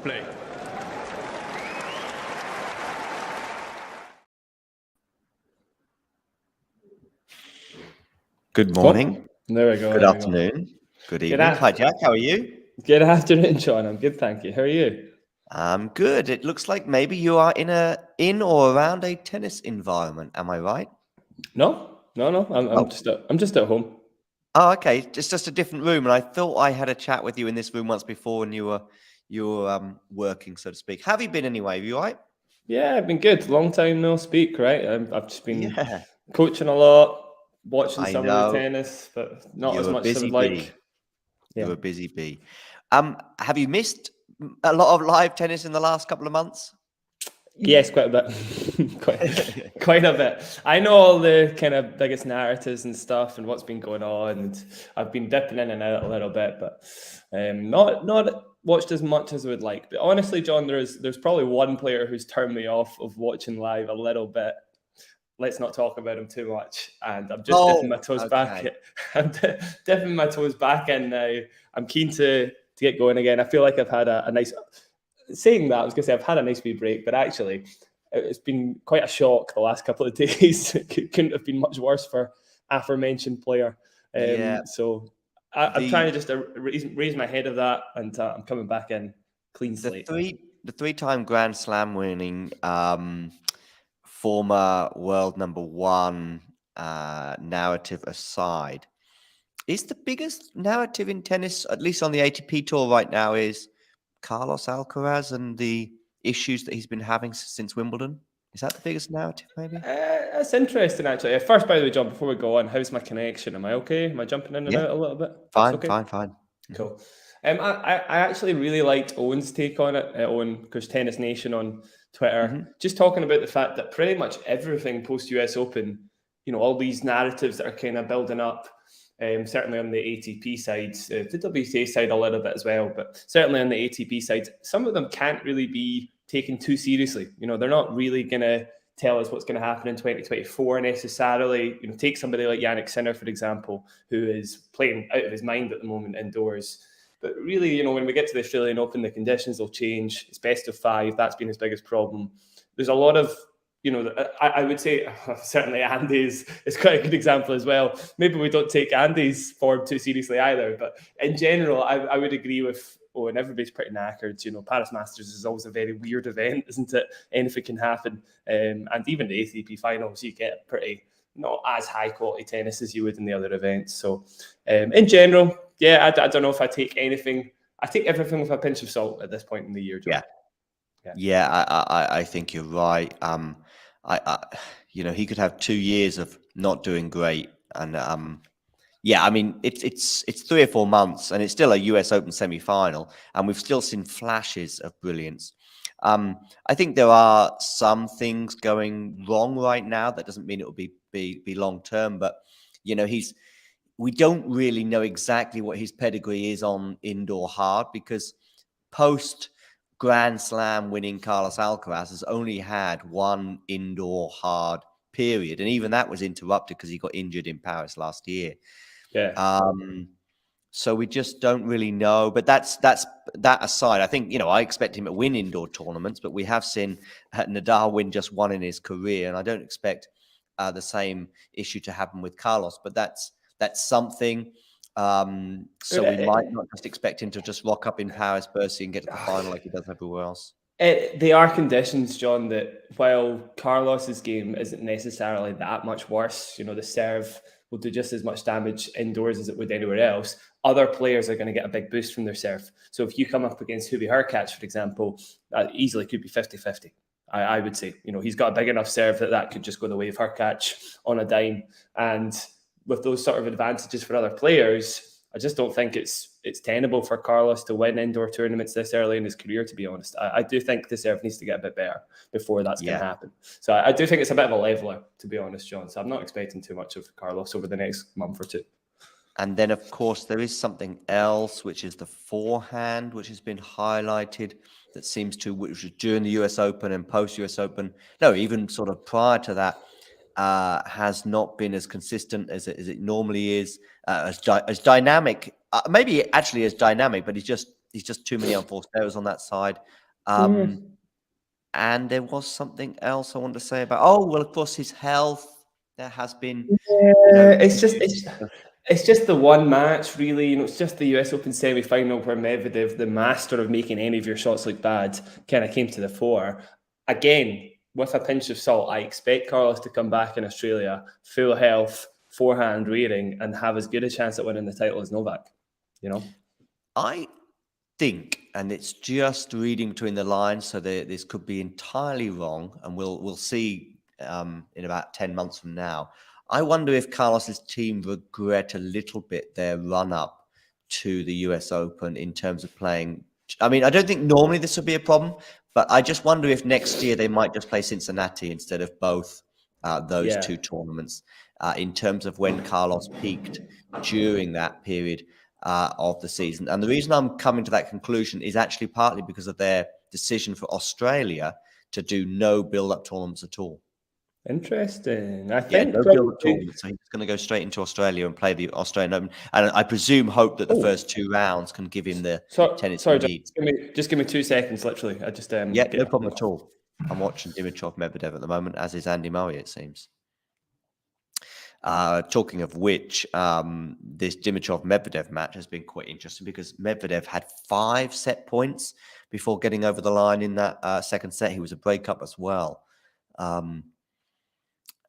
Play. Good morning. Oh, there we go. Good afternoon. Good evening. Hi, Jack. How are you? Good afternoon, John. I'm good, thank you. How are you? I'm good. It looks like maybe you are in or around a tennis environment. Am I right? No. I'm just at home. Oh, okay. It's just a different room, and I thought I had a chat with you in this room once before when you were working, so to speak. How have you been anyway? Are you all right? Yeah, I've been good. Long time no speak, right? I've just been Yeah. coaching a lot, watching I some know. of the tennis, but not as You're a much as I busy would like. bee. Yeah. You're a busy bee. Have you missed a lot of live tennis in the last couple of months? Yes, quite a bit. quite a bit. I know all the kind of biggest narratives and stuff and what's been going on, and I've been dipping in and out a little bit, but not watched as much as I would like. But honestly, John, there's probably one player who's turned me off of watching live a little bit. Let's not talk about him too much. And I'm just dipping my toes back. I'm dipping my toes back in now. I'm keen to get going again. I feel like I've had a nice... Saying that, I was going to say I've had a nice wee break, but actually it's been quite a shock the last couple of days. It couldn't have been much worse for aforementioned player. So I'm trying to just raise my head of that, and I'm coming back in clean slate. The three-time Grand Slam winning former world number one narrative aside, is the biggest narrative in tennis, at least on the ATP tour right now, is Carlos Alcaraz and the issues that he's been having since Wimbledon? Is that the biggest narrative, maybe? That's interesting, actually. First, by the way, John, before we go on, how's my connection? Am I okay? Am I jumping in and out a little bit? Fine, okay? fine. Cool. I actually really liked Owen's take on it, Owen, because Tennis Nation on Twitter, just talking about the fact that pretty much everything post-US Open, all these narratives that are kind of building up, certainly on the ATP side, the WTA side a little bit as well, but certainly on the ATP side, some of them can't really be taken too seriously. They're not really going to tell us what's going to happen in 2024 necessarily. Take somebody like Jannik Sinner, for example, who is playing out of his mind at the moment indoors. But really, when we get to the Australian Open, the conditions will change. It's best of 5. That's been his biggest problem. There's a lot of I would say certainly Andy is quite a good example as well. Maybe we don't take Andy's form too seriously either, but in general, I would agree with Owen. Everybody's pretty knackered. Paris Masters is always a very weird event, isn't it? Anything can happen. And even the ATP finals, you get pretty not as high quality tennis as you would in the other events. So in general, yeah, I don't know if I take anything. I take everything with a pinch of salt at this point in the year, John. Yeah, I think you're right. He could have 2 years of not doing great, and I mean it's 3 or 4 months, and it's still a US Open semi-final, and we've still seen flashes of brilliance. I think there are some things going wrong right now. That doesn't mean it will be long term, but we don't really know exactly what his pedigree is on indoor hard, because post Grand Slam winning Carlos Alcaraz has only had one indoor hard period, and even that was interrupted because he got injured in Paris last year. So we just don't really know. But that's that aside. I think I expect him to win indoor tournaments, but we have seen Nadal win just one in his career, and I don't expect the same issue to happen with Carlos. But that's something. So we might not just expect him to just rock up in Paris, Bercy, and get to the final like he does everywhere else. They are conditions, John, that while Carlos's game isn't necessarily that much worse, the serve will do just as much damage indoors as it would anywhere else. Other players are going to get a big boost from their serve. So if you come up against Hubie Hurkacz, for example, that easily could be 50-50. I would say, he's got a big enough serve that could just go the way of Hurkacz on a dime. And with those sort of advantages for other players, I just don't think it's tenable for Carlos to win indoor tournaments this early in his career, to be honest. I do think the serve needs to get a bit better before that's going to happen. So I do think it's a bit of a leveler, to be honest, John. So I'm not expecting too much of Carlos over the next month or two. And then, of course, there is something else, which is the forehand, which has been highlighted, that seems to, which was during the US Open and post-US Open, no, even sort of prior to that, has not been as consistent as it normally is, as dynamic, maybe actually as dynamic, but he's just He's just too many unforced errors on that side. Yeah. And there was something else I wanted to say about. Oh, well, of course, his health. There has been, It's just the one match, really. It's just the US Open semi-final where Medvedev, the master of making any of your shots look bad, kind of came to the fore. Again, with a pinch of salt, I expect Carlos to come back in Australia, full health, forehand rearing, and have as good a chance at winning the title as Novak. I think, and it's just reading between the lines, so this could be entirely wrong, and we'll see in about 10 months from now. I wonder if Carlos's team regret a little bit their run-up to the US Open in terms of playing. I mean, I don't think normally this would be a problem, but I just wonder if next year they might just play Cincinnati instead of both those two tournaments in terms of when Carlos peaked during that period of the season. And the reason I'm coming to that conclusion is actually partly because of their decision for Australia to do no build-up tournaments at all. Interesting. I think no build-up tournaments. So he's going to go straight into Australia and play the Australian Open. And I presume hope that the first 2 rounds can give him the tennis he needs. Just give me 2 seconds, literally. I just no problem at all. I'm watching Dimitrov Medvedev at the moment, as is Andy Murray, it seems. Talking of which, this Dimitrov-Medvedev match has been quite interesting because Medvedev had 5 set points before getting over the line in that second set. He was a breakup as well.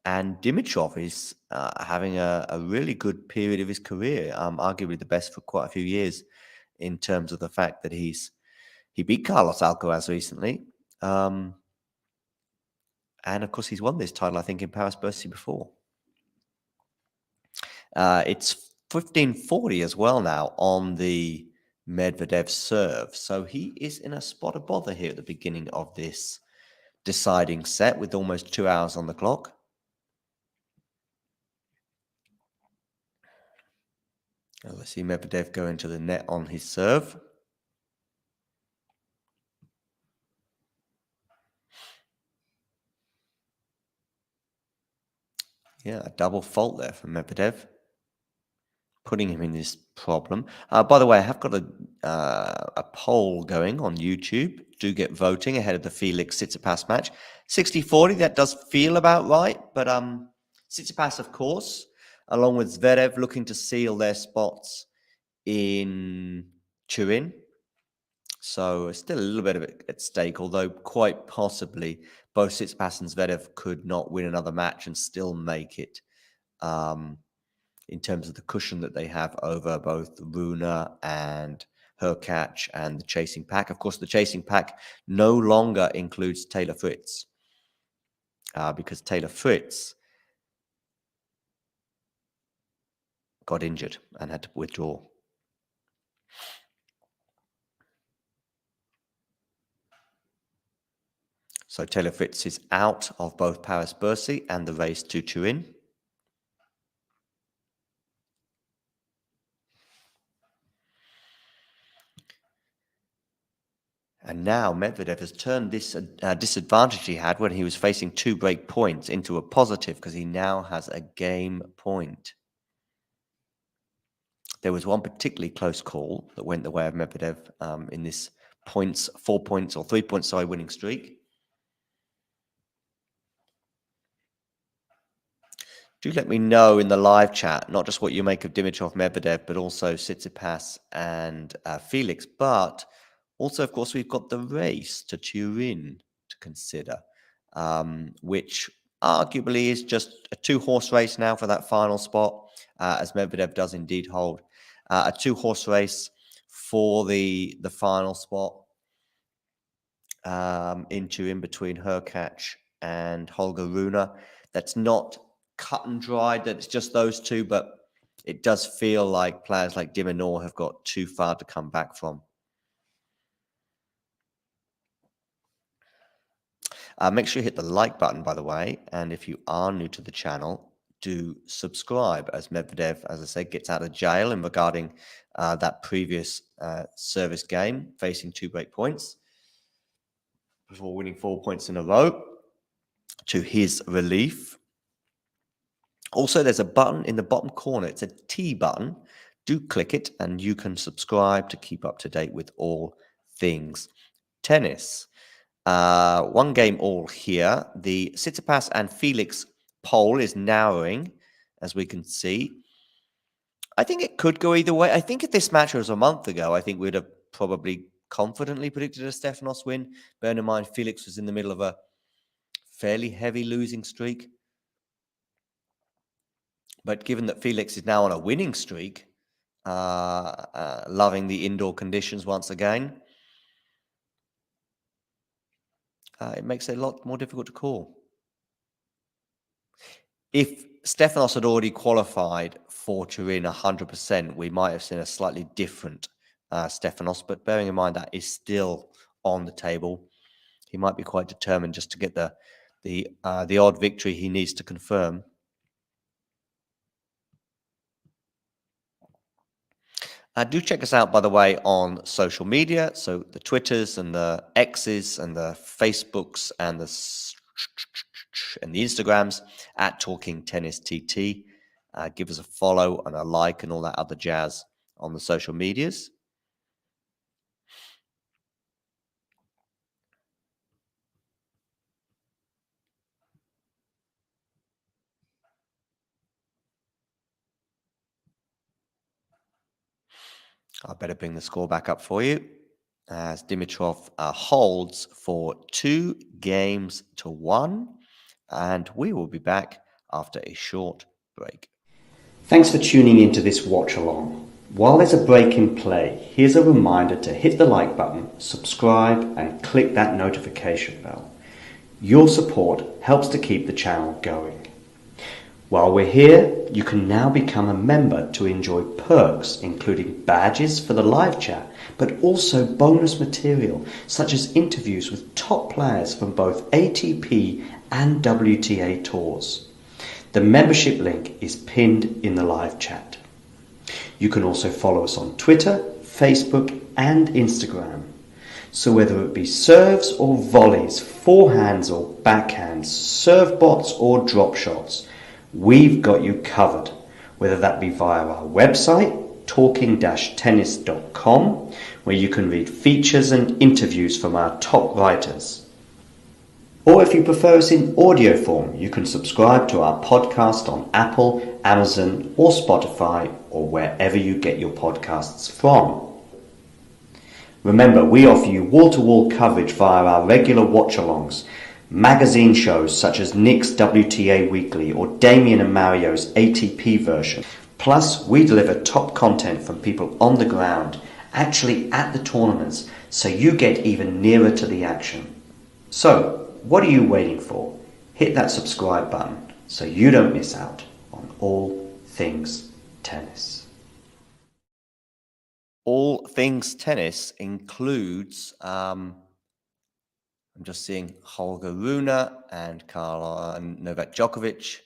And Dimitrov is having a really good period of his career, arguably the best for quite a few years in terms of the fact that he beat Carlos Alcaraz recently. And of course, he's won this title, I think, in Paris Bercy before. It's 15-40 as well now on the Medvedev serve. So he is in a spot of bother here at the beginning of this deciding set with almost 2 hours on the clock. Let's see Medvedev go into the net on his serve. Yeah, a double fault there from Medvedev, putting him in this problem. By the way, I have got a poll going on YouTube. Do get voting ahead of the Felix Tsitsipas match. 60-40, that does feel about right. But Tsitsipas, of course, along with Zverev, looking to seal their spots in Turin. So still a little bit of it at stake, although quite possibly both Tsitsipas and Zverev could not win another match and still make it in terms of the cushion that they have over both Rune and Hurkacz and the chasing pack. Of course, the chasing pack no longer includes Taylor Fritz because Taylor Fritz got injured and had to withdraw. So Taylor Fritz is out of both Paris Bercy and the race to Turin. And now Medvedev has turned this disadvantage he had when he was facing 2 break points into a positive because he now has a game point. There was one particularly close call that went the way of Medvedev in this 4 points or 3 points, winning streak. Do let me know in the live chat, not just what you make of Dimitrov Medvedev, but also Tsitsipas and Felix. But also, of course, we've got the race to Turin to consider, which arguably is just a 2-horse race now for that final spot, as Medvedev does indeed hold a 2-horse race for the final spot in Turin between Hurkacz and Holger Rune. That's not cut and dried, that it's just those two, but it does feel like players like Dimitrov have got too far to come back from. Make sure you hit the like button, by the way, and if you are new to the channel, do subscribe as Medvedev, as I said, gets out of jail in regarding that previous service game, facing 2 break points before winning 4 points in a row to his relief. Also, there's a button in the bottom corner. It's a T button do click it, and you can subscribe to keep up to date with all things tennis. One game all here. The Tsitsipas and Felix poll is narrowing, as we can see. I think it could go either way. I think if this match was a month ago, I think we'd have probably confidently predicted a Stefanos win. Bear in mind, Felix was in the middle of a fairly heavy losing streak. But given that Felix is now on a winning streak, loving the indoor conditions once again, it makes it a lot more difficult to call. If Stefanos had already qualified for Turin 100%, we might have seen a slightly different Stefanos, but bearing in mind that is still on the table, he might be quite determined just to get the odd victory he needs to confirm. Do check us out, by the way, on social media. So the Twitters and the X's and the Facebooks and the Instagrams at Talking Tennis TT. Give us a follow and a like and all that other jazz on the social medias. I better bring the score back up for you as Dimitrov holds for 2-1, and we will be back after a short break. Thanks for tuning into this watch along. While there's a break in play, here's a reminder to hit the like button, subscribe, and click that notification bell. Your support helps to keep the channel going. While we're here, you can now become a member to enjoy perks including badges for the live chat, but also bonus material such as interviews with top players from both ATP and WTA tours. The membership link is pinned in the live chat. You can also follow us on Twitter, Facebook and Instagram. So whether it be serves or volleys, forehands or backhands, serve bots or drop shots, we've got you covered, whether that be via our website, talking-tennis.com, where you can read features and interviews from our top writers. Or if you prefer us in audio form, you can subscribe to our podcast on Apple, Amazon or Spotify or wherever you get your podcasts from. Remember, we offer you wall-to-wall coverage via our regular watch-alongs, magazine shows such as Nick's WTA Weekly or Damien and Mario's ATP version. Plus, we deliver top content from people on the ground, actually at the tournaments, so you get even nearer to the action. So, what are you waiting for? Hit that subscribe button so you don't miss out on all things tennis. All things tennis includes, I'm just seeing Holger Rune and Novak Djokovic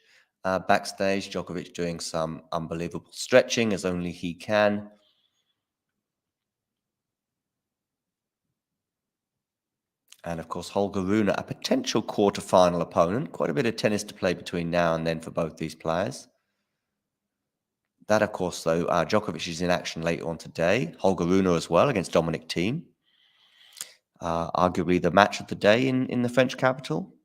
backstage. Djokovic doing some unbelievable stretching as only he can. And of course, Holger Rune, a potential quarterfinal opponent. Quite a bit of tennis to play between now and then for both these players. That, of course, though, Djokovic is in action later on today. Holger Rune as well against Dominic Thiem. Arguably the match of the day in the French capital.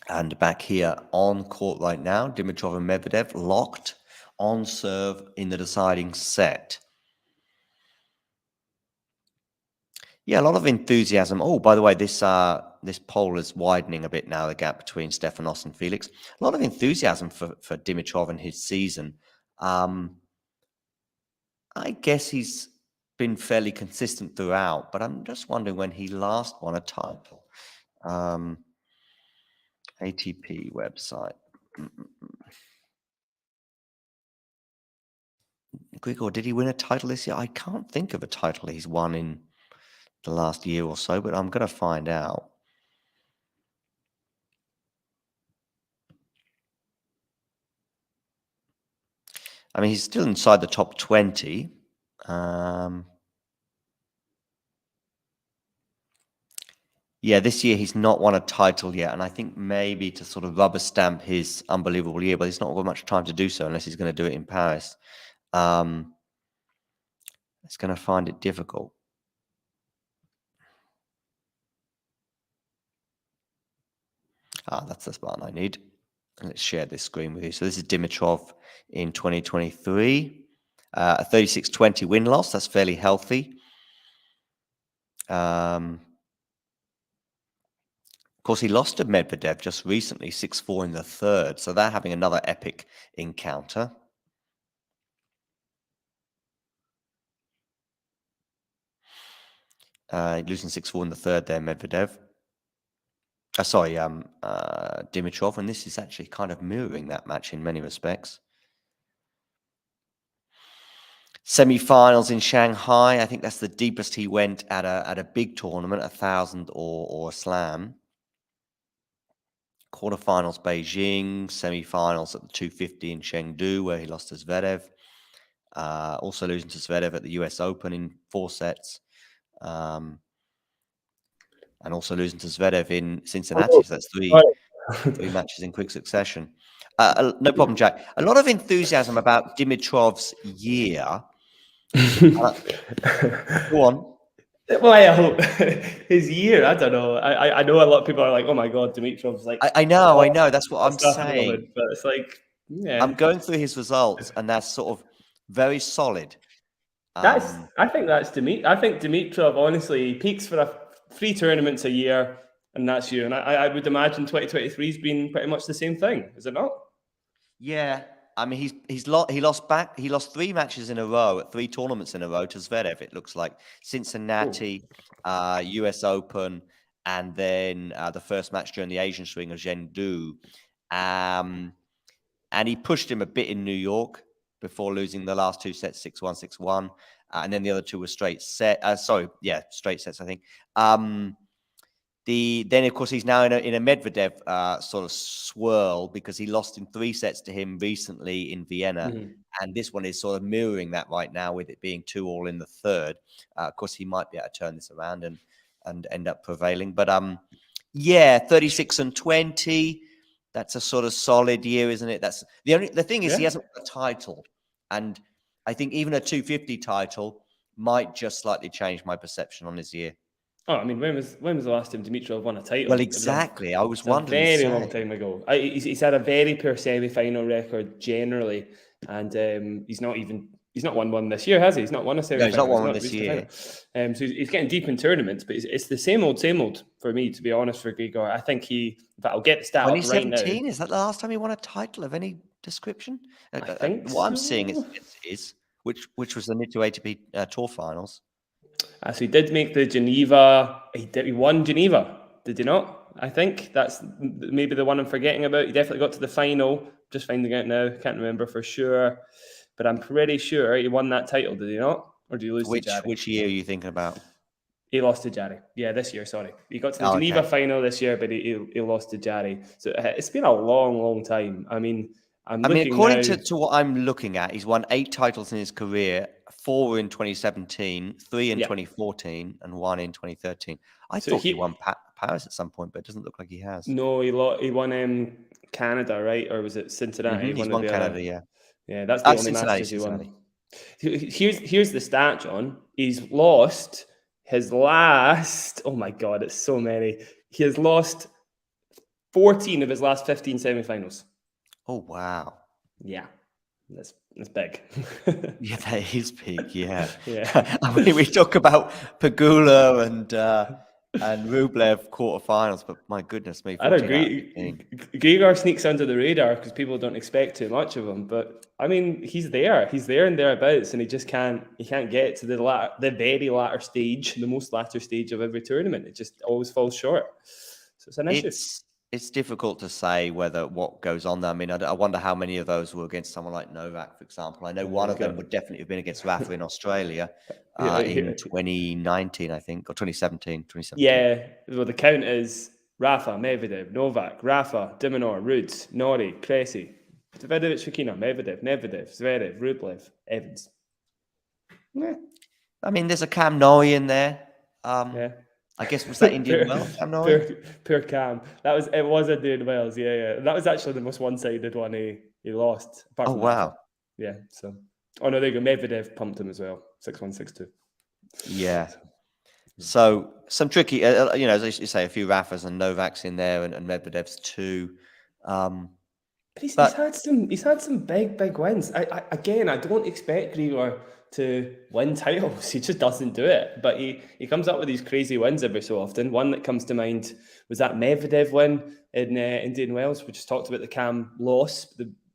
And back here on court right now, Dimitrov and Medvedev locked on serve in the deciding set. Yeah, a lot of enthusiasm. Oh, by the way, this poll is widening a bit now, the gap between Stefanos and Felix. A lot of enthusiasm for Dimitrov and his season. I guess he's been fairly consistent throughout, but I'm just wondering when he last won a title. ATP website. Grigor, did he win a title this year? I can't think of a title he's won in the last year or so, but I'm going to find out. I mean, he's still inside the top 20. Yeah, this year he's not won a title yet, and I think maybe to sort of rubber stamp his unbelievable year, but he's not got much time to do so unless he's going to do it in Paris. It's going to find it difficult. That's the button I need. And let's share this screen with you. So this is Dimitrov in 2023. A 36-20 win-loss. That's fairly healthy. Of course, he lost to Medvedev just recently, 6-4 in the third. So they're having another epic encounter. Losing 6-4 in the third there, Medvedev. Dimitrov. And this is actually kind of mirroring that match in many respects. Semi-finals in Shanghai. I think that's the deepest he went at a big tournament, 1,000 or a slam. Quarterfinals Beijing, semi-finals at the 250 in Chengdu, where he lost to Zverev. Also losing to Zverev at the US Open in 4 sets. And also losing to Zverev in Cincinnati. So that's three matches in quick succession. No problem, Jack. A lot of enthusiasm about Dimitrov's year. Go on. Well, I hope his year. I don't know. I know a lot of people are like, "Oh my God, Dimitrov's like." I know. That's what I'm saying. But it's like, yeah. I'm going through his results, and that's sort of very solid. I think that's Dimitrov. I think Dimitrov honestly peaks for 3 tournaments a year, and that's you. And I would imagine 2023's been pretty much the same thing, is it not? Yeah. I mean, he lost 3 matches in a row at 3 tournaments in a row to Zverev. It looks like Cincinnati, US Open, and then the first match during the Asian swing of Chengdu. And he pushed him a bit in New York before losing the last 2 sets, 6-1, 6-1, and then the other 2 were straight sets. Straight sets, I think. Then, of course, he's now in a Medvedev sort of swirl because he lost in 3 sets to him recently in Vienna. Mm-hmm. And this one is sort of mirroring that right now with it being 2-2 in the third. Of course, he might be able to turn this around and end up prevailing. But, 36-20, that's a sort of solid year, isn't it? That's the thing is he hasn't won a title. And I think even a 250 title might just slightly change my perception on his year. Oh, I mean, when was the last time Dimitrov won a title? Well, exactly. I was wondering. A very long time ago. He's had a very poor semi-final record generally, and he's not won one this year, has he? He's not won a semi-final. No, he's not won one this year. So he's getting deep in tournaments, but it's the same old for me, to be honest, for Grigor. I think I'll get the stat up right now. 2017, is that the last time he won a title of any description? I think what I'm seeing is which was the Nitto ATP Tour Finals. So he did make the Geneva. He won Geneva, did he not? I think that's maybe the one I'm forgetting about. He definitely got to the final. Just finding out now. Can't remember for sure, but I'm pretty sure he won that title. Did he not? Or did he lose to Jarry? Which year are you thinking about? He lost to Jarry. Yeah, this year. Sorry, he got to the Geneva final this year, but he lost to Jarry. So it's been a long, long time. I mean, according to what I'm looking at, he's won 8 titles in his career, 4 in 2017, 3 in 2014, and 1 in 2013. I thought he won Paris at some point, but it doesn't look like he has. No, he won Canada, right? Or was it Cincinnati? He's won Canada, yeah. Yeah, that's the only Masters he won. Here's the stat, John. He's lost his last... Oh, my God, it's so many. He has lost 14 of his last 15 semi-finals. Oh, wow. Yeah, that's big. Yeah, that is big, yeah. I mean, we talk about Pegula and Rublev quarterfinals, but my goodness me. I don't agree. Grigor sneaks under the radar because people don't expect too much of him. But, I mean, he's there. He's there and thereabouts, and he just can't get to the very latter stage, the most latter stage of every tournament. It just always falls short. So it's an issue. It's difficult to say what goes on there. I mean, I wonder how many of those were against someone like Novak, for example. I know one of them would definitely have been against Rafa in Australia in 2019, I think, or 2017. Yeah, well, the count is Rafa, Medvedev, Novak, Rafa, Dimonor, Ruud, Norrie, Cressy. Medvedev, Fokina, Medvedev, Zverev, Rublev, Evans. Yeah. I mean, there's a Cam Norrie in there. Yeah. I guess was that Indian Wells, Cam Norrie? Poor Cam. It was Indian Wells, yeah. That was actually the most one-sided one he lost. Apart from wow. That. Yeah, so. Oh, no, there you go. Medvedev pumped him as well. 6-1, 6-2. Yeah. So some tricky, as you say, a few Rafas and Novaks in there, and Medvedev's too. But he's had some big wins. I don't expect Grigor to win titles. He just doesn't do it. But he comes up with these crazy wins every so often. One that comes to mind was that Medvedev win in Indian Wells. We just talked about the Cam loss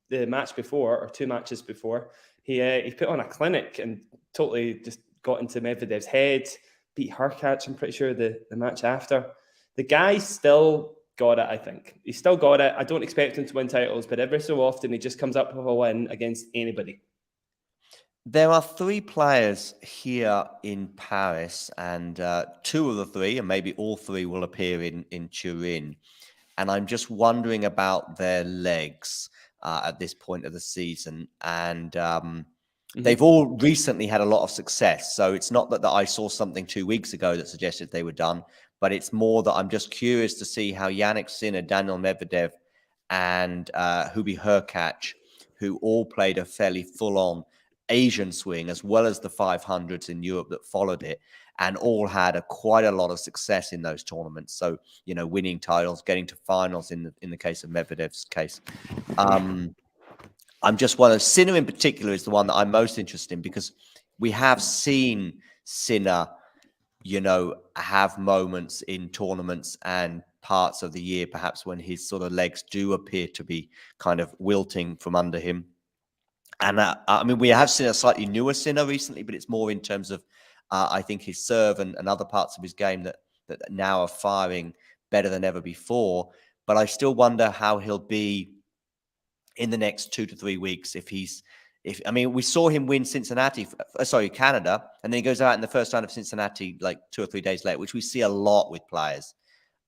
the match before, or 2 matches before. He put on a clinic and totally just got into Medvedev's head, beat Hurkacz, I'm pretty sure, the match after. The guy still got it, I think. He's still got it. I don't expect him to win titles, but every so often he just comes up with a win against anybody. There are 3 players here in Paris, and 2 of the 3, and maybe all 3, will appear in Turin. And I'm just wondering about their legs at this point of the season. And they've all recently had a lot of success. So it's not that I saw something 2 weeks ago that suggested they were done, but it's more that I'm just curious to see how Jannik Sinner, Daniel Medvedev, and Hubert Hurkacz, who all played a fairly full-on Asian swing, as well as the 500s in Europe that followed it, and all had quite a lot of success in those tournaments. So, winning titles, getting to finals in the case of Medvedev's case. I'm just wondering, Sinner in particular is the one that I'm most interested in, because we have seen Sinner, have moments in tournaments and parts of the year, perhaps when his sort of legs do appear to be kind of wilting from under him. And I mean, we have seen a slightly newer Sinner recently, but it's more in terms of, I think, his serve and other parts of his game that now are firing better than ever before. But I still wonder how he'll be in the next 2 to 3 weeks. I mean, we saw him win Canada, and then he goes out in the first round of Cincinnati like 2 or 3 days later, which we see a lot with players.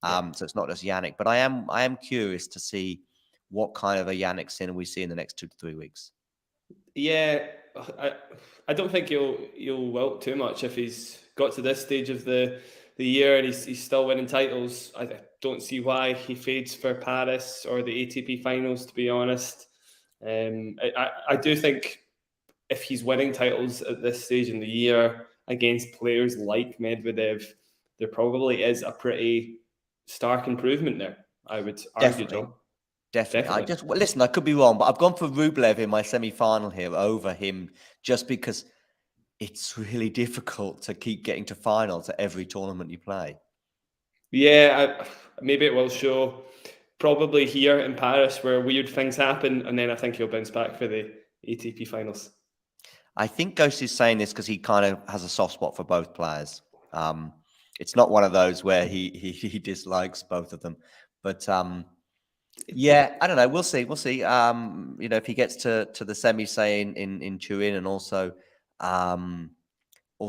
So it's not just Jannik, but I am curious to see what kind of a Jannik Sinner we see in the next 2 to 3 weeks. Yeah, I don't think he'll wilt too much if he's got to this stage of the year and he's still winning titles. I don't see why he fades for Paris or the ATP finals, to be honest. I do think if he's winning titles at this stage in the year against players like Medvedev, there probably is a pretty stark improvement there, I would argue, John. Definitely. Listen, I could be wrong, but I've gone for Rublev in my semi-final here over him, just because it's really difficult to keep getting to finals at every tournament you play. Yeah, maybe it will show probably here in Paris where weird things happen, and then I think he'll bounce back for the ATP finals. I think Ghost is saying this because he kind of has a soft spot for both players. It's not one of those where he dislikes both of them, but yeah, I don't know. We'll see. If he gets to the semi, say in Turin, and also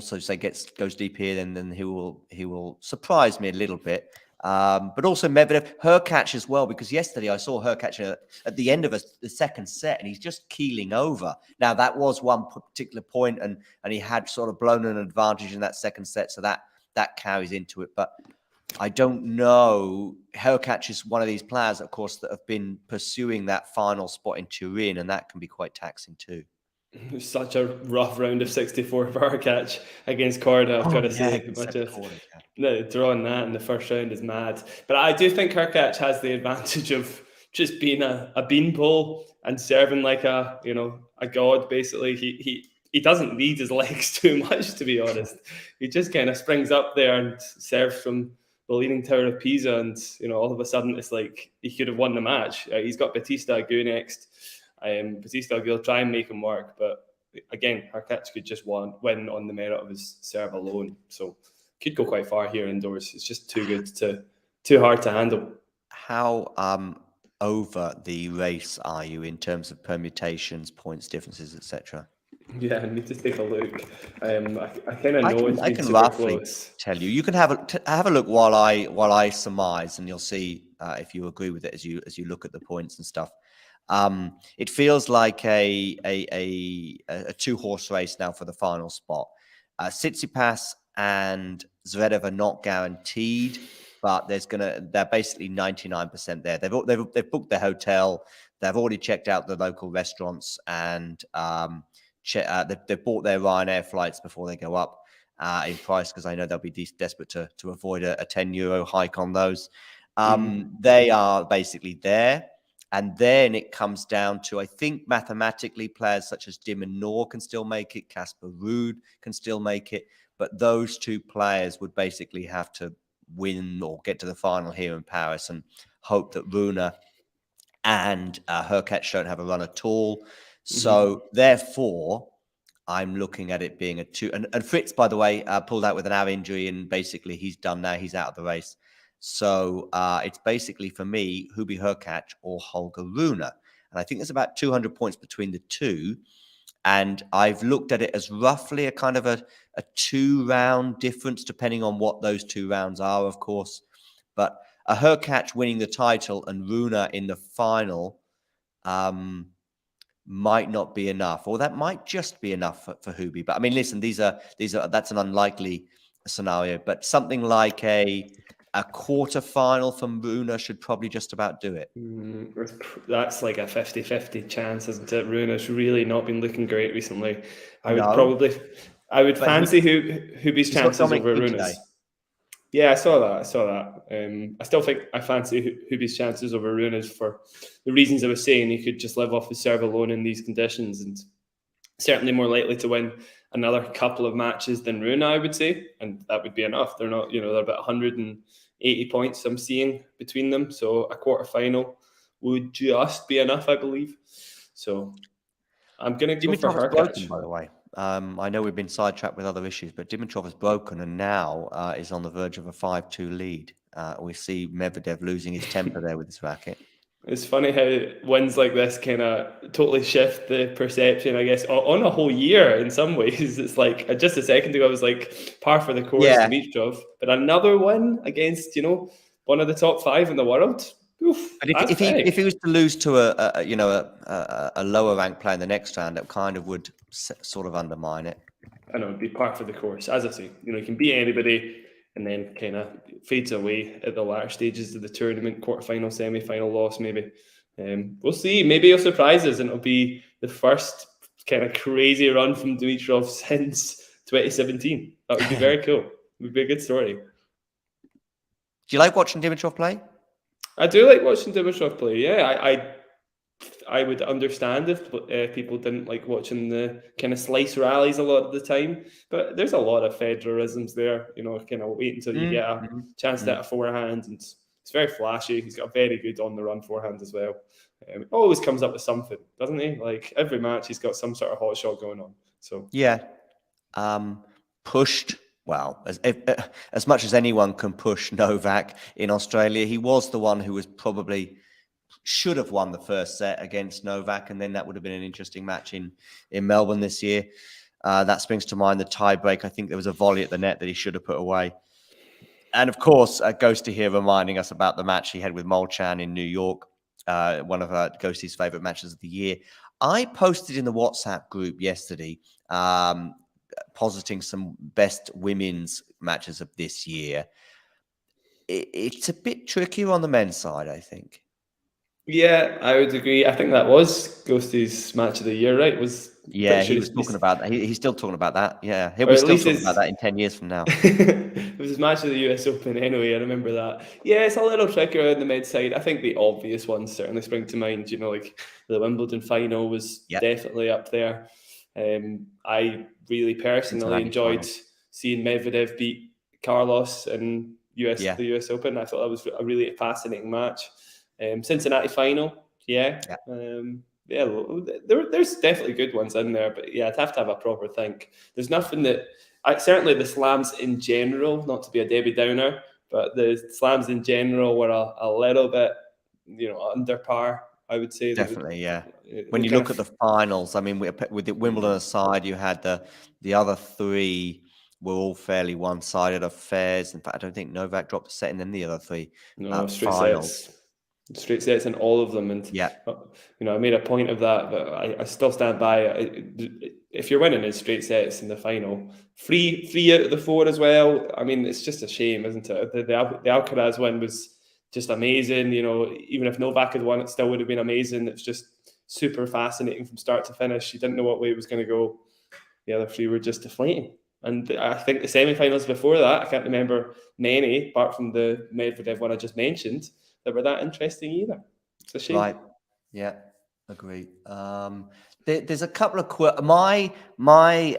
say goes deep here, then he will surprise me a little bit. But also Medvedev, Hurkacz as well, because yesterday I saw Hurkacz at the end of the second set, and he's just keeling over. Now that was one particular point, and he had sort of blown an advantage in that second set, so that carries into it. But I don't know. Hurkacz is one of these players, of course, that have been pursuing that final spot in Turin, and that can be quite taxing too. It was such a rough round of 64 for Hurkacz against Corda, I've got to say. Drawing that in the first round is mad. But I do think Hurkacz has the advantage of just being a beanpole and serving like a god, basically. He doesn't need his legs too much, to be honest. He just kind of springs up there and serves from the Leaning Tower of Pisa, and all of a sudden it's like he could have won the match. He's got Bautista Agut next. Bautista Agut will try and make him work, but again, Hurkacz could just win on the merit of his serve alone. So could go quite far here indoors. It's just too hard to handle. How over the race are you in terms of permutations, points, differences, etc.? Yeah, I need to take a look. I kind of know I can roughly tell you. You can have a look while I surmise, and you'll see if you agree with it as you look at the points and stuff. It feels like a 2-horse race now for the final spot. Tsitsipas and Zverev are not guaranteed, but they're basically 99% there. They've booked their hotel. They've already checked out the local restaurants, and they've bought their Ryanair flights before they go up in price, because I know they'll be desperate to avoid a €10 hike on those. They are basically there. And then it comes down to, I think, mathematically, players such as Dimitrov can still make it, Casper Ruud can still make it, but those two players would basically have to win or get to the final here in Paris and hope that Rune and Hurkacz don't have a run at all. So therefore, I'm looking at it being a 2. And Fritz, by the way, pulled out with an ab injury, and basically he's done now. He's out of the race. So it's basically, for me, Hubie Hurkacz or Holger Rune. And I think there's about 200 points between the two. And I've looked at it as roughly a kind of a 2-round difference, depending on what those 2 rounds are, of course. But a Hurkacz winning the title and Rune in the final might not be enough, or that might just be enough for Hubie. But I mean, listen, that's an unlikely scenario, but something like a quarter-final from Rune should probably just about do it. That's like a 50-50 chance, isn't it? Rune's really not been looking great recently. I would fancy Hubie's chances over Rune's. Yeah, I saw that. I still think I fancy Hubie's chances over Rune's for the reasons I was saying. He could just live off his serve alone in these conditions, and certainly more likely to win another couple of matches than Rune, I would say, and that would be enough. They're not, they're about 180 points I'm seeing between them, so a quarter-final would just be enough, I believe. So I'm going to go for Hurkacz. By the way, I know we've been sidetracked with other issues, but Dimitrov is broken and now is on the verge of a 5-2 lead. We see Medvedev losing his temper there with his racket. It's funny how wins like this kind of totally shift the perception, I guess, on a whole year in some ways. It's like, just a second ago, I was like, par for the course, Dimitrov. But another win against, one of the top 5 in the world. Oof, but if he was to lose to a lower ranked player in the next round, that kind of would sort of undermine it. I know, it'd be par for the course. As I say, you can beat anybody and then kind of fades away at the latter stages of the tournament, quarterfinal, semi-final loss maybe. We'll see. Maybe he'll surprise us and it'll be the first kind of crazy run from Dimitrov since 2017. That would be very cool. It would be a good story. Do you like watching Dimitrov play? I do like watching Dimitrov play. Yeah, I would understand if people didn't like watching the kind of slice rallies a lot of the time. But there's a lot of Federerisms there, kind of wait until you get a chance to hit a forehand. And it's very flashy. He's got a very good on-the-run forehand as well. Always comes up with something, doesn't he? Like every match, he's got some sort of hot shot going on. So yeah, pushed. Well, as much as anyone can push Novak in Australia, he was the one who was probably should have won the first set against Novak, and then that would have been an interesting match in Melbourne this year. That springs to mind the tie-break. I think there was a volley at the net that he should have put away. And of course, Ghosty here reminding us about the match he had with Molchan in New York, one of Ghosty's favourite matches of the year. I posted in the WhatsApp group yesterday positing some best women's matches of this year. It's a bit trickier on the men's side, I think. Yeah, I would agree. I think that was Ghosty's match of the year, right? He was talking about that. He's still talking about that. Yeah, he'll be still talking about that in 10 years from now. It was his match of the US Open anyway, I remember that. Yeah, it's a little trickier on the mid side. I think the obvious ones certainly spring to mind. Like the Wimbledon final was definitely up there. I really personally enjoyed seeing Medvedev beat Carlos in the US Open. I thought that was a really fascinating match. Cincinnati final, there's definitely good ones in there, but I'd have to have a proper think. There's nothing that certainly the slams in general, not to be a Debbie Downer, but the slams in general were a little bit, under par. I would say definitely, When you look at the finals, I mean, with the Wimbledon aside, you had the other 3 were all fairly one-sided affairs. In fact, I don't think Novak dropped a set in the other 3 finals. straight sets in all of them. And Yeah. I made a point of that, but I still stand by it. If you're winning in straight sets in the final, three out of the 4 as well. I mean, it's just a shame, isn't it? The Alcaraz win was just amazing. Even if Novak had won, it still would have been amazing. It's just super fascinating from start to finish. You didn't know what way it was going to go. The other 3 were just deflating. And I think the semi-finals before that, I can't remember many, apart from the Medvedev one I just mentioned, that were that interesting either. It's a shame. Right. Yeah. Agree. There's a couple of my Molchan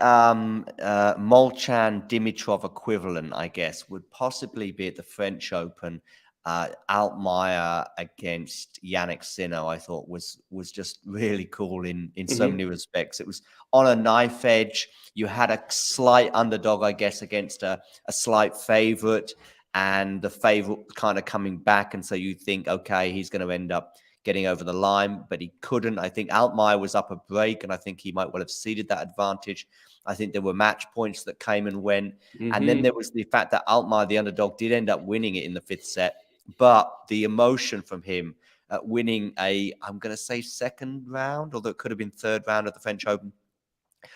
Dimitrov equivalent, I guess, would possibly be at the French Open. Altmaier against Yannick Sinner, I thought was just really cool in so many respects. It was on a knife edge. You had a slight underdog, I guess, against a slight favorite, and the favorite kind of coming back, and so you think, okay, he's going to end up getting over the line, but he couldn't. I think Altmaier was up a break, and I think he might well have ceded that advantage. I think there were match points that came and went. And then there was the fact that Altmaier, the underdog, did end up winning it in the 5th set. But the emotion from him winning I'm going to say 2nd round, although it could have been 3rd round of the French Open,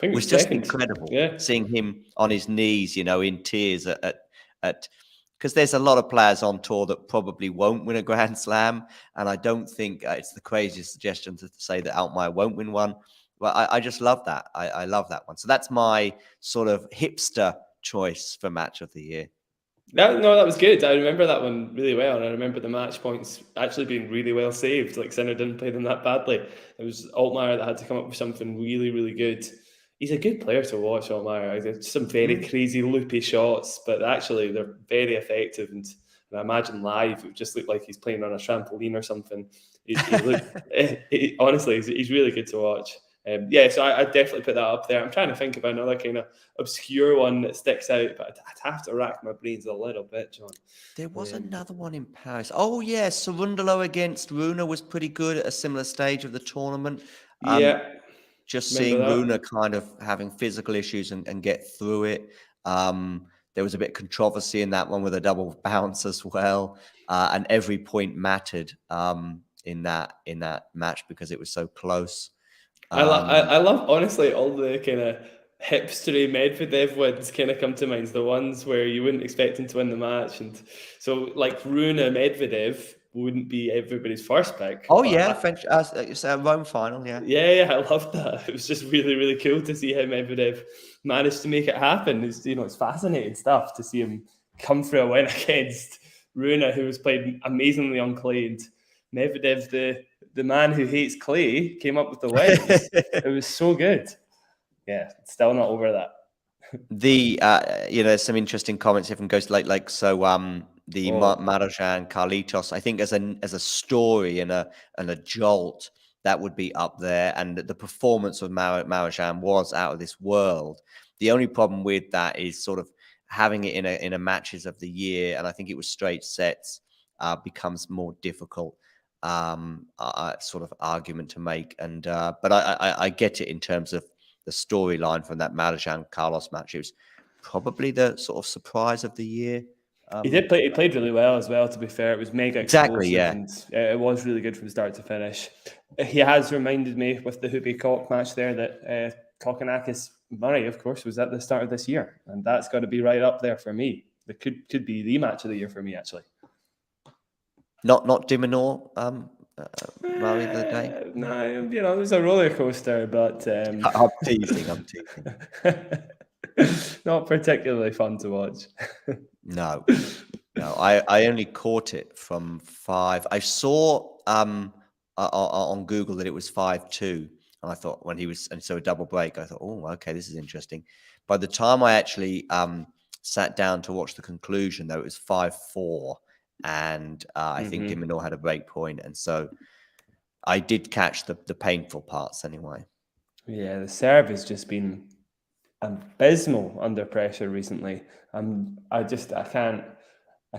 was just incredible. Yeah. Seeing him on his knees, in tears because there's a lot of players on tour that probably won't win a Grand Slam. And I don't think it's the craziest suggestion to say that Altmaier won't win one. Well, I just love that. I love that one. So that's my sort of hipster choice for match of the year. That was good. I remember that one really well. And I remember the match points actually being really well saved. Like, Sinner didn't play them that badly. It was Altmaier that had to come up with something really, really good. He's a good player to watch, Altmaier. Some very crazy loopy shots, but actually they're very effective. And I imagine live, it would just look like he's playing on a trampoline or something. Honestly, he's really good to watch. So I definitely put that up there. I'm trying to think of another kind of obscure one that sticks out, but I'd have to rack my brains a little bit, John. There was another one in Paris. Oh, yeah, Cerundolo against Rune was pretty good at a similar stage of the tournament. Just seeing Rune kind of having physical issues and get through it. There was a bit of controversy in that one with a double bounce as well. And every point mattered in that match because it was so close. I love, honestly, all the kind of hipstery Medvedev wins kind of come to mind. The ones where you wouldn't expect him to win the match. And so, like, Rune Medvedev wouldn't be everybody's first pick. Oh, yeah, French, it's a Rome final, yeah. Yeah, I loved that. It was just really, really cool to see how Medvedev managed to make it happen. It's fascinating stuff to see him come through a win against Rune, who was played amazingly on clay. And Medvedev, the man who hates clay, came up with the wins. It was so good. Yeah, still not over that. There's some interesting comments if it goes like so. Marozsan Carlitos, I think as a story and a jolt, that would be up there. And the performance of Marozsan was out of this world. The only problem with that is sort of having it in a matches of the year, and I think it was straight sets, becomes more difficult. Sort of argument to make, and but I get it in terms of the storyline from that Marozsan Carlos match. It was probably the sort of surprise of the year. He did play. He played really well as well. To be fair, it was mega exactly, yeah. And it was really good from start to finish. He has reminded me with the Hubie Koch match there that Kokkinakis Murray, of course, was at the start of this year, and that's got to be right up there for me. That could be the match of the year for me, actually. Not Diminor, Murray the day. No, it was a roller coaster, but I'm teasing. Not particularly fun to watch. No. I only caught it from 5. I saw on Google that it was 5-2, and I thought and so a double break. I thought, oh, okay, this is interesting. By the time I actually sat down to watch the conclusion, though, it was 5-4. And I think Diminor had a break point, and so I did catch the painful parts anyway. Yeah, the serve has just been abysmal under pressure recently. I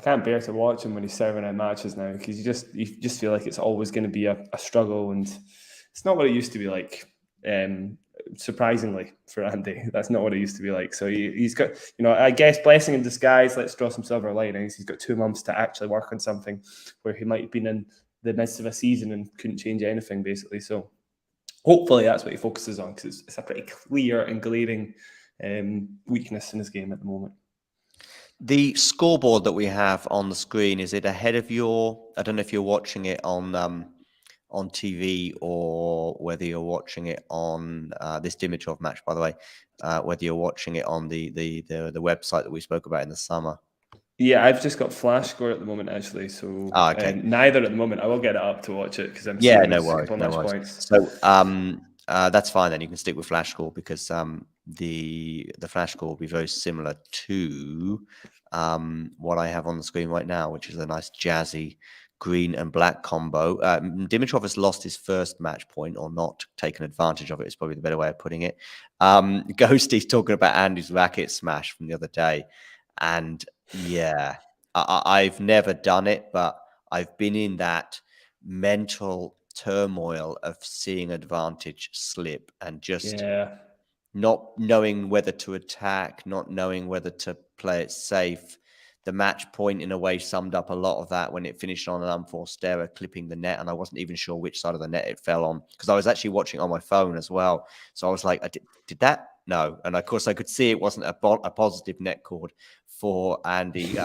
can't bear to watch him when he's serving out matches now, because you just feel like it's always going to be a struggle, and it's not what it used to be like. Surprisingly for Andy, that's not what it used to be like. So he's got, I guess, blessing in disguise. Let's draw some silver linings. He's got 2 months to actually work on something where he might have been in the midst of a season and couldn't change anything, basically. So hopefully that's what he focuses on, because it's a pretty clear and glaring weakness in his game at the moment. The scoreboard that we have on the screen, is it ahead of I don't know if you're watching it on TV or whether you're watching it on this Dimitrov match, by the way, whether you're watching it on the website that we spoke about in the summer. Yeah, I've just got Flash Score at the moment, actually. So okay. Neither at the moment. I will get it up to watch it because I'm seeing no worries. Points. So that's fine then. You can stick with Flash Score because the Flash Score will be very similar to what I have on the screen right now, which is a nice jazzy green and black combo. Dimitrov has lost his first match point, or not taken advantage of it. It's probably the better way of putting it. Ghosty's talking about Andy's racket smash from the other day, and yeah, I've never done it, but I've been in that mental turmoil of seeing advantage slip and just not knowing whether to attack, not knowing whether to play it safe. The match point, in a way, summed up a lot of that when it finished on an unforced error, clipping the net, and I wasn't even sure which side of the net it fell on, because I was actually watching on my phone as well. So I was like, did that? No. And of course, I could see it wasn't a positive net cord for Andy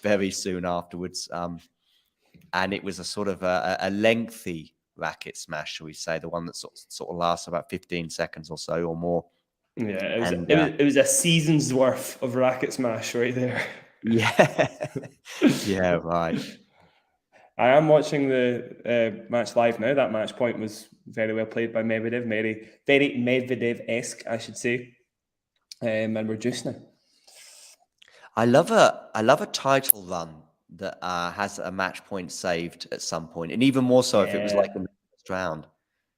very soon afterwards. And it was a sort of a lengthy racket smash, shall we say, the one that sort of lasts about 15 seconds or so or more. Yeah, it was a season's worth of racket smash right there. Yeah. Yeah, right. I am watching the match live now. That match point was very well played by Medvedev, very Medvedev-esque, I should say. And we're just now. I love a title run that has a match point saved at some point, and even more so if it was like in the first round.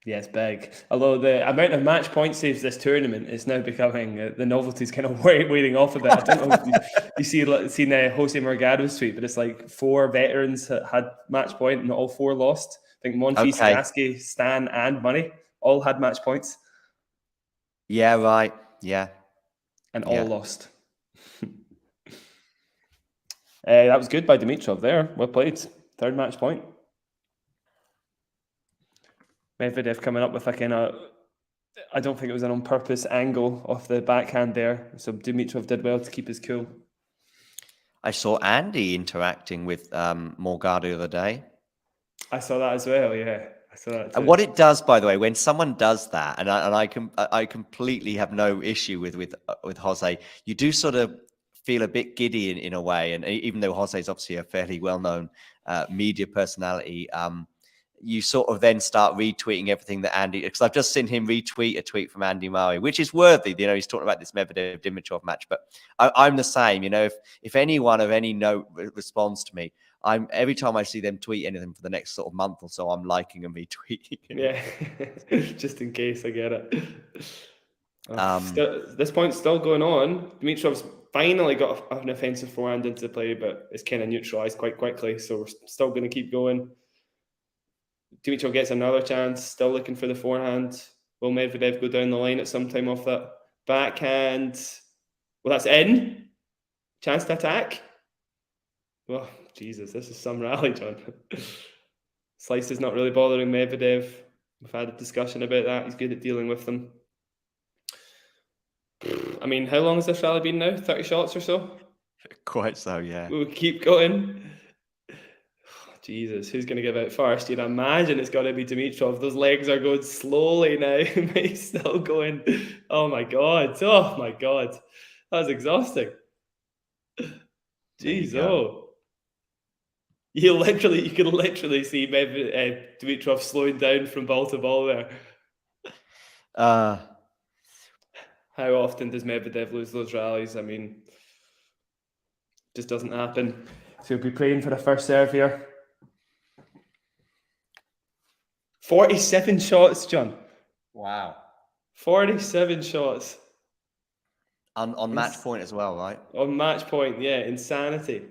Yeah, it's big. Although the amount of match point saves this tournament is now becoming the novelty's kind of wearing off a bit. I don't know if you seen Jose Morgado's tweet, but it's like 4 veterans had match point and all 4 lost. I think Monfils, Gasquet, Stan, and Money all had match points. Yeah, right. Yeah, and all lost. That was good by Dimitrov there. Well played. 3rd match point. Medvedev coming up with a kind of, I don't think it was an on-purpose angle off the backhand there. So Dimitrov did well to keep his cool. I saw Andy interacting with Morgado the other day. I saw that as well, yeah. I saw that too. And what it does, by the way, when someone does that, and I completely have no issue with Jose, you do sort of feel a bit giddy in a way. And even though Jose is obviously a fairly well-known media personality, you sort of then start retweeting everything that Andy, because I've just seen him retweet a tweet from Andy Murray, which is worthy. You know, he's talking about this Medvedev-Dimitrov match, but I'm the same. You know, if anyone of any note responds to me, every time I see them tweet anything for the next sort of month or so, I'm liking and retweeting. Yeah, just in case. I get it. This point's still going on. Dimitrov's finally got an offensive forehand into play, but it's kind of neutralized quite quickly. So we're still going to keep going. Dimitrov gets another chance, still looking for the forehand. Will Medvedev go down the line at some time off that backhand? Well, that's in. Chance to attack. Oh, Jesus, this is some rally, John. Slice is not really bothering Medvedev. We've had a discussion about that. He's good at dealing with them. I mean, how long has this rally been now? 30 shots or so? Quite so, yeah. We'll keep going. Jesus, who's going to give out first? You'd imagine it's got to be Dimitrov. Those legs are going slowly now. He's still going. Oh my God. Oh my God. That was exhausting. Jeez, you could literally see Dimitrov slowing down from ball to ball there. How often does Medvedev lose those rallies? I mean, just doesn't happen. So he'll be praying for the first serve here. 47 shots, John. Wow. 47 shots. On match point as well, right? On match point, yeah. Insanity.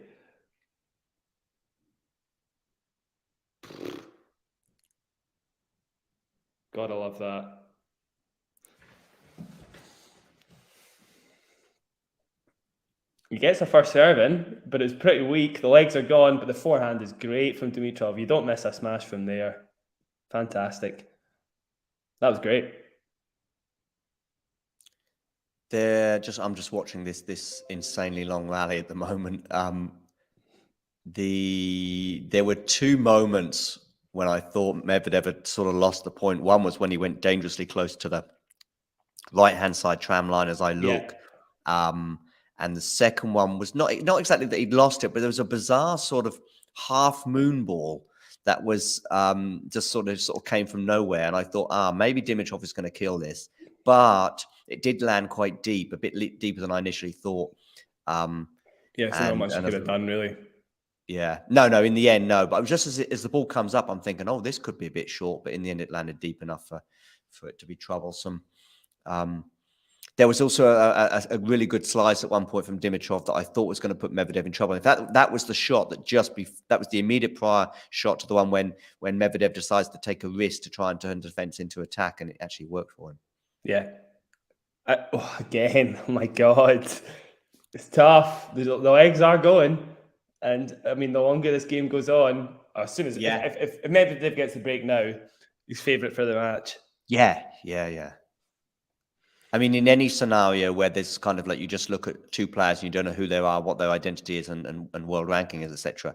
Gotta love that. He gets a first serve in, but it's pretty weak. The legs are gone, but the forehand is great from Dimitrov. You don't miss a smash from there. Fantastic. That was great. I'm just watching this insanely long rally at the moment. There were two moments when I thought Medvedev had sort of lost the point. One was when he went dangerously close to the right-hand side tram line as I look. Yeah. And the second one was not exactly that he'd lost it, but there was a bizarre sort of half moon ball that was just sort of came from nowhere. And I thought, maybe Dimitrov is going to kill this. But it did land quite deep, a bit deeper than I initially thought. So not much you could have done, really. Yeah. No, in the end, no. But just as the ball comes up, I'm thinking, oh, this could be a bit short. But in the end, it landed deep enough for it to be troublesome. There was also a really good slice at one point from Dimitrov that I thought was going to put Medvedev in trouble. In fact, that was the shot that was the immediate prior shot to the one when Medvedev decides to take a risk to try and turn defense into attack, and it actually worked for him. Yeah. Again, oh my God. It's tough. The legs are going. And, I mean, the longer this game goes on, as soon as... If Medvedev gets the break now, he's favourite for the match. Yeah. I mean, in any scenario where there's kind of like you just look at two players and you don't know who they are, what their identity is, and world ranking is, etc.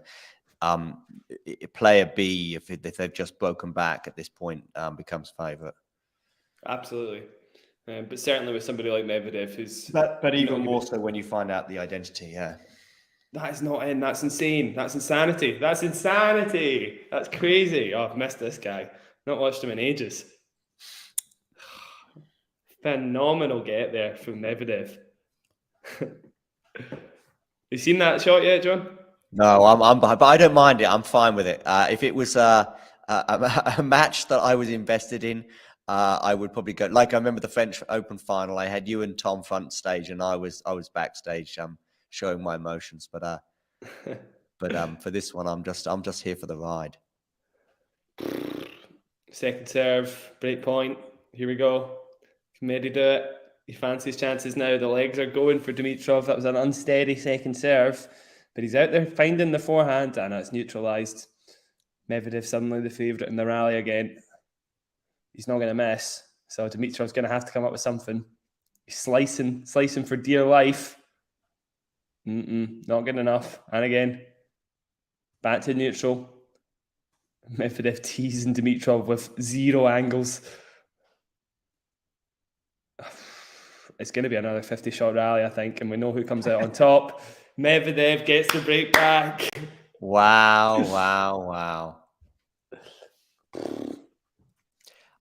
Player B, if they've just broken back at this point, becomes favourite. Absolutely, but certainly with somebody like Medvedev, who's but even more so when you find out the identity. Yeah, that is not in. That's insane. That's insanity. That's insanity. That's crazy. Oh, I've missed this guy. Not watched him in ages. Phenomenal get there from Medvedev. You seen that shot yet, John? No, I'm behind, but I don't mind it. I'm fine with it. If it was a match that I was invested in, I would probably go. Like I remember the French Open final, I had you and Tom front stage, and I was backstage, showing my emotions. But for this one, I'm just here for the ride. Second serve, break point. Here we go. Can Medi do it? He fancies chances now. The legs are going for Dimitrov. That was an unsteady second serve, but he's out there finding the forehand, and it's neutralised. Medvedev suddenly the favourite in the rally again. He's not going to miss, so Dimitrov's going to have to come up with something. He's slicing for dear life. Not good enough. And again, back to neutral. Medvedev teasing Dimitrov with zero angles. It's going to be another 50-shot rally, I think, and we know who comes out on top. Medvedev gets the break back. Wow.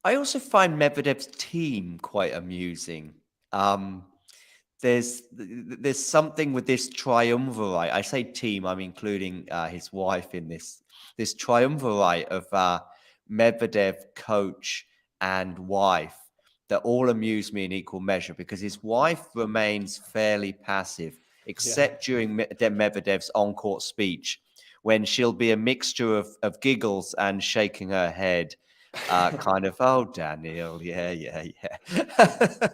I also find Medvedev's team quite amusing. There's something with this triumvirate. I say team, I'm including his wife in this triumvirate of Medvedev, coach, and wife that all amuse me in equal measure, because his wife remains fairly passive, except during Medvedev's on-court speech, when she'll be a mixture of giggles and shaking her head. Kind of, oh, Daniel, yeah.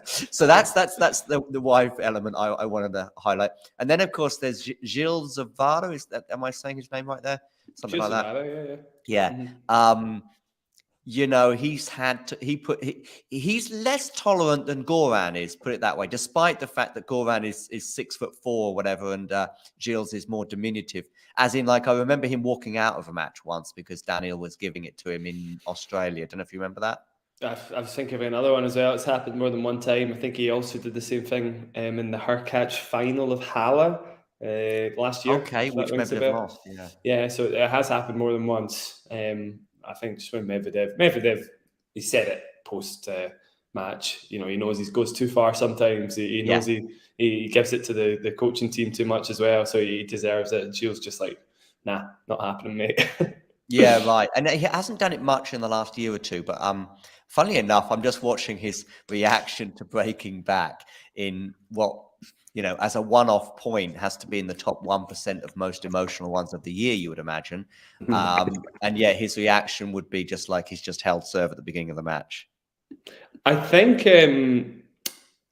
So that's the wife element I wanted to highlight. And then, of course, there's Gilles Zavado. Am I saying his name right there? Something Gilles like Zavado, that. Yeah. Mm-hmm. You know, he's less tolerant than Goran is, put it that way, despite the fact that Goran is 6'4" or whatever, and Gilles is more diminutive. As in, like, I remember him walking out of a match once because Daniel was giving it to him in Australia. I don't know if you remember that. I was thinking of another one as well. It's happened more than one time. I think he also did the same thing in the Hurkacz final of Halle last year. Okay, which Medvedev lost. Yeah, so it has happened more than once. I think just when Medvedev, he said it post match. You know, he knows he goes too far sometimes. He knows he gives it to the coaching team too much as well, so he deserves it. And Gilles just like, nah, not happening, mate. Yeah, right. And he hasn't done it much in the last year or two, but funnily enough, I'm just watching his reaction to breaking back in what, you know, as a one-off point, has to be in the top 1% of most emotional ones of the year, you would imagine. And yet his reaction would be just like he's just held serve at the beginning of the match. I think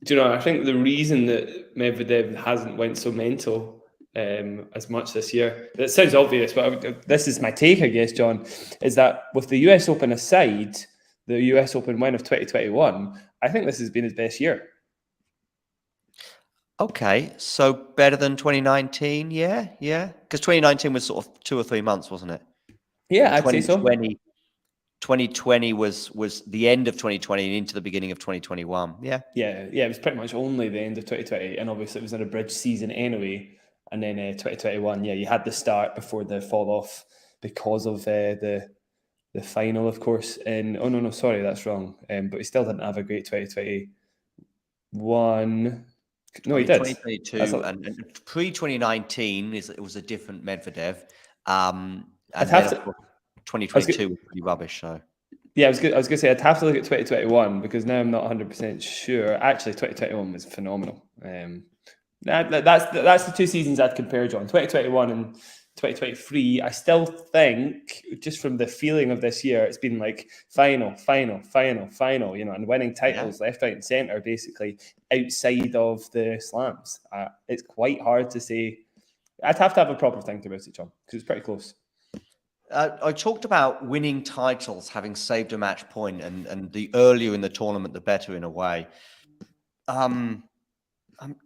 Do you know, I think the reason that Medvedev hasn't went so mental as much this year, it sounds obvious, but this is my take, I guess, John, is that with the US Open aside, the US Open win of 2021, I think this has been his best year. Okay, so better than 2019, yeah. Because 2019 was sort of 2 or 3 months, wasn't it? Yeah, I'd say so. 2020 was the end of 2020 and into the beginning of 2021. Yeah. It was pretty much only the end of 2020, and obviously it was an abridged season anyway. And then 2021, you had the start before the fall off because of the final, of course. And no, sorry, that's wrong. But he still didn't have a great 2021. No, he did. 2022 and pre-2019 it was a different Medvedev. And I'd then, have of course, 2022 was pretty rubbish. So yeah, I was going to say I'd have to look at 2021 because now I'm not 100% sure. Actually, 2021 was phenomenal. That's the 2 seasons I'd compare, John. 2021 and 2023. I still think, just from the feeling of this year, it's been like final, and winning titles left, right, and centre, basically outside of the slams. It's quite hard to say. I'd have to have a proper think about it, John, because it's pretty close. I talked about winning titles, having saved a match point, and the earlier in the tournament, the better in a way.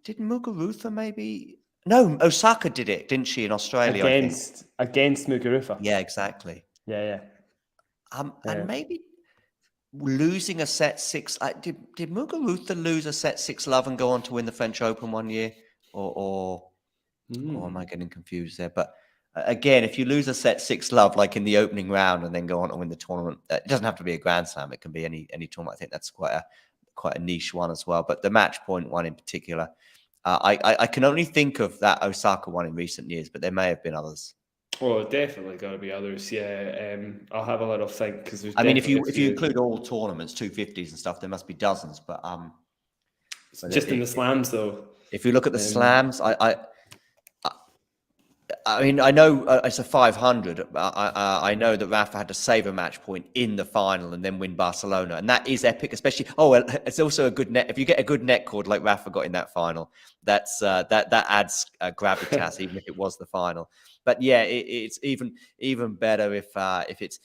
Did Muguruza maybe? No, Osaka did it, didn't she, in Australia? Against Muguruza. Yeah, exactly. Yeah. And maybe losing a set 6. Did Muguruza lose a set 6 love and go on to win the French Open one year, or am I getting confused there? But again, if you lose a set 6 love like in the opening round and then go on to win the tournament, it doesn't have to be a Grand Slam. It can be any tournament. I think that's quite a niche one as well. But the match point one in particular, I can only think of that Osaka one in recent years, but there may have been others. Oh, definitely got to be others. Yeah, I'll have a little think because there's. I mean, if you include all tournaments, 250s and stuff, there must be dozens. But just in the slams, though. If you look at the slams, I mean, I know it's a 500. I know that Rafa had to save a match point in the final and then win Barcelona, and that is epic. Especially, it's also a good net. If you get a good net cord like Rafa got in that final, that adds gravitas, even if it was the final. But yeah, it's even better if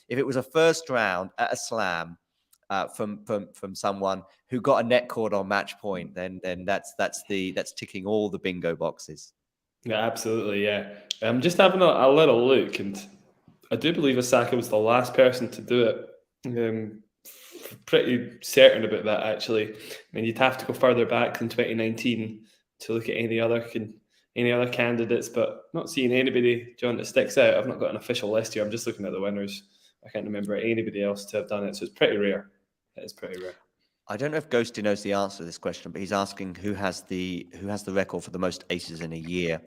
it was a first round at a slam from someone who got a net cord on match point. Then that's ticking all the bingo boxes. Yeah, absolutely. Yeah, I'm just having a little look, and I do believe Osaka was the last person to do it. Pretty certain about that, actually. I mean, you'd have to go further back than 2019 to look at any other candidates, but not seeing anybody, John, that sticks out. I've not got an official list here. I'm just looking at the winners. I can't remember anybody else to have done it, so it's pretty rare. It is pretty rare. I don't know if Ghosty knows the answer to this question, but he's asking who has the record for the most aces in a year.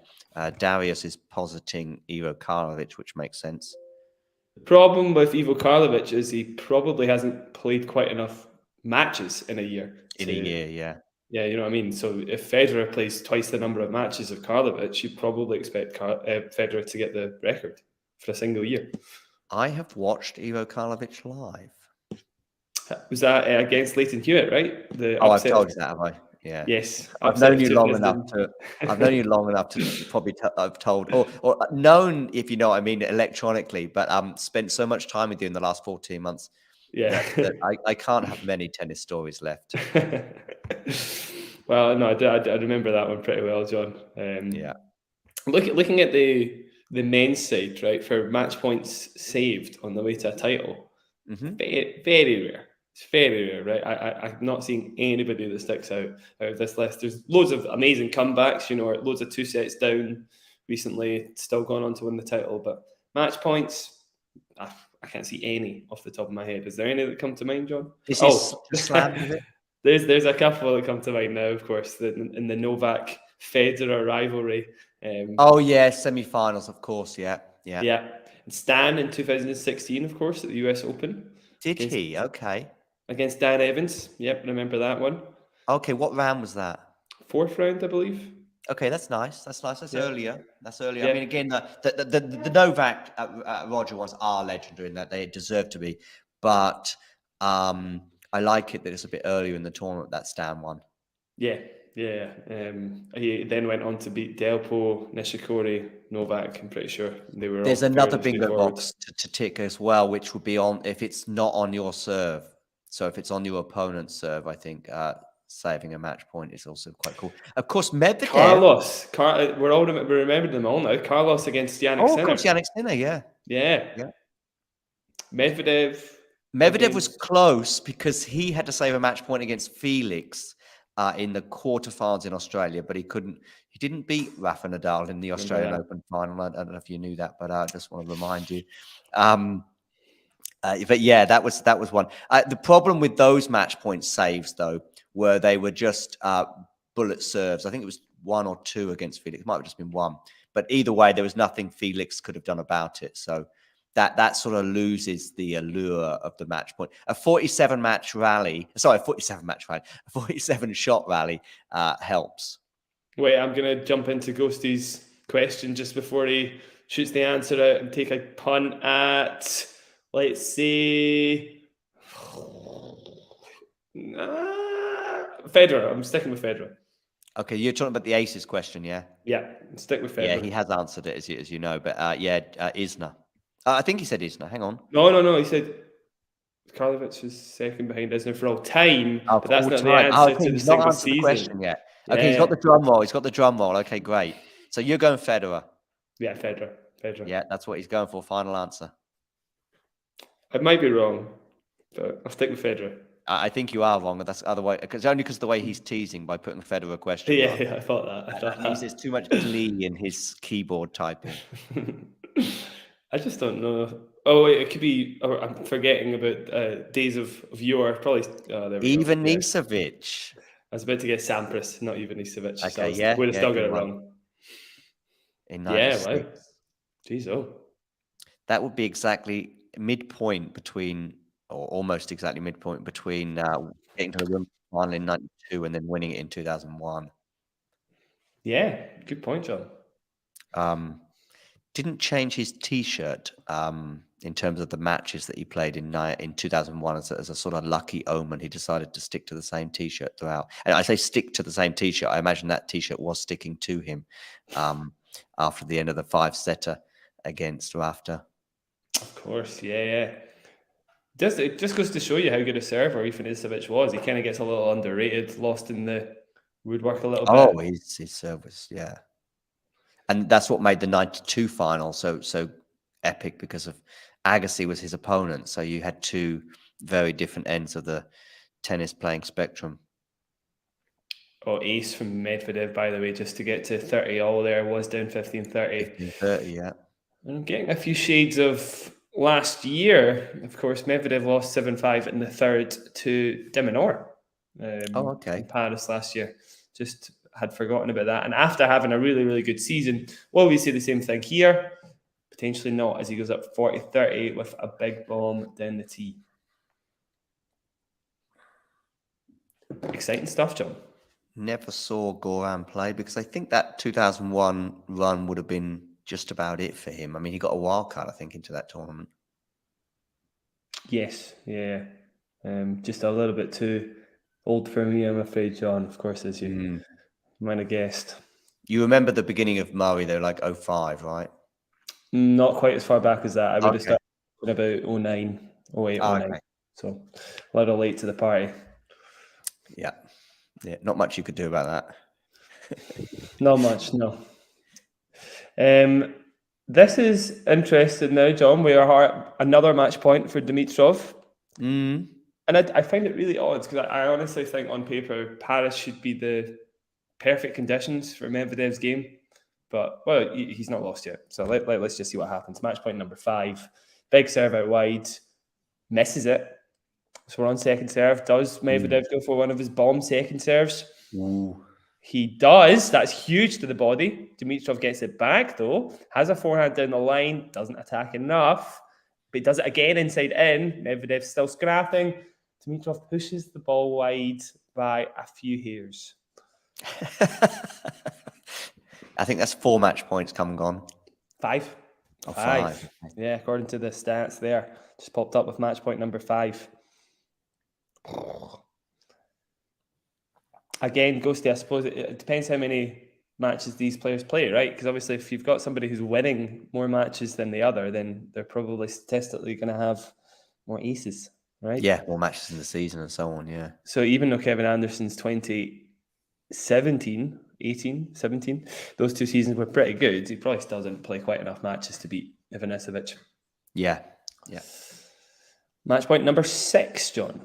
Darius is positing Ivo Karlovic, which makes sense. The problem with Ivo Karlovic is he probably hasn't played quite enough matches in a year. Yeah. Yeah, you know what I mean? So if Federer plays twice the number of matches of Karlovic, you'd probably expect Federer to get the record for a single year. I have watched Ivo Karlovic live. Was that against Leighton Hewitt, right? I've told you that, have I? Yeah. Yes. I've known you long enough to probably I've told or known, if you know what I mean, electronically, but spent so much time with you in the last 14 months. Yeah. that I can't have many tennis stories left. Well, no, I remember that one pretty well, John. Yeah. Looking at the men's side, right, for match points saved on the way to a title, very, very rare. It's very rare, right? I'm not seeing anybody that sticks out of this list. There's loads of amazing comebacks, loads of 2 sets down recently, still going on to win the title. But match points, I can't see any off the top of my head. Is there any that come to mind, John? This is slam, is it? There's a couple that come to mind now, of course, in the Novak Federer rivalry. Semi-finals, of course, yeah. And Stan in 2016, of course, at the US Open. Did he? Okay. Against Dan Evans. Yep, remember that one. Okay, what round was that? 4th round, I believe. Okay, that's nice. That's earlier. Yeah. I mean, again, the Novak Roger ones are legendary in that they deserve to be, but I like it that it's a bit earlier in the tournament, that Stan one. Yeah. He then went on to beat Delpo, Nishikori, Novak. I'm pretty sure they were. There's all another fairly bingo straightforward. box to tick as well, which would be on if it's not on your serve. So if it's on your opponent's serve, I think saving a match point is also quite cool. Of course, Medvedev. Carlos. We remembered them all now. Carlos against Yannick Sinner. Of course, Yannick Sinner, yeah. Medvedev was close because he had to save a match point against Felix in the quarterfinals in Australia, but he couldn't. He didn't beat Rafa Nadal in the Australian Open final. I don't know if you knew that, but I just want to remind you. But yeah, that was one. The problem with those match point saves, though, were they were just bullet serves. I think it was 1 or 2 against Felix. It might have just been 1. But either way, there was nothing Felix could have done about it. So that sort of loses the allure of the match point. A 47-shot rally helps. Wait, I'm going to jump into Ghosty's question just before he shoots the answer out and take a punt at, let's say, Federer. I'm sticking with Federer. Okay, you're talking about the aces question, yeah? Yeah, stick with Federer. Yeah, he has answered it, as you know. But Isner. I think he said Isner. Hang on. No. He said Karlovic is second behind Isner for all time. But that's not the answer to the single season. The question yet. Okay, he's got the drum roll. Okay, great. So you're going Federer. Yeah, Federer. Yeah, that's what he's going for. Final answer. I might be wrong, but I'll stick with Federer. I think you are wrong. That's otherwise because of the way he's teasing by putting the Federer question. Yeah, I thought that. He uses too much glee in his keyboard typing. I just don't know. Oh, wait, it could be. I'm forgetting about days of yore. Probably. Even Nisevic. I was about to get Sampras, not even Nisevic. Okay, so would have still got it wrong. In 96. Yeah, wow. Jeez, that would be exactly midpoint between, or almost exactly midpoint between getting to the Wimbledon final in 92 and then winning it in 2001. Yeah, good point, John. Didn't change his T-shirt in terms of the matches that he played in 2001 as a sort of lucky omen. He decided to stick to the same T-shirt throughout. And I say stick to the same T-shirt. I imagine that T-shirt was sticking to him after the end of the 5-setter against Rafter. Of course, yeah. It just goes to show you how good a server Ethan Nisevic was. He kind of gets a little underrated, lost in the woodwork a little bit. Oh, his service, yeah. And that's what made the 92 final so epic, because of Agassi was his opponent. So you had 2 very different ends of the tennis playing spectrum. Oh, ace from Medvedev, by the way, just to get to 30 all there, was down 15-30. 15-30, yeah. And I'm getting a few shades of last year. Of course, Medvedev lost 7-5 in the third to Dimitrov in Paris last year. Just had forgotten about that. And after having a really, really good season, will we see the same thing here? Potentially not, as he goes up 40-30 with a big bomb down the tee. Exciting stuff, John. Never saw Goran play because I think that 2001 run would have been just about it for him. I mean, he got a wild card, I think, into that tournament. Yes, yeah. Just a little bit too old for me, I'm afraid, John, of course, as you might have guessed. You remember the beginning of Murray, though, like 05, right? Not quite as far back as that. I would have started in about 09, 08, 09. Okay. So a little late to the party. Yeah, not much you could do about that. Not much, no. This is interesting now, John. We are another match point for Dimitrov. And I find it really odd because I honestly think on paper Paris should be the perfect conditions for Medvedev's game. But, well, he's not lost yet. So let's just see what happens. Match point number 5. Big serve out wide. Misses it. So we're on second serve. Does Medvedev go for one of his bomb second serves? Ooh. He does. That's huge to the body. Dimitrov gets it back, though. Has a forehand down the line. Doesn't attack enough. But he does it again inside in. Medvedev's still scrapping. Dimitrov pushes the ball wide by a few hairs. I think that's 4 match points come and gone. 5. Oh, 5. Yeah, according to the stats there. Just popped up with match point number 5. again, goes to, I suppose, it depends how many matches these players play, right? Because obviously if you've got somebody who's winning more matches than the other, then they're probably statistically going to have more aces, right? Yeah, more matches in the season and so on, yeah. So even though Kevin Anderson's 2017, 18, 17, those 2 seasons were pretty good, he probably still didn't play quite enough matches to beat Ivanisevic. Yeah. Match point number 6, John.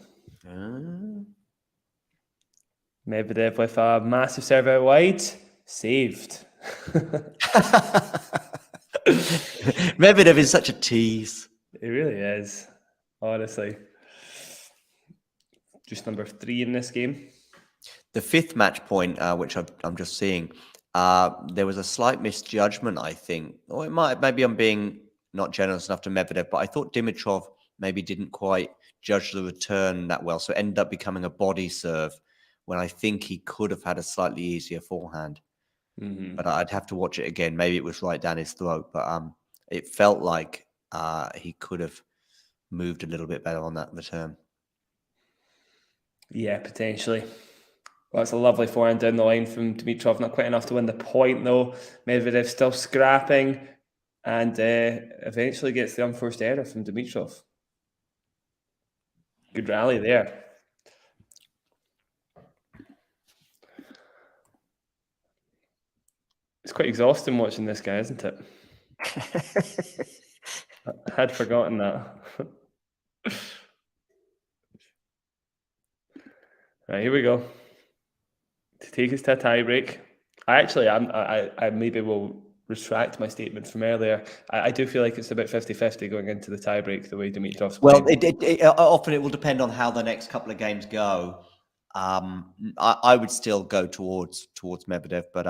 Medvedev with a massive serve out wide. Saved. Medvedev is such a tease. It really is, honestly. Just number 3 in this game. The 5th match point, which I'm just seeing, there was a slight misjudgment, I think. Or maybe I'm being not generous enough to Medvedev, but I thought Dimitrov maybe didn't quite judge the return that well. So it ended up becoming a body serve when I think he could have had a slightly easier forehand. But I'd have to watch it again. Maybe it was right down his throat, but it felt like he could have moved a little bit better on that return. Yeah, potentially. Well, it's a lovely forehand down the line from Dimitrov. Not quite enough to win the point, though. Medvedev still scrapping and eventually gets the unforced error from Dimitrov. Good rally there. It's quite exhausting watching this guy, isn't it? I had forgotten that. Right, here we go. To take us to a tie break. I maybe will retract my statement from earlier. I do feel like it's about 50-50 going into the tie break, the way Dimitrov's Well, playing. often it will depend on how the next couple of games go. I would still go towards Medvedev, but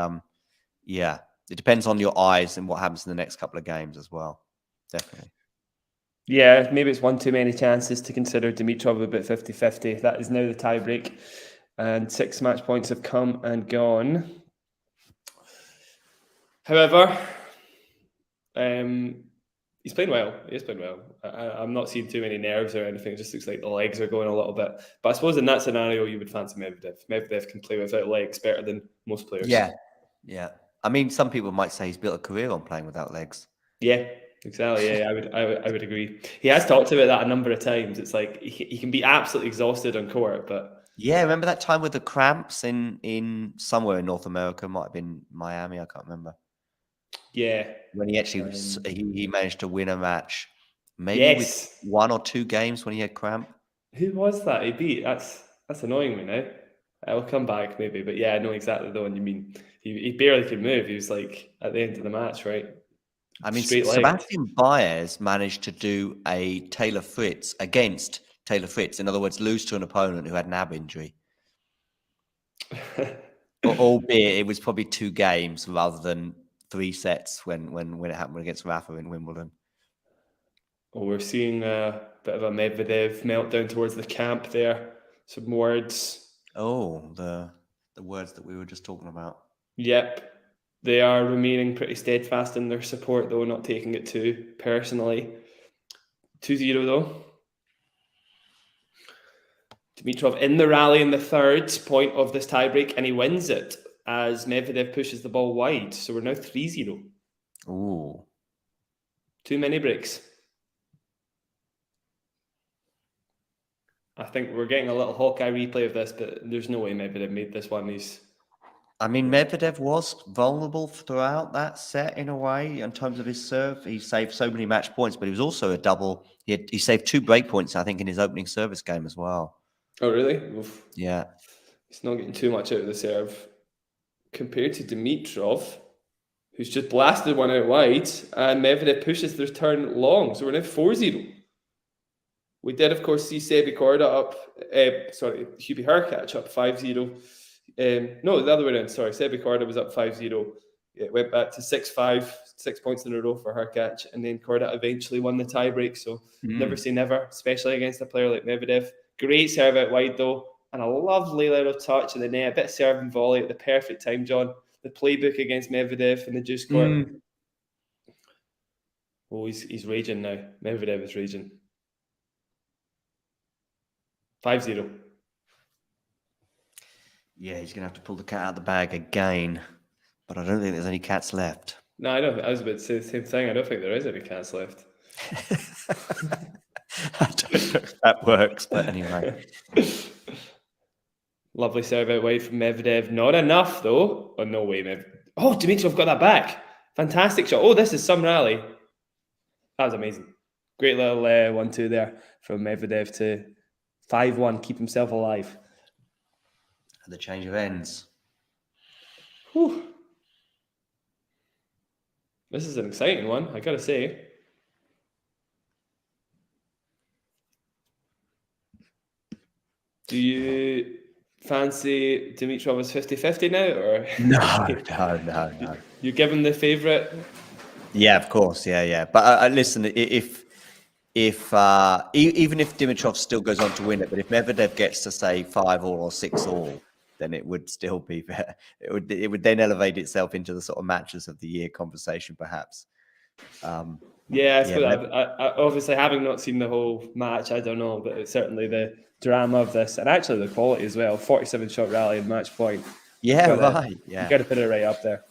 yeah, it depends on your eyes and what happens in the next couple of games as well. Definitely. Yeah, maybe it's one too many chances to consider Dimitrov about 50-50. That is now the tie break. And 6 match points have come and gone. However, he's playing well. He is playing well. I'm not seeing too many nerves or anything. It just looks like the legs are going a little bit. But I suppose in that scenario, you would fancy Medvedev. Medvedev can play without legs better than most players. Yeah. I mean, some people might say he's built a career on playing without legs. Yeah, exactly. Yeah, I would agree. He has talked about that a number of times. It's like he can be absolutely exhausted on court, but yeah, remember that time with the cramps in somewhere in North America? Might have been Miami. I can't remember. Yeah, when he actually he managed to win a match, maybe yes, with 1 or 2 games when he had cramp. Who was that he beat? That's annoying me now. I'll come back maybe, but yeah, I know exactly the one you mean. He barely could move. He was like at the end of the match, right? I mean, Sebastian Baez managed to do a Taylor Fritz against Taylor Fritz. In other words, lose to an opponent who had an ab injury. Albeit it was probably 2 games rather than 3 sets when it happened against Rafa in Wimbledon. Well, we're seeing a bit of a Medvedev meltdown towards the camp there. Some words. Oh, the words that we were just talking about. Yep. They are remaining pretty steadfast in their support, though, not taking it too personally. 2-0, though. Dimitrov in the rally in the 3rd point of this tiebreak, and he wins it as Medvedev pushes the ball wide. So we're now 3-0. Ooh. Too many breaks. I think we're getting a little Hawkeye replay of this, but there's no way Medvedev made this one. Medvedev was vulnerable throughout that set in a way in terms of his serve. He saved so many match points, but he was also a double. He saved 2 break points, I think, in his opening service game as well. Oh, really? Oof. Yeah. He's not getting too much out of the serve compared to Dimitrov, who's just blasted one out wide, and Medvedev pushes the return long. So we're now 4-0. We did, of course, see Sebi Korda up, Hubie Hurkacz up 5-0. No, the other way around, sorry. Sebi Korda was up 5-0. It went back to 6-5, 6 points in a row for Hurkacz, and then Korda eventually won the tiebreak. So never say never, especially against a player like Medvedev. Great serve out wide, though, and a lovely little touch in the net. A bit of serve and volley at the perfect time, John. The playbook against Medvedev in the juice court. Oh, he's raging now. Medvedev is raging. 5-0. Yeah, he's going to have to pull the cat out of the bag again. But I don't think there's any cats left. No, I don't. I was about to say the same thing. I don't think there is any cats left. I don't know if that works, but anyway. Lovely serve out wide from Medvedev. Not enough, though. Oh, no way, Oh, Dimitrov got that back. Fantastic shot. Oh, this is some rally. That was amazing. Great little 1-2 there from Medvedev to 5-1. Keep himself alive. And the change of ends. Whew. This is an exciting one, I gotta say. Do you fancy Dimitrov as 50-50 now, or No. You give him the favourite? Yeah, of course. Yeah. But listen, if even if Dimitrov still goes on to win it, but if Medvedev gets to say 5-all or 6-all, then it would still be fair. It would then elevate itself into the sort of matches of the year conversation, perhaps. I obviously, having not seen the whole match, I don't know, but it's certainly the drama of this, and actually the quality as well. 47-shot rally and match point. Yeah, right. Yeah, you got to put it right up there.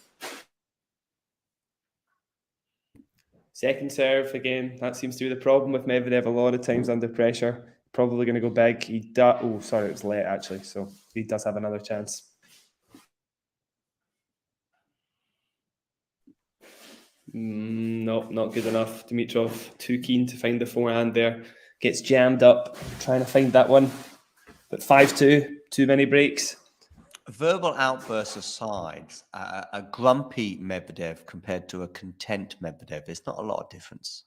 Second serve again. That seems to be the problem with Medvedev. A lot of times under pressure, probably going to go big. It was late actually, so he does have another chance. No, not good enough. Dimitrov too keen to find the forehand there. Gets jammed up trying to find that one. But 5-2, too many breaks. Verbal outbursts aside, a grumpy Medvedev compared to a content Medvedev, there's not a lot of difference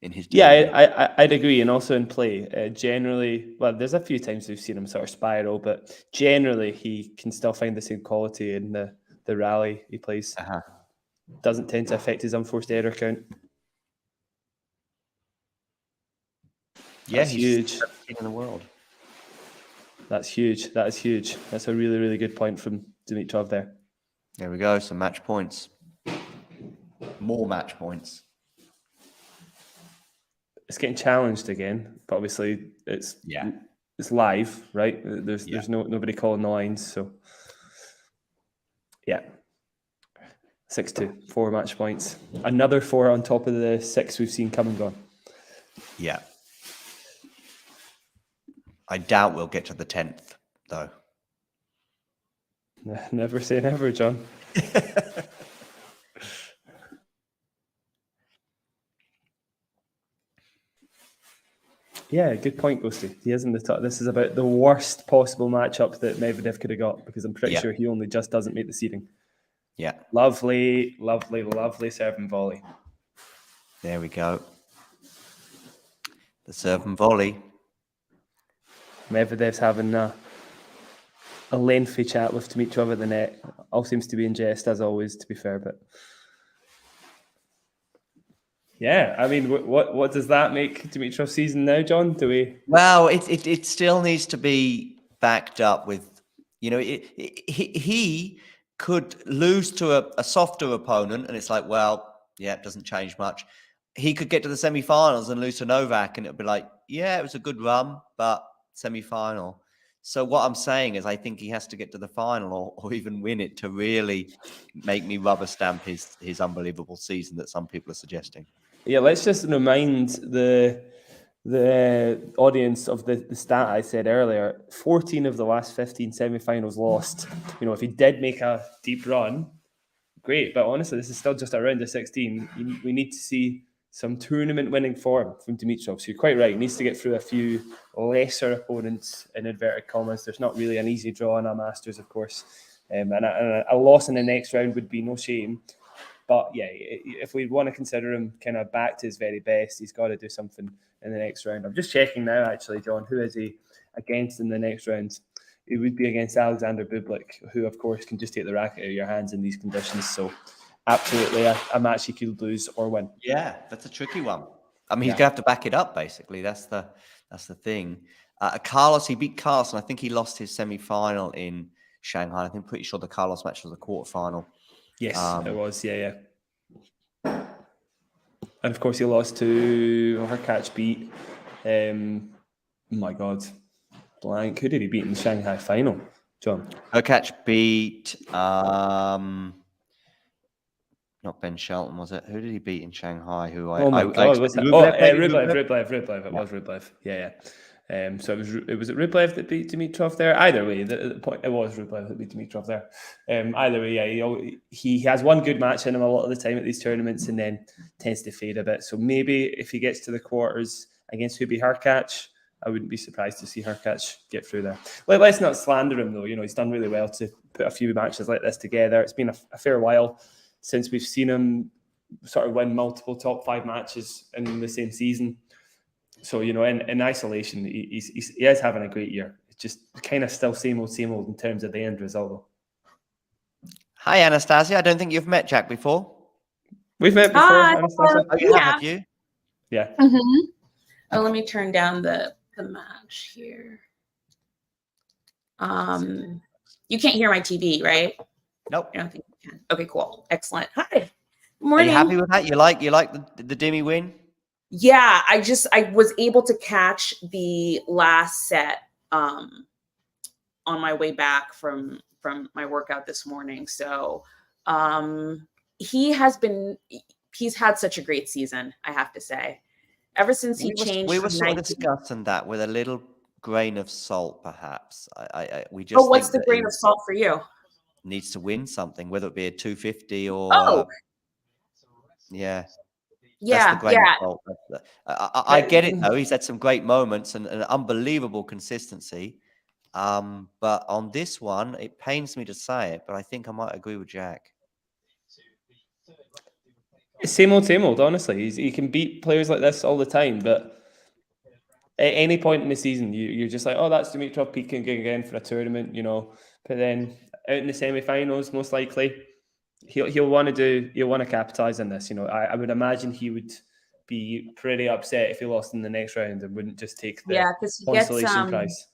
in his demeanor. Yeah, I'd agree. And also in play, generally, well, there's a few times we've seen him sort of spiral, but generally he can still find the same quality in the rally he plays. Doesn't tend to affect his unforced error count. Yeah, he's huge in the world. That's huge. That is huge. That's a really, really good point from Dimitrov there. There we go. Some match points. More match points. It's getting challenged again, but obviously it's live, right? There's nobody calling the lines, so yeah. 6-2, 4 match points. Another 4 on top of the 6 we've seen come and gone. Yeah. I doubt we'll get to the 10th, though. Never say never, John. Yeah, good point, Ghosty. He is in the top. This is about the worst possible matchup that Medvedev could have got, because I'm pretty sure he only just doesn't make the seeding. Yeah. Lovely, lovely, lovely serve and volley. There we go. The serve and volley. Medvedev's having a lengthy chat with Dimitrov at the net. All seems to be in jest, as always, to be fair. But yeah, I mean, what does that make Dimitrov's season now, John? Do we? Well, it still needs to be backed up with, he could lose to a softer opponent, and it's like, well, yeah, it doesn't change much. He could get to the semi-finals and lose to Novak, and it'd be like, yeah, it was a good run, but semi-final. So what I'm saying is I think he has to get to the final or even win it to really make me rubber stamp his unbelievable season that some people are suggesting. Yeah, let's just remind the audience of the stat I said earlier. 14 of the last 15 semi-finals lost. If he did make a deep run, great. But honestly, this is still just a round of 16. We need to see some tournament-winning form from Dimitrov. So you're quite right. He needs to get through a few lesser opponents, in inverted commas. There's not really an easy draw in a Masters, of course. And a loss in the next round would be no shame. But yeah, if we want to consider him kind of back to his very best, he's got to do something in the next round. I'm just checking now, actually, John. Who is he against in the next round? It would be against Alexander Bublik, who, of course, can just take the racket out of your hands in these conditions. So absolutely a match he could lose or win. Yeah, that's a tricky one. I mean, he's going to have to back it up, basically. That's the thing. Carlos, he beat Carlsen. I think he lost his semi-final in Shanghai. I'm pretty sure the Carlos match was a quarterfinal. Yes, it was. Yeah. And of course, he lost to Hurkacz beat. Oh my God, blank. Who did he beat in the Shanghai final? John. Racket beat not Ben Shelton, was it? Who did he beat in Shanghai? Oh my God, what's that? Rublev. It was Rublev. Yeah. So it was Rublev that beat Dimitrov there. Either way, the point it was Rublev that beat Dimitrov there. Either way, yeah, he has one good match in him a lot of the time at these tournaments, and then tends to fade a bit. So maybe if he gets to the quarters against Hubie Hurkacz, I wouldn't be surprised to see Hurkacz get through there. Let's not slander him though. He's done really well to put a few matches like this together. It's been a fair while since we've seen him sort of win multiple top 5 matches in the same season. So, in isolation, he is having a great year. It's just kind of still same old in terms of the end result, though. Hi, Anastasia. I don't think you've met Jack before. We've met before, Anastasia. Oh, you have you? Yeah. Mm-hmm. Oh, let me turn down the match here. You can't hear my TV, right? Nope. I don't think you can. Okay, cool. Excellent. Hi. Morning. Are you happy with that? You like the Dimi win? Yeah, I was able to catch the last set on my way back from my workout this morning. So he's had such a great season, I have to say. Ever since he changed. We were sort of discussing that with a little grain of salt, perhaps. We just. Oh, what's the grain of salt for you? Needs to win something, whether it be a 250 or. Yeah. Yeah. I get it though. He's had some great moments and an unbelievable consistency. But on this one, it pains me to say it, but I think I might agree with Jack. Same old, honestly. He can beat players like this all the time, but at any point in the season, you're just like, oh, that's Dimitrov peaking again for a tournament, But then out in the semi-finals, most likely, he'll want to capitalize on this. I would imagine he would be pretty upset if he lost in the next round and wouldn't just take the consolation prize.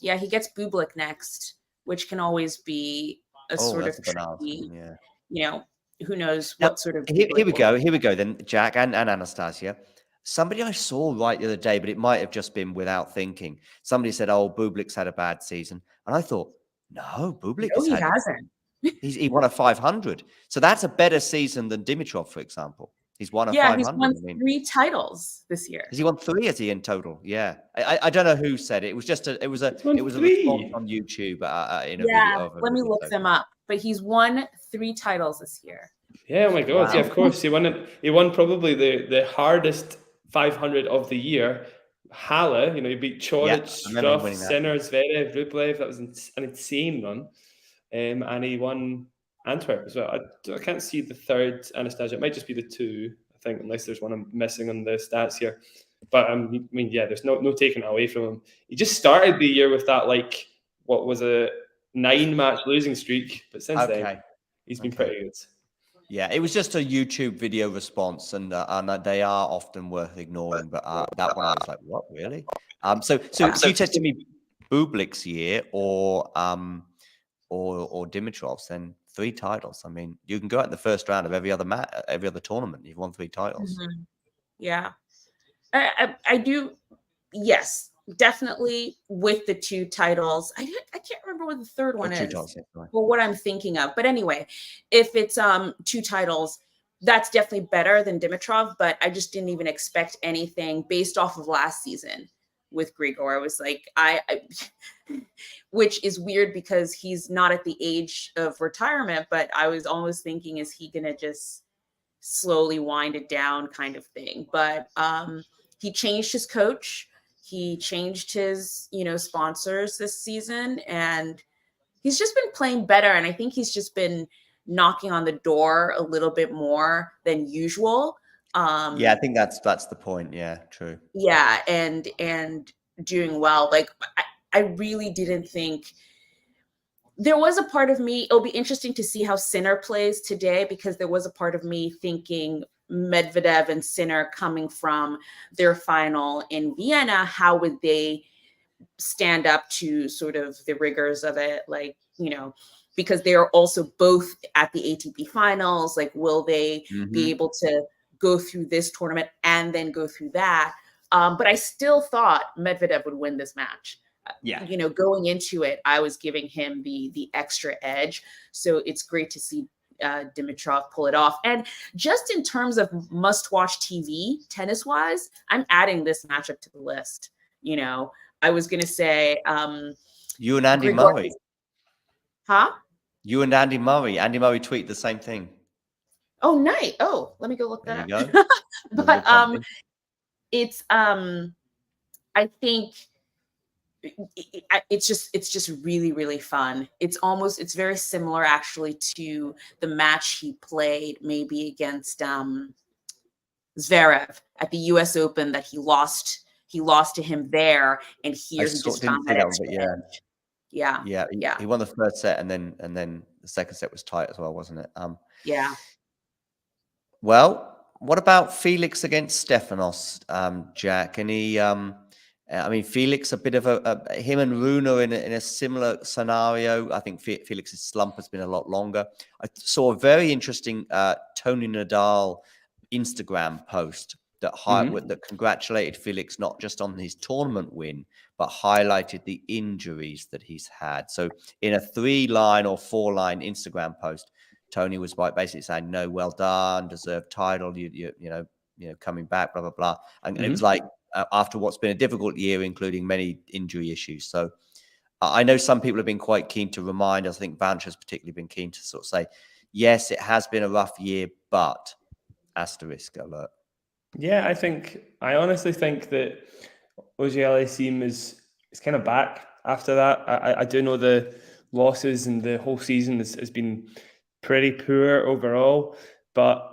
Yeah, he gets Bublik next, which can always be a sort of tricky, who knows what sort of. Here we go then, Jack and Anastasia. Somebody I saw right the other day, but it might have just been without thinking. Somebody said, "Oh, Bublik's had a bad season," and I thought, "No, Bublik hasn't. He won a 500, so that's a better season than Dimitrov, for example. He's won a 500. He's won 3 titles this year. Has he won 3? Is he in total? Yeah, I don't know who said it. It was just a response on YouTube. Let me look them up. But he's won 3 titles this year. Yeah, oh my God! Wow. Yeah, of course he won it. He won probably the hardest 500 of the year. Halle, he beat Chorich, Struff, Sinner, Zverev, Rublev. That was an insane run. And he won Antwerp as well. I can't see the third, Anastasia. It might just be the 2, I think, unless there's one I'm missing on the stats here. But there's no taking it away from him. He just started the year with that, what was a 9-match losing streak, but since then he's been pretty good. Yeah, it was just a YouTube video response, and they are often worth ignoring. But that one I was like, "What, really?" So you said to me, Bublik's year or Dimitrov's, then 3 titles. I mean, you can go out in the first round of every other tournament. You've won 3 titles. Mm-hmm. Yeah, I do. Yes, definitely with the 2 titles. I can't remember what the third one is. 2 titles, yeah, well, what I'm thinking of. But anyway, if it's 2 titles, that's definitely better than Dimitrov. But I just didn't even expect anything based off of last season with Grigor. I was like, which is weird because he's not at the age of retirement, but I was almost thinking, is he going to just slowly wind it down kind of thing? But he changed his coach. He changed his, sponsors this season, and he's just been playing better. And I think he's just been knocking on the door a little bit more than usual. I think that's the point. Yeah, true. Yeah, and doing well. I really didn't think there was a part of me. It'll be interesting to see how Sinner plays today, because there was a part of me thinking Medvedev and Sinner coming from their final in Vienna, how would they stand up to sort of the rigors of it? Because they are also both at the ATP finals. Will they be able to go through this tournament and then go through that? But I still thought Medvedev would win this match. Yeah. you know, going into it, I was giving him the extra edge. So it's great to see Dimitrov pull it off. And just in terms of must-watch TV, tennis-wise, I'm adding this matchup to the list. You know, I was going to say you and Andy Murray. Huh? You and Andy Murray. Andy Murray tweeted the same thing. Oh, nice. Oh, let me go look that up. But it's I think it's just really, really fun. It's very similar actually to the match he played maybe against Zverev at the US Open that he lost to him there, and here he just found that extra edge. Yeah. He won the first set, and then the second set was tight as well, wasn't it? Yeah. Well, what about Felix against Stefanos, Jack? Any I mean, Felix, a bit of him and Rune are in a similar scenario. I think Felix's slump has been a lot longer. I saw a very interesting Tony Nadal Instagram post that congratulated Felix not just on his tournament win, but highlighted the injuries that he's had. So in a 3-line or 4-line Instagram post, Tony was basically saying, "No, well done, deserved title. You know, coming back, blah blah blah." And it was like after what's been a difficult year, including many injury issues. So I know some people have been quite keen to remind us. I think Vanch has particularly been keen to sort of say, "Yes, it has been a rough year, but asterisk alert." Yeah, I honestly think that Auger Aliassime is kind of back after that. I do know the losses and the whole season has been pretty poor overall, but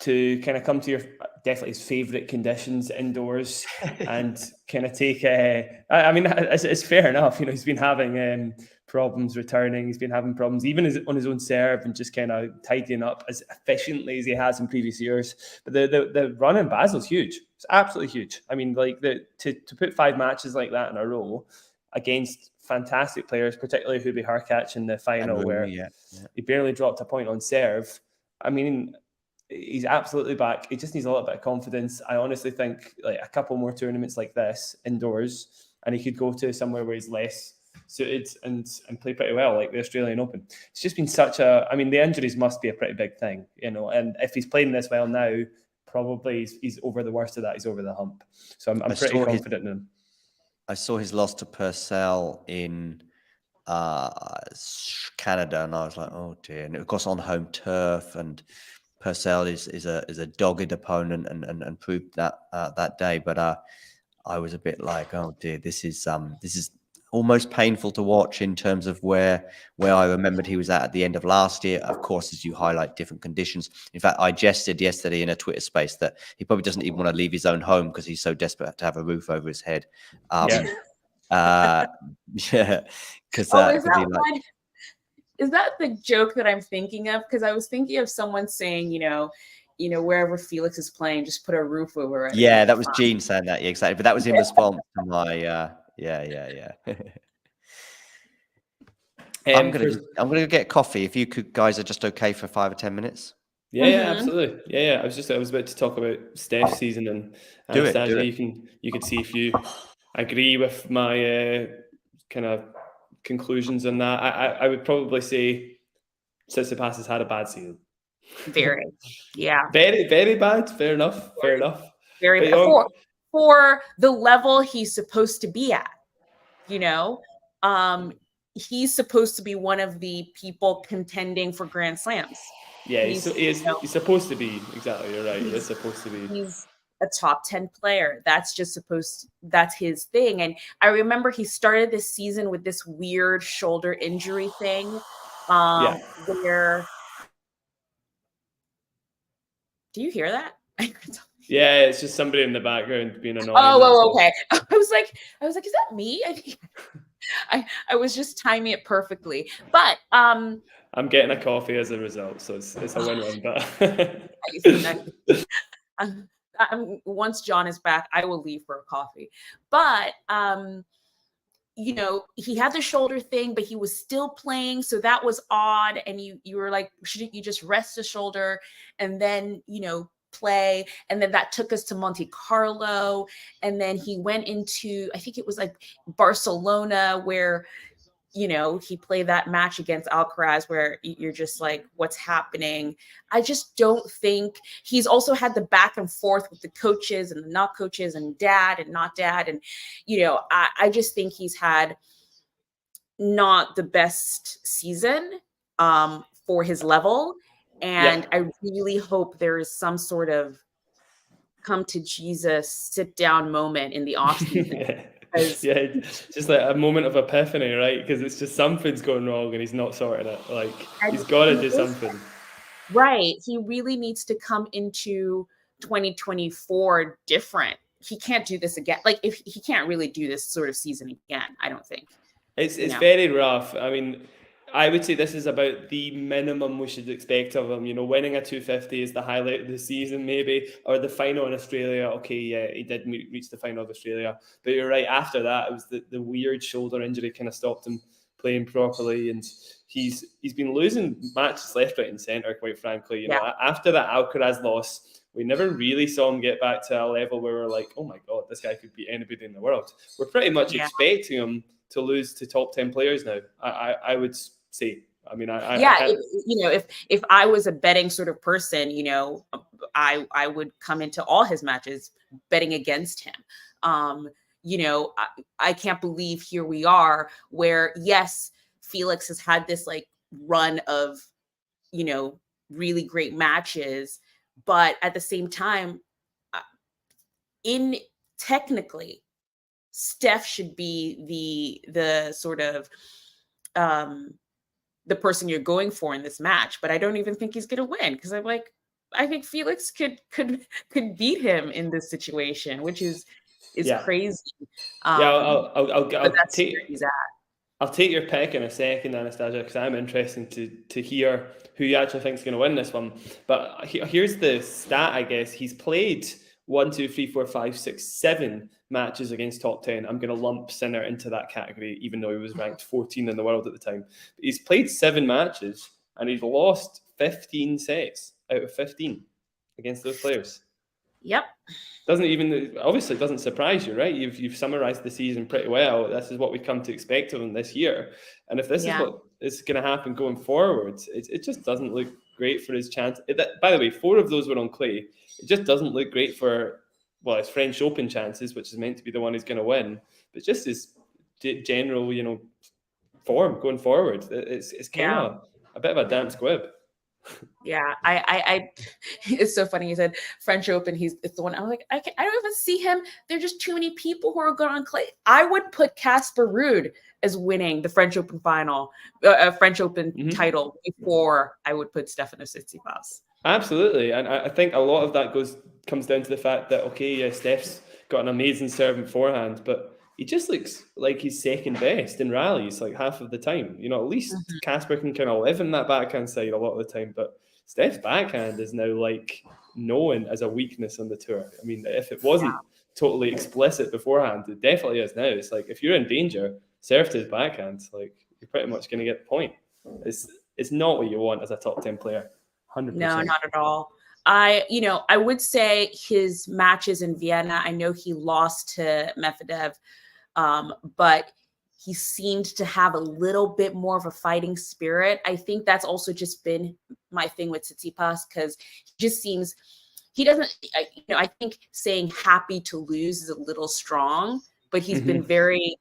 to kind of come to your definitely his favourite conditions indoors and kind of take I mean, it's fair enough. You know, he's been having problems returning. He's been having problems even on his own serve and just kind of tidying up as efficiently as he has in previous years. But the run in Basel's huge. It's absolutely huge. I mean, like to put 5 matches like that in a row against fantastic players, particularly Hubie Hurkacz in the final, where he barely dropped a point on serve. I mean, he's absolutely back. He just needs a little bit of confidence. I honestly think like a couple more tournaments like this indoors, and he could go to somewhere where he's less suited and play pretty well, like the Australian Open. It's just been I mean, the injuries must be a pretty big thing, you know, and if he's playing this well now, probably he's over the worst of that. He's over the hump. So I'm pretty confident in him. I saw his loss to Purcell in Canada, and I was like, oh dear. And of course on home turf, and Purcell is a dogged opponent and proved that that day. But I was a bit like, oh dear, this is almost painful to watch in terms of where I remembered he was at the end of last year. Of course, as you highlight, different conditions. In fact, I jested yesterday in a Twitter space that he probably doesn't even want to leave his own home because he's so desperate to have a roof over his head. Is that the joke that I'm thinking of? Because I was thinking of someone saying, you know, wherever Felix is playing, just put a roof over it. Yeah, that was Gene saying that. Yeah, exactly. But that was in response to my, yeah. I'm gonna get coffee. If you guys are just okay for 5 or 10 minutes. Yeah, absolutely. Yeah. I was about to talk about Steph's season and Anastasia. Do it. You could see if you agree with my kind of conclusions on that. I would probably say Tsitsipas has had a bad season. Very, yeah. Very, very bad. Fair enough. Very bad. For the level he's supposed to be at, you know, he's supposed to be one of the people contending for Grand Slams. Yeah, he's supposed to be. Exactly, you're right. He's supposed to be. He's a top 10 player. That's his thing. And I remember he started this season with this weird shoulder injury thing. Where do you hear that? Yeah, it's just somebody in the background being annoying. Oh, okay. I was like, is that me? I was just timing it perfectly. But I'm getting a coffee as a result, so it's a win-win. But once John is back, I will leave for a coffee. But you know, he had the shoulder thing, but he was still playing, so that was odd. And you were like, shouldn't you just rest the shoulder? And then, you know, play. And then that took us to Monte Carlo. And then he went into, I think it was like Barcelona, where, you know, he played that match against Alcaraz where you're just like, what's happening? I just don't think he's also had the back and forth with the coaches and the not coaches and dad and not dad. And, you know, I just think he's had not the best season for his level. And I really hope there is some sort of come to Jesus, sit down moment in the offseason. Yeah, just like a moment of epiphany, right? Because it's just something's going wrong and he's not sorting it. Like, he's got to do something. Right. He really needs to come into 2024 different. He can't do this again. Like, if he can't really do this sort of season again, I don't think. It's very rough. I mean, I would say this is about the minimum we should expect of him. You know, winning a 250 is the highlight of the season, maybe, or the final in Australia. Okay, yeah, he did reach the final of Australia, but you're right. After that, it was the weird shoulder injury kind of stopped him playing properly, and he's been losing matches left, right, and centre. Quite frankly, you know, after that Alcaraz loss, we never really saw him get back to a level where we're like, oh my god, this guy could beat anybody in the world. We're pretty much expecting him to lose to top 10 players now. I would say. I mean, if I was a betting sort of person, you know, I would come into all his matches betting against him. You know, I can't believe here we are where, yes, Felix has had this like run of, you know, really great matches, but at the same time, technically, Steph should be the sort of the person you're going for in this match, but I don't even think he's going to win because I'm like, I think Felix could beat him in this situation, which is crazy. I'll that's where he's at. I'll take your pick in a second, Anastasia, because I'm interested to hear who you actually think is going to win this one. But here's the stat, I guess. He's played 1, 2, 3, 4, 5, 6, 7 matches against top 10. I'm going to lump Sinner into that category, even though he was ranked 14 in the world at the time. But he's played 7 matches and he's lost 15 sets out of 15 against those players. Yep. Obviously doesn't surprise you, right? You've summarized the season pretty well. This is what we come to expect of him this year. And if this is what is going to happen going forward, it just doesn't look great for his chance. By the way, 4 of those were on clay. It just doesn't look great for, well, his French Open chances, which is meant to be the one he's going to win. But just his general, you know, form going forward, it's kind of a bit of a damp squib. Yeah, I it's so funny. You said French Open. It's the one. I'm like, I don't even see him. There are just too many people who are going on clay. I would put Casper Ruud as winning the French Open final, French Open title before I would put Stefanos Tsitsipas. Absolutely, and I think a lot of that comes down to the fact that Steph's got an amazing serve and forehand, but he just looks like he's second best in rallies, like half of the time. You know, at least Casper can kind of live in that backhand side a lot of the time, but Steph's backhand is now like known as a weakness on the tour. I mean, if it wasn't totally explicit beforehand, it definitely is now. It's like, if you're in danger, serve to his backhand, like, you're pretty much going to get the point. It's not what you want as a top 10 player. 100%. No, not at all. I would say his matches in Vienna, I know he lost to Medvedev, but he seemed to have a little bit more of a fighting spirit. I think that's also just been my thing with Tsitsipas, because he just seems, he doesn't, I think saying happy to lose is a little strong, but he's been very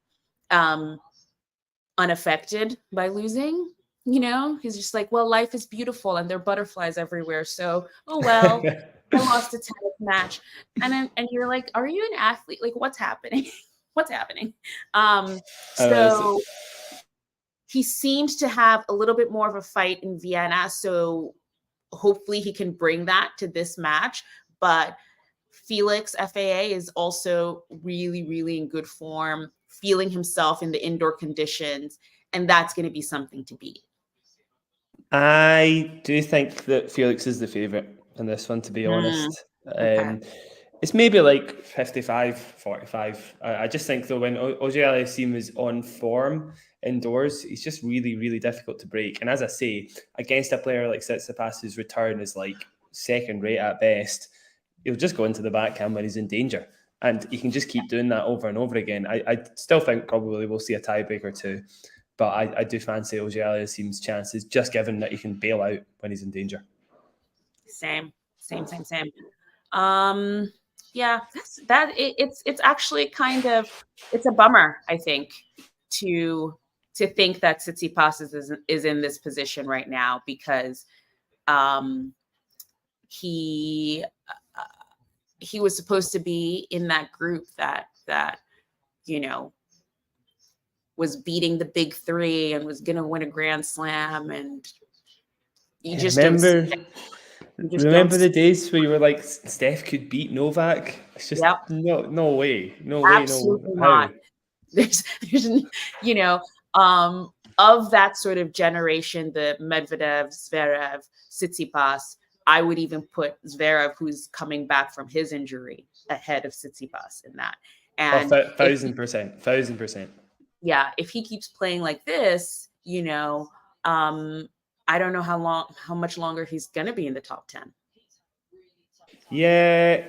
unaffected by losing. You know, he's just like, well, life is beautiful and there are butterflies everywhere. So, oh, well, I lost a tennis match. And you're like, are you an athlete? Like, what's happening? What's happening? So he seems to have a little bit more of a fight in Vienna. So hopefully he can bring that to this match. But Felix, FAA, is also really, really in good form, feeling himself in the indoor conditions. And that's going to be something to beat. I do think that Felix is the favourite in this one, to be honest. Okay. It's maybe like 55-45. I just think, though, when Auger Aliassime is on form indoors, he's just really, really difficult to break. And as I say, against a player like Tsitsipas, whose return is like second rate at best, he'll just go into the backhand when he's in danger. And he can just keep doing that over and over again. I still think probably we'll see a tiebreaker too. But I do fancy Auger Aliassime's chances, just given that he can bail out when he's in danger. Same. Yeah, it's actually kind of, it's a bummer, I think, to think that Tsitsipas is in this position right now, because he was supposed to be in that group that was beating the big three and was going to win a Grand Slam, and you just remember don't the days where you were like, Steph could beat Novak? It's just no way, absolutely not. There's of that sort of generation, the Medvedev, Zverev, Tsitsipas, I would even put Zverev, who's coming back from his injury, ahead of Tsitsipas in that. And 1,000%. Yeah, if he keeps playing like this, I don't know how much longer he's gonna be in the top 10. Yeah.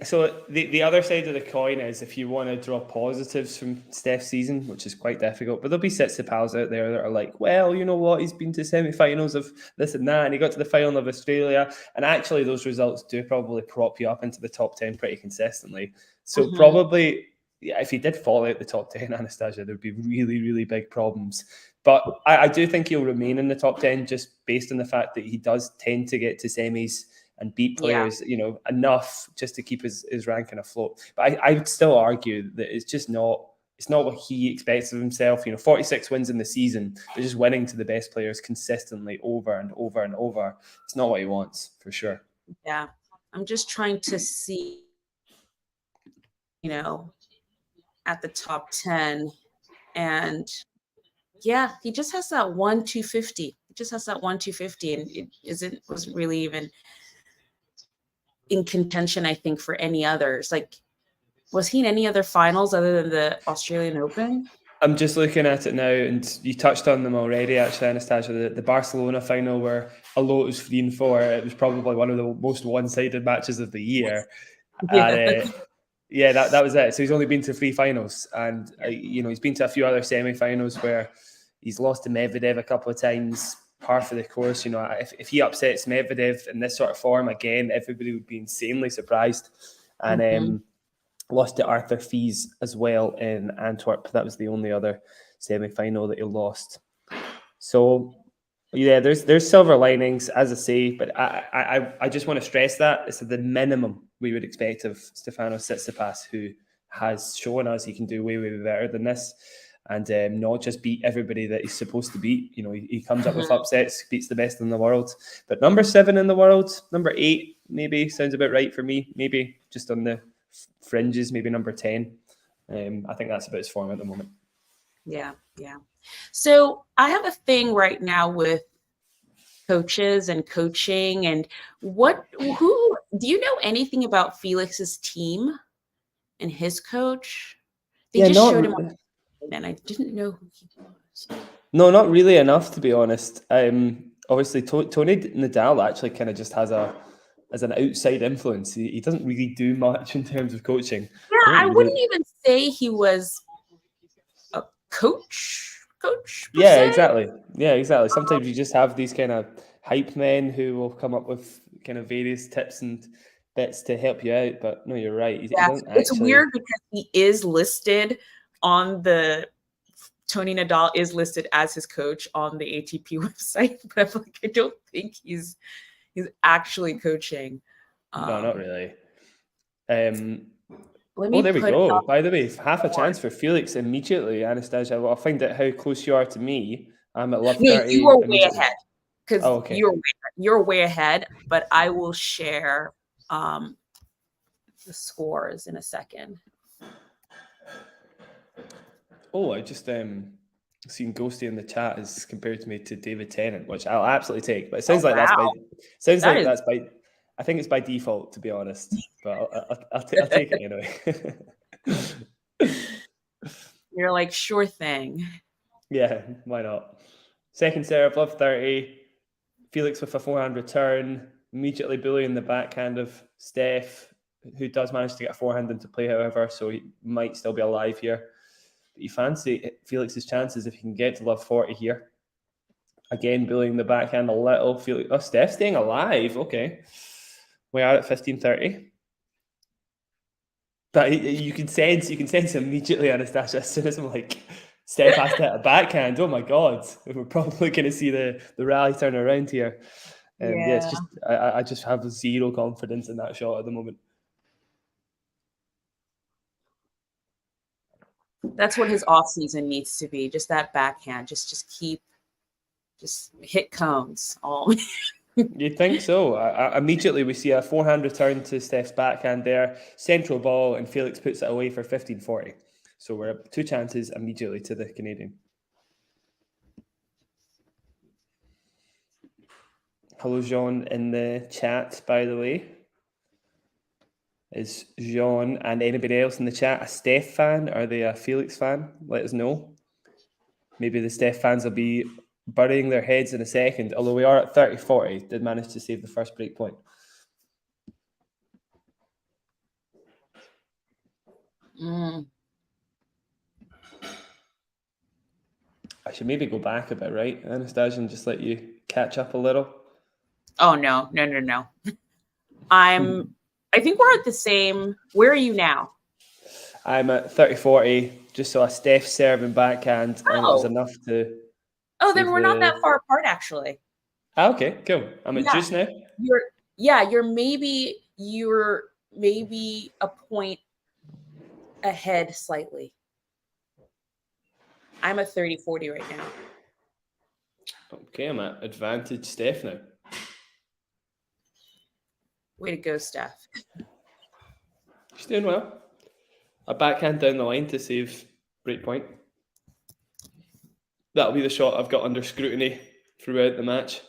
So the other side of the coin is, if you want to draw positives from Steph's season, which is quite difficult, but there'll be Tsitsipas out there that are like, well, you know what, he's been to semi-finals of this and that, and he got to the final of Australia, and actually those results do probably prop you up into the top 10 pretty consistently. So probably, yeah, if he did fall out the top 10, Anastasia, there'd be really, really big problems. But I do think he'll remain in the top 10, just based on the fact that he does tend to get to semis and beat players, enough just to keep his ranking afloat. But I would still argue that it's not what he expects of himself. 46 wins in the season, but just winning to the best players consistently over and over and over. It's not what he wants, for sure. Yeah. I'm just trying to see, at the top 10, and yeah, he just has that 1-250. He just has that 1-250, and it wasn't really even in contention, I think, for any others. Like, was he in any other finals other than the Australian Open? I'm just looking at it now, and you touched on them already, actually, Anastasia. The Barcelona final, where although it was 3-4, it was probably one of the most one-sided matches of the year. Yeah, that was it. So he's only been to 3 finals, and he's been to a few other semi-finals where he's lost to Medvedev a couple of times, par for the course. If he upsets Medvedev in this sort of form again, everybody would be insanely surprised. And lost to Arthur Fies as well in Antwerp. That was the only other semi-final that he lost. So yeah, there's silver linings, as I say, but I just want to stress that it's the minimum we would expect of Stefanos Tsitsipas, who has shown us he can do way better than this, and not just beat everybody that he's supposed to beat. He comes up with upsets, beats the best in the world. But number 7 in the world, number 8 maybe sounds a bit right for me. Maybe just on the fringes, maybe number 10. I think that's about his form at the moment. Yeah. So I have a thing right now with coaches and coaching, and who do you know anything about Felix's team and his coach? They showed him on, and I didn't know who he was. No, not really enough, to be honest. Obviously, Tony Nadal actually kind of just has as an outside influence. He doesn't really do much in terms of coaching. Yeah, I wouldn't even say he was a coach. Yeah, exactly. Sometimes you just have these kind of hype men who will come up with kind of various tips and bits to help you out. But no, you're right. It's weird because he is listed on Tony Nadal is listed as his coach on the ATP website, but I'm like, I don't think he's actually coaching. No, not really. There we go. By the way, half a chance for Felix immediately, Anastasia. Well, I'll find out how close you are to me. I'm at love 30. No, you are way ahead. Because you're way ahead, but I will share the scores in a second. Oh, I just seen Ghosty in the chat as compared to me to David Tennant, which I'll absolutely take. But it sounds that's by I think it's by default, to be honest. But I'll take it anyway. You're like, sure thing. Yeah, why not? Second serve, love 30. Felix with a forehand return, immediately bullying the backhand of Steph, who does manage to get a forehand into play, however, so he might still be alive here. But you fancy Felix's chances if he can get to love 40 here. Again, bullying the backhand a little. Steph staying alive. Okay. We are at 15:30. But you can sense immediately, Anastasia, as soon as I'm like, Steph has to hit a backhand. Oh my God. We're probably going to see the rally turn around here. Yeah, it's just, I just have zero confidence in that shot at the moment. That's what his off season needs to be. Just that backhand. Just hit cones. All. You think so? Immediately we see a forehand return to Steph's backhand there, central ball, and Felix puts it away for 15-40. So we're up 2 chances immediately to the Canadian. Hello, Jean, in the chat, by the way. Is Jean and anybody else in the chat a Steph fan? Are they a Felix fan? Let us know. Maybe the Steph fans will be burying their heads in a second, although we are at 30-40, did manage to save the first break point. I should maybe go back a bit, right, Anastasia, and just let you catch up a little? Oh, no. I think we're at the same. Where are you now? I'm at 30-40, just saw a Steph serving backhand, and it was enough to... Oh, then we're not that far apart, actually. Okay, cool. I'm at juice now. You're maybe a point ahead slightly. I'm at 30-40 right now. Okay, I'm at advantage Steph now. Way to go, Steph. She's doing well. A backhand down the line to save break point. That'll be the shot I've got under scrutiny throughout the match.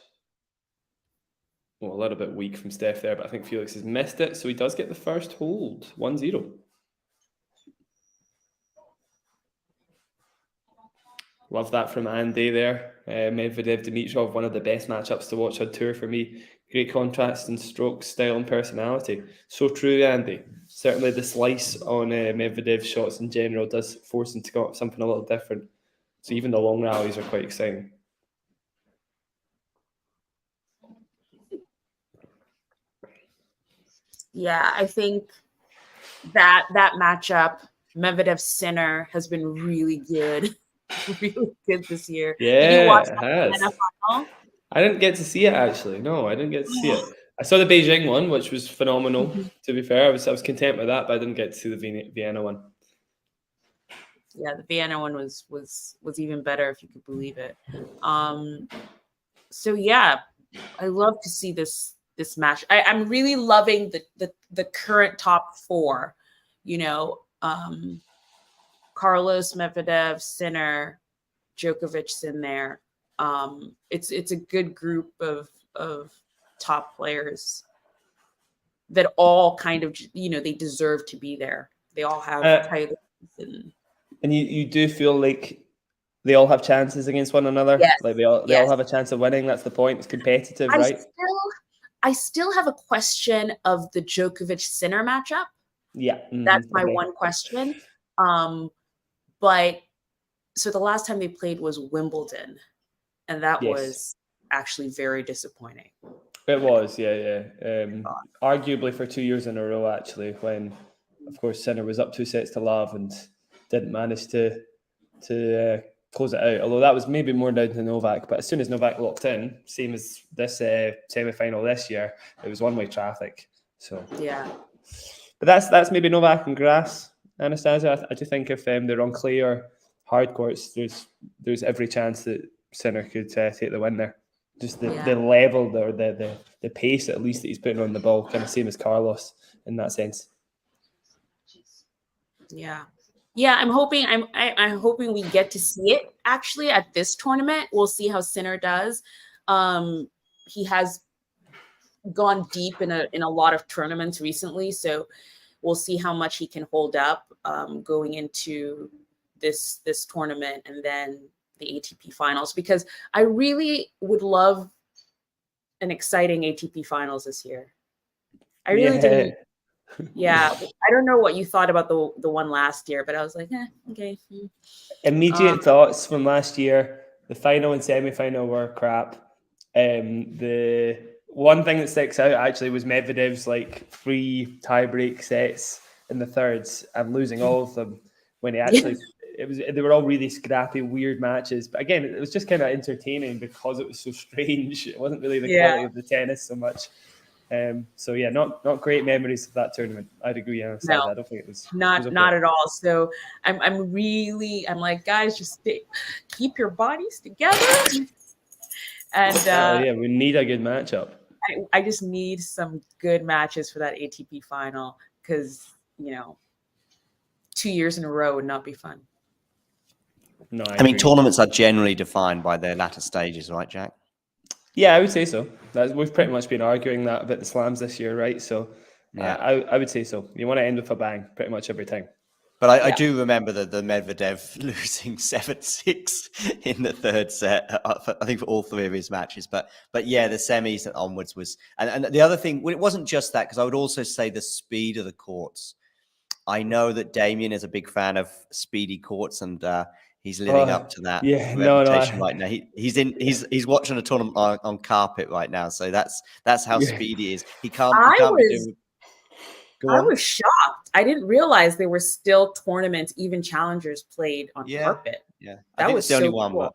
Well, a little bit weak from Steph there, but I think Felix has missed it, so he does get the first hold, 1-0. Love that from Andy there. Medvedev, Dimitrov, one of the best matchups to watch on tour for me. Great contrast in strokes, style and personality. So true, Andy. Certainly the slice on Medvedev's shots in general does force him to go something a little different. So even the long rallies are quite exciting. Yeah, I think that matchup, Medvedev Sinner, has been really good. Really good this year. Yeah, did you watch it that has. final? I didn't get to see it, actually. No, I didn't get to see it. I saw the Beijing one, which was phenomenal, to be fair. I was content with that, but I didn't get to see the Vienna one. Yeah, the Vienna one was even better, if you could believe it. So yeah, I love to see this match. I'm really loving the current top 4. You know, Carlos, Medvedev, Sinner, Djokovic's in there. It's a good group of top players that all kind of, they deserve to be there. They all have titles. And you do feel like they all have chances against one another? Yes. Like they all have a chance of winning. That's the point. It's competitive, right? I still have a question of the Djokovic-Sinner matchup. Yeah. That's my one question. But so the last time they played was Wimbledon, and that was actually very disappointing. It was, yeah. Arguably for 2 years in a row, actually, when, of course, Sinner was up 2 sets to love and didn't manage to close it out. Although that was maybe more down to Novak. But as soon as Novak locked in, same as this semi-final this year, it was one-way traffic. So yeah. But that's maybe Novak and grass, Anastasia. I do think if they're on clay or hard courts, there's every chance that Sinner could take the win there. Just the level or the pace at least that he's putting on the ball, kind of same as Carlos in that sense. Yeah, I'm hoping we get to see it actually at this tournament. We'll see how Sinner does. He has gone deep in a lot of tournaments recently, so we'll see how much he can hold up going into this tournament and then the ATP finals, because I really would love an exciting ATP finals this year. I really didn't. Yeah, I don't know what you thought about the one last year, but I was like, okay. Immediate thoughts from last year. The final and semi-final were crap. The one thing that sticks out actually was Medvedev's like 3 tie-break sets in the thirds and losing all of them when he actually they were all really scrappy, weird matches. But again, it was just kind of entertaining because it was so strange. It wasn't really the quality of the tennis so much. So yeah, not great memories of that tournament. I'd agree, Anastasia. No, I don't think it was not at all. So I'm like, guys, just keep your bodies together. And we need a good matchup. I just need some good matches for that ATP final because 2 years in a row would not be fun. No, I mean, tournaments are generally defined by their latter stages, right, Jack? Yeah, I would say so. We've pretty much been arguing that about the slams this year, right? So yeah, I would say so. You want to end with a bang pretty much every time. But I do remember the Medvedev losing 7-6 in the third set, I think for all 3 of his matches. But yeah, the semis and onwards was... And the other thing, well, it wasn't just that, because I would also say the speed of the courts. I know that Damien is a big fan of speedy courts, and he's living up to that reputation right now. He's watching a tournament on carpet right now, so that's how speedy he is. He can't be doing... I was shocked. I didn't realize there were still tournaments, even challengers played on carpet. Yeah, that was the only so one. Cool.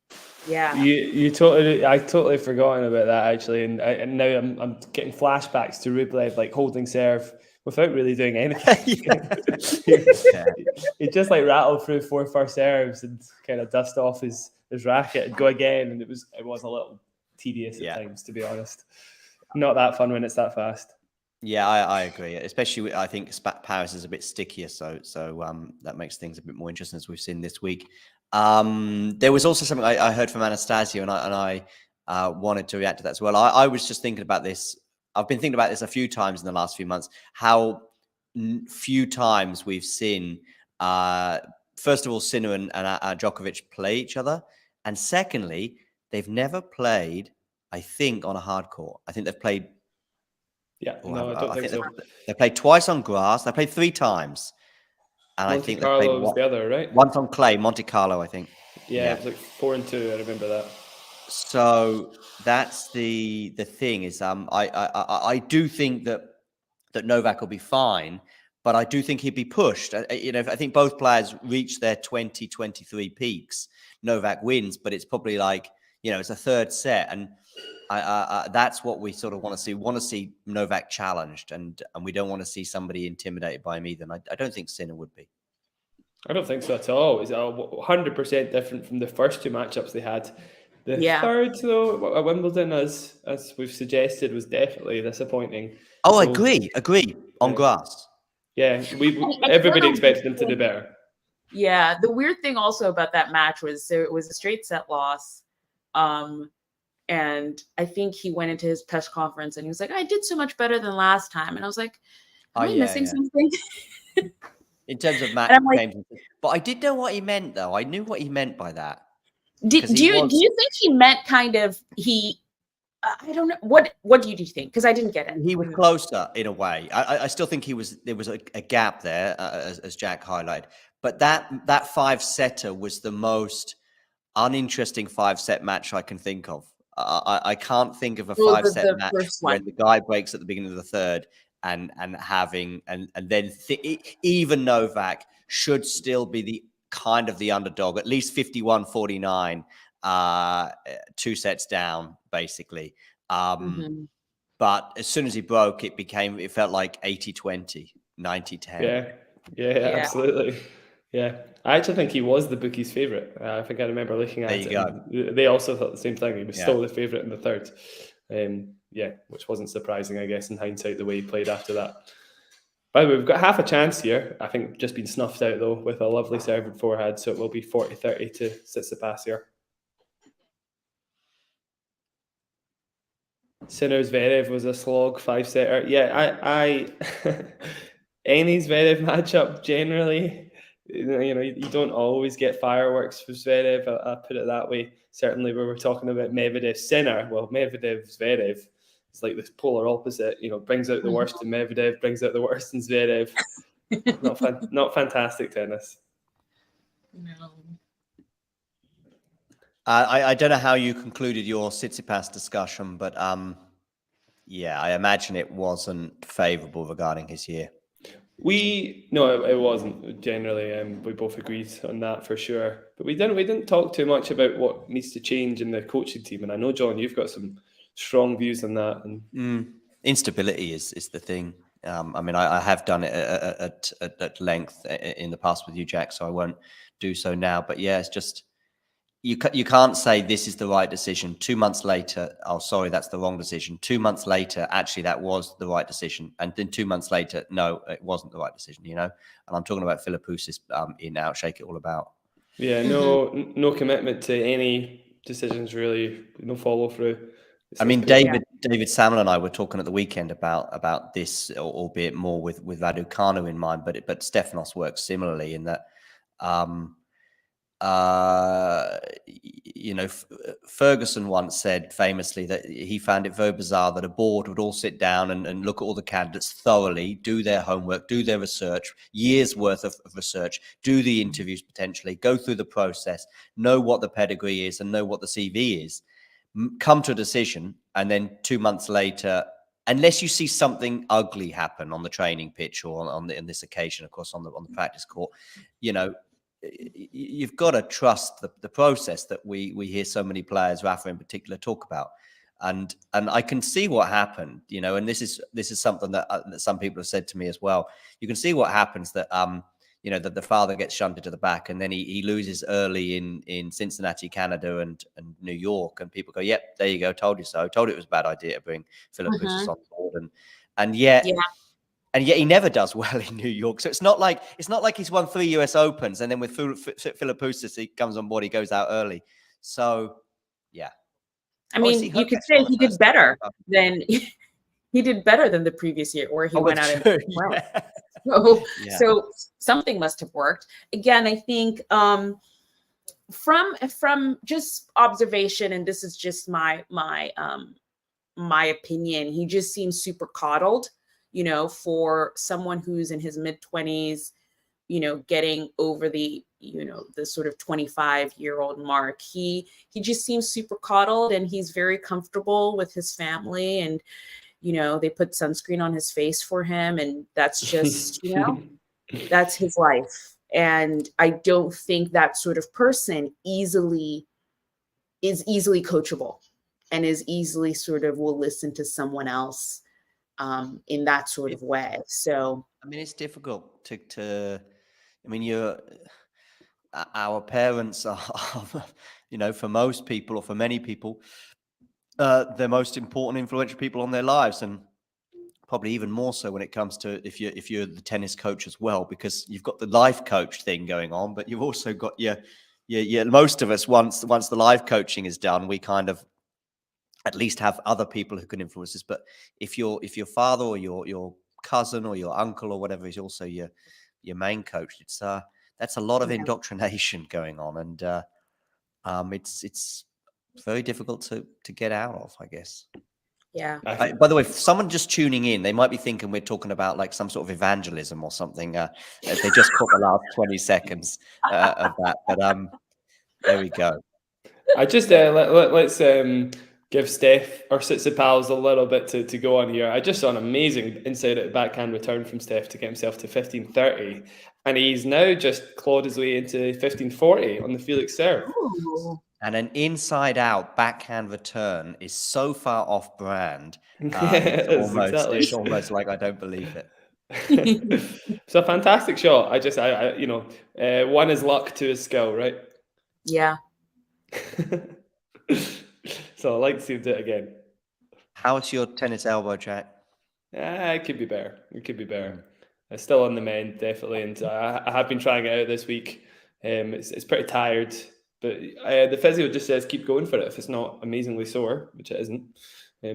But... Yeah, I totally forgotten about that actually, and now I'm getting flashbacks to Rublev like holding serve without really doing anything. He just like rattled through 4 first serves and kind of dust off his racket and go again, and it was a little tedious at times, to be honest. Not that fun when it's that fast. Yeah, I agree. Especially, I think Paris is a bit stickier, so that makes things a bit more interesting, as we've seen this week. There was also something I heard from Anastasia, and I wanted to react to that as well. I was just thinking about this. I've been thinking about this a few times in the last few months. How few times we've seen, first of all, Sinner and Djokovic play each other, and secondly, they've never played, I think, on a hard court. I think they've played. Yeah, no, I don't think so. They played twice on grass. They played 3 times. And Monte I think Carlo they played was the other, right? Once on clay, Monte Carlo, I think. Yeah, it was like 4-2. I remember that. So that's the thing is, I do think that Novak will be fine, but I do think he'd be pushed. I think both players reach their 2023 peaks. Novak wins, but it's probably like, it's a third set, and that's what we sort of want to see. We want to see Novak challenged, and we don't want to see somebody intimidated by him either. And I don't think Sinner would be. I don't think so at all. It's 100% different from the first 2 matchups they had. The third, though, at Wimbledon, as we've suggested, was definitely disappointing. Oh, so, agree. On grass. Yeah, everybody expected them to do better. Yeah, the weird thing also about that match was it was a straight set loss. And I think he went into his press conference and he was like, I did so much better than last time. And I was like, am I missing something? In terms of match games. But I did know what he meant, though. I knew what he meant by that. Do you think he meant kind of I don't know. What do you think? Because I didn't get it. He was closer in a way. I still think there was a gap there, as Jack highlighted. But that 5-setter was the most uninteresting 5-set match I can think of. I can't think of a 5-set match where the guy breaks at the beginning of the third and then even Novak should still be the kind of the underdog, at least 51-49, 2 sets down, basically. But as soon as he broke, it felt like 80-20, 90-10. Yeah, absolutely. Yeah, I actually think he was the bookies' favourite. I think I remember looking at it. There you go. They also thought the same thing. He was still the favourite in the third. Which wasn't surprising, I guess, in hindsight, the way he played after that. By the way, we've got half a chance here. I think just been snuffed out, though, with a lovely serve and forehand, so it will be 40-30 to Tsitsipas here. Sinner Zverev was a slog 5-setter. Yeah, I any Zverev matchup generally, you don't always get fireworks for Zverev. I put it that way. Certainly, we were talking about Medvedev Sinner. Well, Medvedev Zverev It's like this polar opposite. Brings out the worst in Medvedev, brings out the worst in Zverev. Not fantastic tennis. No. I don't know how you concluded your Tsitsipas discussion, but yeah, I imagine it wasn't favourable regarding his year. No, it wasn't generally. We both agreed on that for sure. But we didn't talk too much about what needs to change in the coaching team. And I know, John, you've got some strong views on that. And instability is the thing. I mean, I have done it at length in the past with you, Jack, so I won't do so now. But yeah, it's just you can't say this is the right decision. 2 months later, oh, sorry, that's the wrong decision. 2 months later, actually, that was the right decision. And then 2 months later, no, it wasn't the right decision, And I'm talking about Philippoussis in Out Shake It All About. Yeah, no commitment to any decisions, really. No follow through. I mean, David Samuel and I were talking at the weekend about this, albeit more with Raducanu in mind, but Stefanos works similarly in that, Ferguson once said famously that he found it very bizarre that a board would all sit down and look at all the candidates thoroughly, do their homework, do their research, years worth of research, do the interviews potentially, go through the process, know what the pedigree is and know what the CV is, come to a decision, and then 2 months later, unless you see something ugly happen on the training pitch or on this occasion, of course, on the practice court, you've got to trust the process that we hear so many players, Rafa in particular, talk about. And I can see what happened, and this is something that some people have said to me as well. You can see what happens that, that the father gets shunted to the back, and then he loses early in Cincinnati, Canada, and New York, and people go, "Yep, there you go, told you so. Told it was a bad idea to bring Philippoussis on board," and yet. Yeah. And yet he never does well in New York. So it's not like he's won 3 US Opens and then with Philippoussis he comes on board, he goes out early. So yeah. I mean, you could say he did better than the previous year, or he went out and well. Yeah. So something must have worked. Again, I think from just observation, and this is just my opinion, he just seems super coddled. For someone who's in his mid-20s, getting over the sort of 25-year-old mark, he just seems super coddled, and he's very comfortable with his family, and they put sunscreen on his face for him, and that's just that's his life. And I don't think that sort of person is easily coachable, and is easily sort of will listen to someone else in that sort of way. So I mean, it's difficult to I mean, our parents are for most people, or for many people, the most important influential people on their lives, and probably even more so when it comes to if you're the tennis coach as well, because you've got the life coach thing going on, but you've also got your most of us, once the life coaching is done, we kind of at least have other people who can influence us. But if your father or your cousin or your uncle or whatever is also your main coach, it's that's a lot of indoctrination going on, and it's very difficult to get out of, I guess. Yeah. By the way, if someone just tuning in, they might be thinking we're talking about like some sort of evangelism or something. They just caught the last 20 seconds of that, but there we go. I just let's give Steph or Tsitsipas a little bit to go on here. I just saw an amazing inside out backhand return from Steph to get himself to 1530, and he's now just clawed his way into 1540 on the Felix serve. Ooh. And an inside out backhand return is so far off brand. It's almost like I don't believe it. It's a fantastic shot. One is luck, two is skill, right? Yeah. So I like to see him do it again. How's your tennis elbow, Jack? It could be better. It's still on the mend, definitely, and I have been trying it out this week. It's pretty tired, but the physio just says keep going for it. If it's not amazingly sore, which it isn't,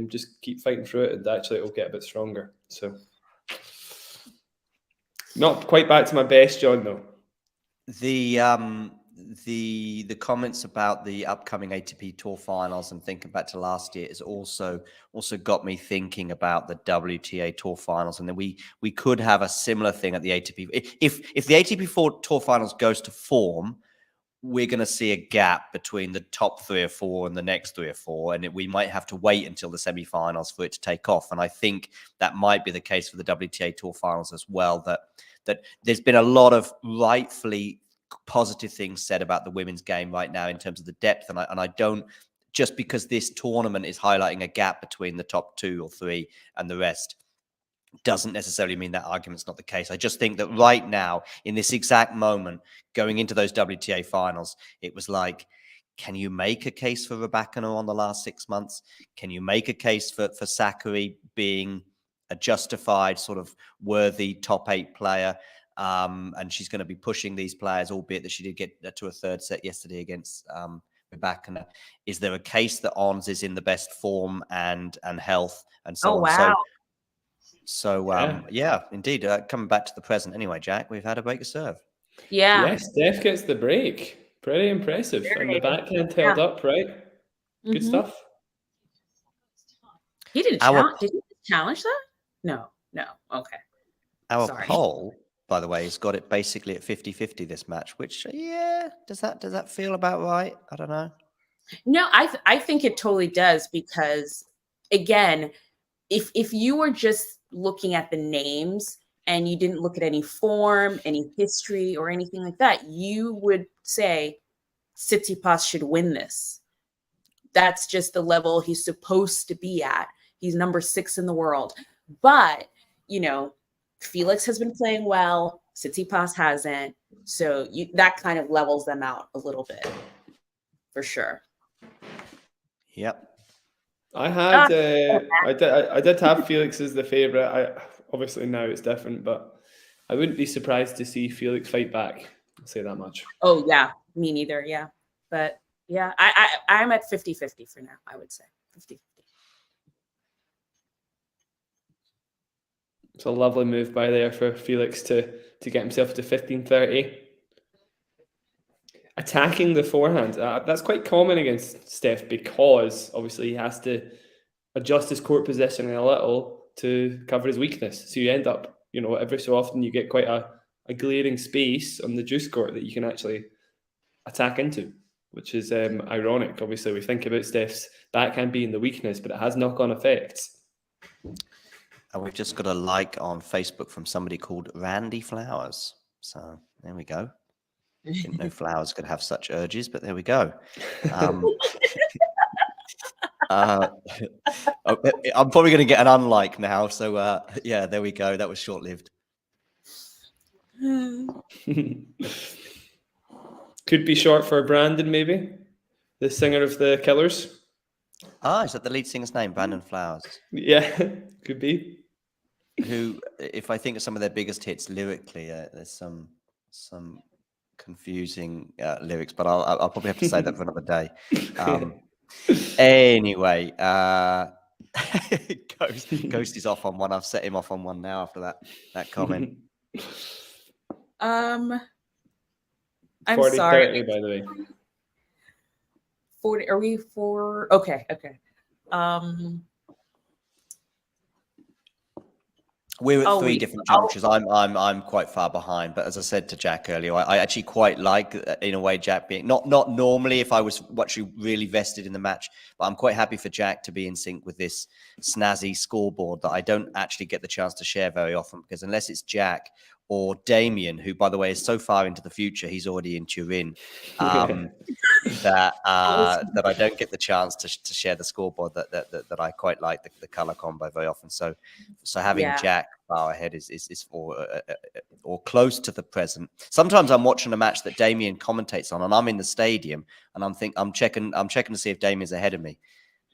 just keep fighting through it, and actually it'll get a bit stronger. So, not quite back to my best, John, though. the comments about the upcoming ATP Tour finals and thinking back to last year has also got me thinking about the WTA Tour finals, and then we could have a similar thing at the ATP. If the ATP Tour finals goes to form, we're going to see a gap between the top 3 or 4 and the next 3 or 4, and we might have to wait until the semi-finals for it to take off. And I think that might be the case for the WTA Tour finals as well, that there's been a lot of rightfully positive things said about the women's game right now in terms of the depth. And I don't, just because this tournament is highlighting a gap between the top 2 or 3 and the rest, doesn't necessarily mean that argument's not the case. I just think that right now, in this exact moment, going into those WTA finals, it was like, can you make a case for Rybakina on the last 6 months? Can you make a case for Sakkari being a justified sort of worthy top 8 player? And she's going to be pushing these players, albeit that she did get to a third set yesterday against Rybakina. Is there a case that Ons is in the best form and health and so on? Wow. So yeah, indeed. Coming back to the present anyway, Jack, we've had a break of serve. Yeah. Steph gets the break. Pretty impressive. And the backhand held up, right? Good stuff. He didn't challenge. Did he challenge that? No. Okay. Our poll, by the way, has got it basically at 50-50 this match, which, does that feel about right? I don't know. No, I think it totally does, because, again, if you were just looking at the names and you didn't look at any form, any history, or anything like that, you would say Tsitsipas should win this. That's just the level he's supposed to be at. He's number 6 in the world. But, Felix has been playing well. Tsitsipas hasn't. So that kind of levels them out a little bit, for sure. Yep. I had, I did have Felix as the favourite. Obviously now it's different, but I wouldn't be surprised to see Felix fight back. I'll say that much. Oh yeah, me neither. Yeah, but yeah, I'm at 50-50 for now. I would say 50-50. It's a lovely move by there for Felix to get himself to 15-30. Attacking the forehand. That's quite common against Steph, because obviously he has to adjust his court positioning a little to cover his weakness. So you end up, every so often you get quite a glaring space on the juice court that you can actually attack into, which is ironic. Obviously, we think about Steph's backhand being the weakness, but it has knock-on effects. And we've just got a like on Facebook from somebody called Randy Flowers. So there we go. Didn't know flowers could have such urges, but there we go. I'm probably going to get an unlike now. So yeah, there we go. That was short-lived. Could be short for Brandon, maybe. The singer of the Killers. Is that the lead singer's name? Brandon Flowers. Yeah, could be. Who, if I think of some of their biggest hits lyrically, there's some confusing lyrics, but I'll probably have to say that for another day. Anyway, Ghost is off on one. I've set him off on one now after that comment. I'm 40, sorry. 30, by the way. 40. Are we 4? Okay. We're at 3 different junctures. I'm quite far behind, but as I said to Jack earlier, I actually quite like, in a way, Jack being not normally if I was actually really vested in the match, but I'm quite happy for Jack to be in sync with this snazzy scoreboard that I don't actually get the chance to share very often, because unless it's Jack or Damien, who, by the way, is so far into the future, he's already in Turin, that I don't get the chance to share the scoreboard that I quite like the color combo very often. So having Jack far ahead is or close to the present. Sometimes I'm watching a match that Damien commentates on, and I'm in the stadium, and I'm checking to see if Damien's ahead of me.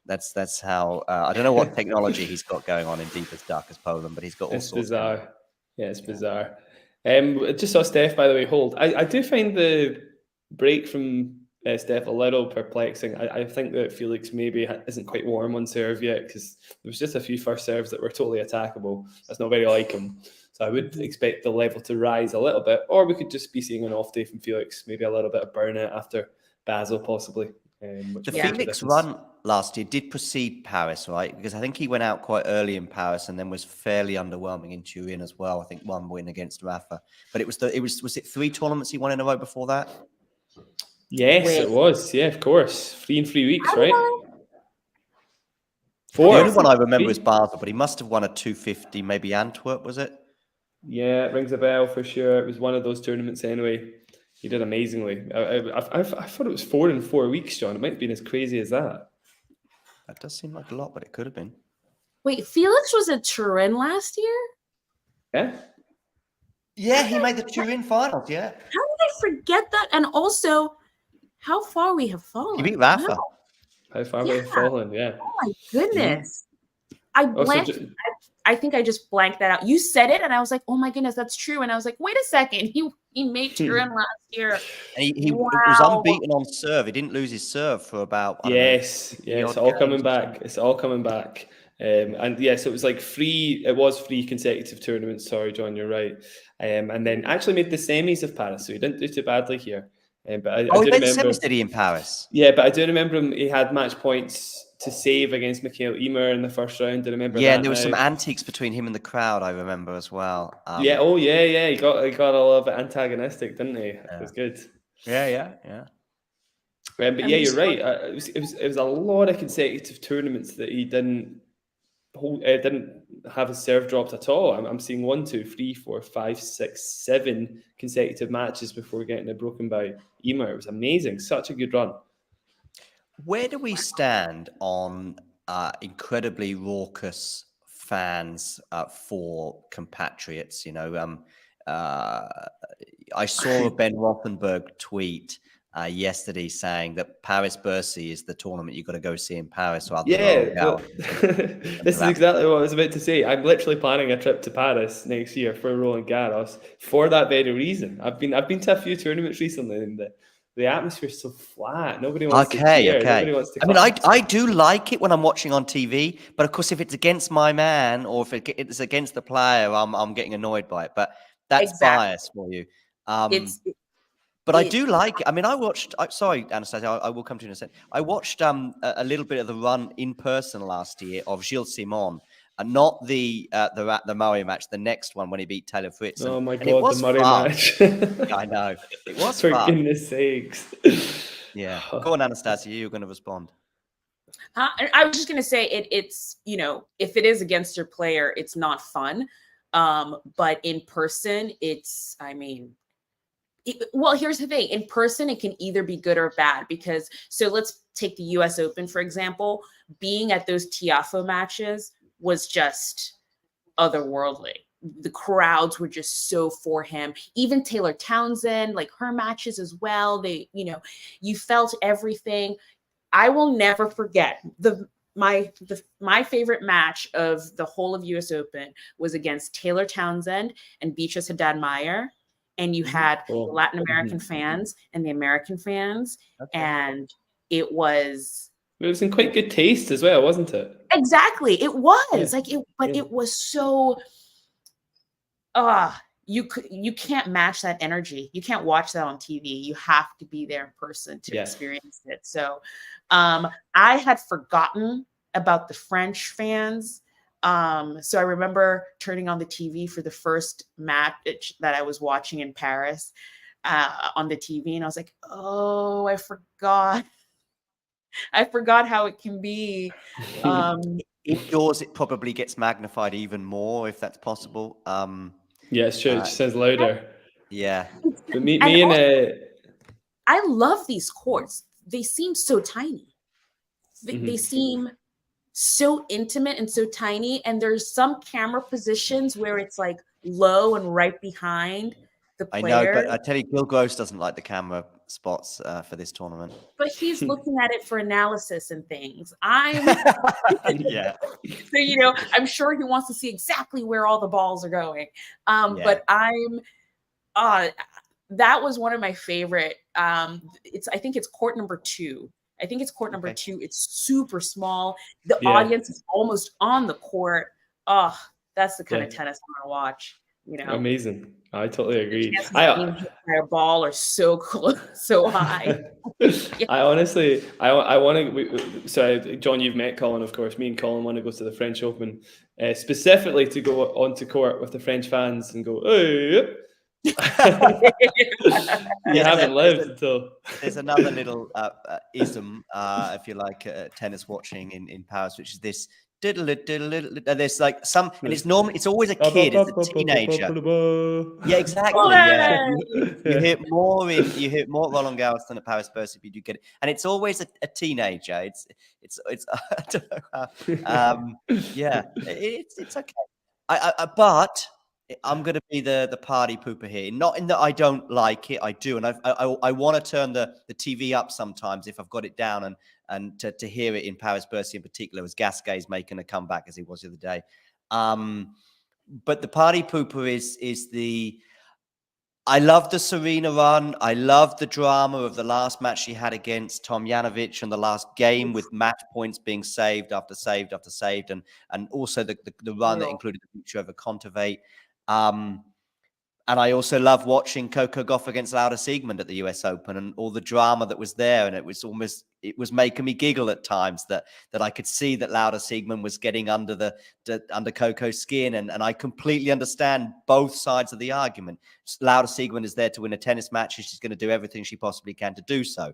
That's how I don't know what technology he's got going on in deep as dark as Poland, but he's got all sorts. Bizarre. Yeah, it's bizarre. Just saw Steph, by the way, hold. I do find the break from Steph a little perplexing. I think that Felix maybe isn't quite warm on serve yet, because there was just a few first serves that were totally attackable. That's not very like him. So I would expect the level to rise a little bit, or we could just be seeing an off day from Felix, maybe a little bit of burnout after Basel, possibly. The Felix run last year did precede Paris, right? Because I think he went out quite early in Paris and then was fairly underwhelming in Turin as well. I think one win against Rafa, but was it 3 tournaments he won in a row before that? Yes, it was. Yeah, of course. 3 in 3 weeks, right? 4. The only one I remember is Basel, but he must have won a 250, maybe Antwerp, was it? Yeah, it rings a bell for sure. It was one of those tournaments anyway. He did amazingly. I thought it was 4 in 4 weeks, John. It might have been as crazy as that. That does seem like a lot, but it could have been. Wait, Felix was at Turin last year? Yeah. Yeah, he made the Turin finals, yeah. How did I forget that? And also, how far we have fallen. He beat Rafa. Wow. How far we have fallen, yeah. Oh my goodness. I blanked. I think I just blanked that out. You said it, and I was like, "Oh my goodness, that's true." And I was like, "Wait a second, he made Turin last year." And he was unbeaten on serve. He didn't lose his serve for about it's all coming back. It's all coming back. And yes, it was like 3. It was 3 consecutive tournaments. Sorry, John, you're right. And then actually made the semis of Paris, so he didn't do too badly here. But I do remember. Semis, did he in Paris? Yeah, but I do remember him. He had match points to save against Michael Ymer in the first round. I remember. Yeah, and there was some antiques between him and the crowd. I remember as well. Yeah. Oh, yeah. He got a little bit antagonistic, didn't he? Yeah. It was good. Yeah. But yeah, you're right. It was a lot of consecutive tournaments that he didn't have his serve dropped at all. I'm seeing 1, 2, 3, 4, 5, 6, 7 consecutive matches before getting it broken by Ymer. It was amazing. Such a good run. Where do we stand on incredibly raucous fans for compatriots? You know, I saw a Ben Rothenberg tweet yesterday saying that Paris Bercy is the tournament you've got to go see in Paris. This is exactly what I was about to say. I'm literally planning a trip to Paris next year for Roland Garros for that very reason. I've been to a few tournaments recently, and the atmosphere is so flat. Nobody wants to cheer. Nobody wants to clap. I do like it when I'm watching on TV, but of course, if it's against my man or if it's against the player, I'm getting annoyed by it. But that's bias for you. But I do like it. I mean, sorry, Anastasia, I will come to you in a second. I watched a little bit of the run in person last year of Gilles Simon, and not the Murray match, the next one when he beat Taylor Fritz. Oh my God, the Murray match. I know. It was For fun. goodness sakes. Yeah. Go on, Anastasia, you're going to respond. I was just going to say it's, you know, if it is against your player, it's not fun. But in person, it's, I mean, well, here's the thing. In person, it can either be good or bad because, so let's take the US Open, for example. Being at those Tiafoe matches was just otherworldly. The crowds were just so for him. Even Taylor Townsend, like her matches as well. They, you know, you felt everything. I will never forget my favorite match of the whole of US Open was against Taylor Townsend and Beatrice Haddad-Mayer. And you had the Latin American fans and the American fans. Okay. And it was in quite good taste as well, wasn't it? Exactly. It was it was so, you can't match that energy. You can't watch that on TV. You have to be there in person to experience it. So I had forgotten about the French fans. So I remember turning on the TV for the first match that I was watching in Paris on the TV. And I was like, oh, I forgot how it can be. Indoors, it probably gets magnified even more if that's possible. Yeah, it's true. It just sounds louder. Yeah. But I love these courts. They seem so tiny. They seem so intimate and so tiny. And there's some camera positions where it's like low and right behind the player. I know, but I tell you, Gil Gross doesn't like the camera spots for this tournament. But he's looking at it for analysis and things. Yeah. So, you know, I'm sure he wants to see exactly where all the balls are going. But that was one of my favorite. I think it's court number 2. It's super small. The audience is almost on the court. Oh, that's the kind of tennis I want to watch. You know, Amazing. I totally agree. chances of being hit by a ball are so close, so high. I honestly, I want to. Sorry, John, you've met Colin, of course. Me and Colin want to go to the French Open, specifically to go onto court with the French fans and go, hey. You haven't lived until. There's another little ism, if you like, tennis watching in Paris, which is this. There's like some, and it's normal. It's always a kid. It's a teenager. Yeah, exactly. Yeah, you hear more Roland Garros than at Paris Bercy, but you get it, and it's always a teenager. It's I don't know. Yeah, it's okay. But I'm going to be the party pooper here. Not in that I don't like it, I do, and I want to turn the TV up sometimes if I've got it down, and to hear it in Paris Bercy in particular, as Gasquet's making a comeback as he was the other day. But the party pooper is the. I love the Serena run. I love the drama of the last match she had against Tomjanovic and the last game with match points being saved after saved after saved, and also the run that included the future over Kontaveit. And I also love watching Coco Gauff against Laura Siegemund at the US Open and all the drama that was there. And it was making me giggle at times that I could see that Laura Siegemund was getting under under Coco's skin. And I completely understand both sides of the argument. Laura Siegemund is there to win a tennis match, and she's going to do everything she possibly can to do so.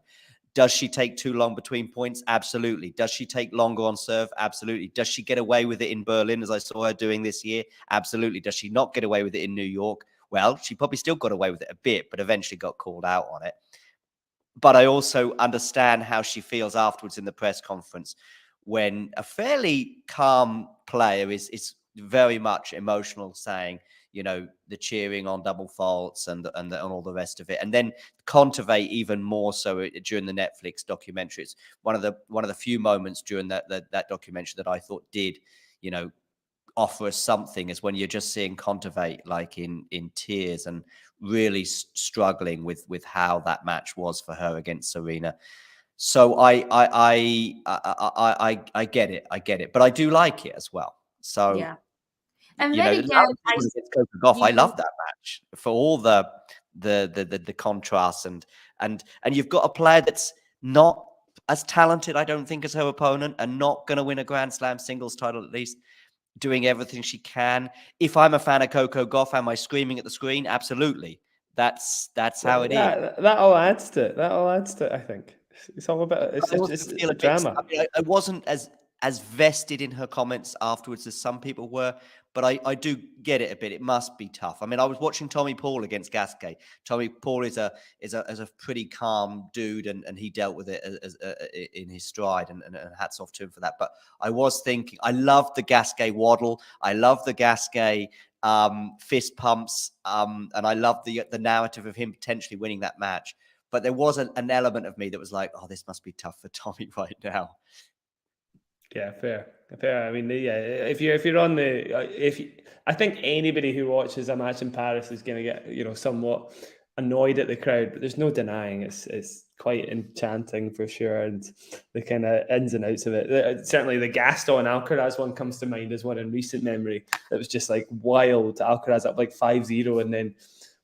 Does she take too long between points? Absolutely. Does she take longer on serve? Absolutely. Does she get away with it in Berlin, as I saw her doing this year? Absolutely. Does she not get away with it in New York? Well, she probably still got away with it a bit, but eventually got called out on it. But I also understand how she feels afterwards in the press conference when a fairly calm player is very much emotional, saying, you know, the cheering on double faults and all the rest of it. And then Kontaveit even more so during the Netflix documentary. It's one of the few moments during that documentary that I thought did, you know, offer us something, is when you're just seeing Kontaveit like in tears and really struggling with how that match was for her against Serena. So I get it, but I do like it as well. So yeah. And you then know, again, I love that match for all the contrasts and you've got a player that's not as talented, I don't think, as her opponent, and not going to win a Grand Slam singles title, at least, doing everything she can. If I'm a fan of Coco Gauff, am I screaming at the screen? Absolutely. That's how it is. That all adds to it. That all adds to it, I think. It's all about it's a drama. I mean, I wasn't as vested in her comments afterwards as some people were, but I do get it a bit. It must be tough. I mean, I was watching Tommy Paul against Gasquet. Tommy Paul is a pretty calm dude, and he dealt with it in his stride, and hats off to him for that. But I was thinking, I love the Gasquet waddle. I love the Gasquet fist pumps, and I love the narrative of him potentially winning that match. But there was an element of me that was like, oh, this must be tough for Tommy right now. Yeah, fair. I mean, yeah, if you're on I think anybody who watches a match in Paris is going to get, you know, somewhat annoyed at the crowd, but there's no denying it's quite enchanting for sure, and the kind of ins and outs of it. Certainly, the Gaston Alcaraz one comes to mind as one in recent memory. That was just like wild. Alcaraz up like 5-0 and then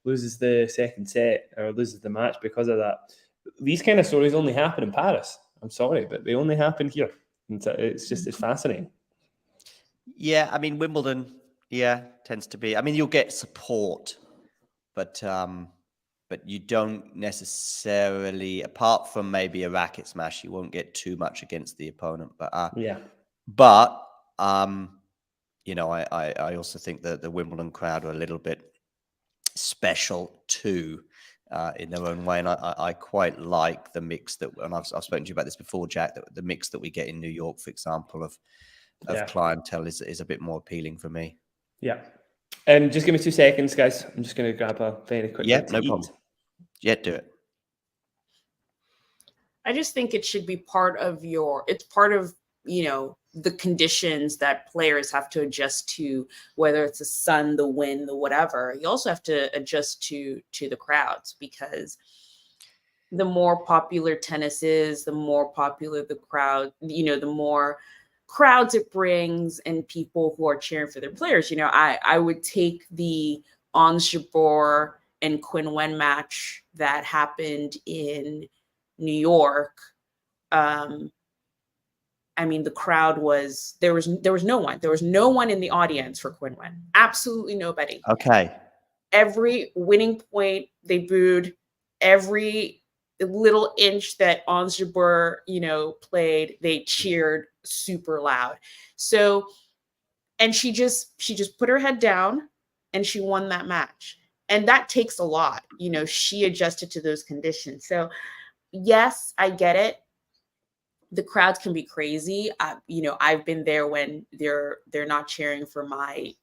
loses the second set or loses the match because of that. These kind of stories only happen in Paris. I'm sorry, but they only happen here. And it's fascinating. Yeah, I mean, Wimbledon, tends to be. I mean, you'll get support, but you don't necessarily, apart from maybe a racket smash, you won't get too much against the opponent. But you know, I also think that the Wimbledon crowd are a little bit special too. In their own way, and I quite like the mix that, and I've spoken to you about this before, Jack, that the mix that we get in New York, for example, of clientele is a bit more appealing for me. Yeah. Just give me 2 seconds, guys. I'm just going to grab a very quick. Yeah, no problem. Yeah, do it. I just think it should be part of it's part of, you know, the conditions that players have to adjust to, whether it's the sun, the wind, the whatever. You also have to adjust to the crowds, because the more popular tennis is, the more popular the crowd, you know, the more crowds it brings and people who are cheering for their players. You know, I would take the Ons Jabeur and Quinn Wen match that happened in New York, I mean, the crowd was, there was no one. There was no one in the audience for Quinn Wen. Absolutely nobody. Okay. Every winning point, they booed. Every little inch that Ons Jabeur, played, they cheered super loud. So, and she just put her head down and she won that match. And that takes a lot. She adjusted to those conditions. So yes, I get it. The crowds can be crazy. I've been there when they're not cheering for my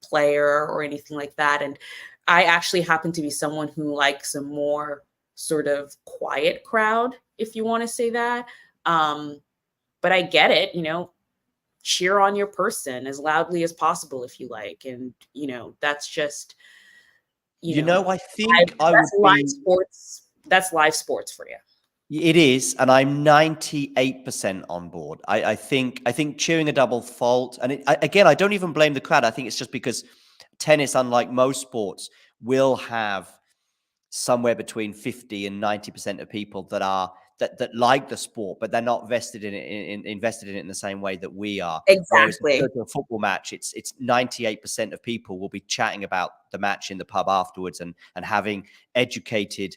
player or anything like that. And I actually happen to be someone who likes a more sort of quiet crowd, if you want to say that. But I get it, cheer on your person as loudly as possible if you like. And, that's just, I think I would live sports. That's live sports for you. It is, and I'm 98% on board. I think cheering a double fault, and again, I don't even blame the crowd. I think it's just because tennis, unlike most sports, will have somewhere between 50 and 90% of people that like the sport, but they're not invested in it in the same way that we are. Whereas if you go to a football match, it's 98% of people will be chatting about the match in the pub afterwards and having educated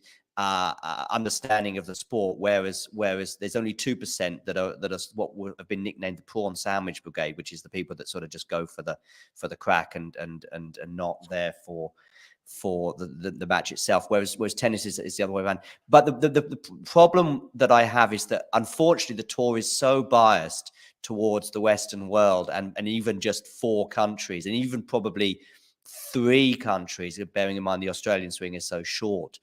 understanding of the sport, whereas there's only 2% that are what would have been nicknamed the prawn sandwich brigade, which is the people that sort of just go for the crack and not there for the match itself, whereas tennis is the other way around. But the problem that I have is that unfortunately the tour is so biased towards the Western world and even just 4 countries and even probably 3 countries, bearing in mind the Australian swing is so short.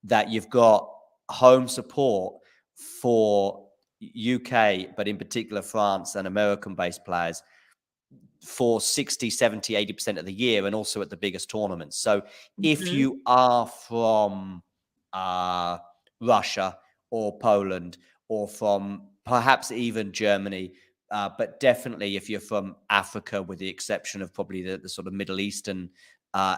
That you've got home support for UK, but in particular France and American-based players for 60, 70, 80% of the year and also at the biggest tournaments. So if you are from Russia or Poland or from perhaps even Germany, but definitely if you're from Africa, with the exception of probably the sort of Middle Eastern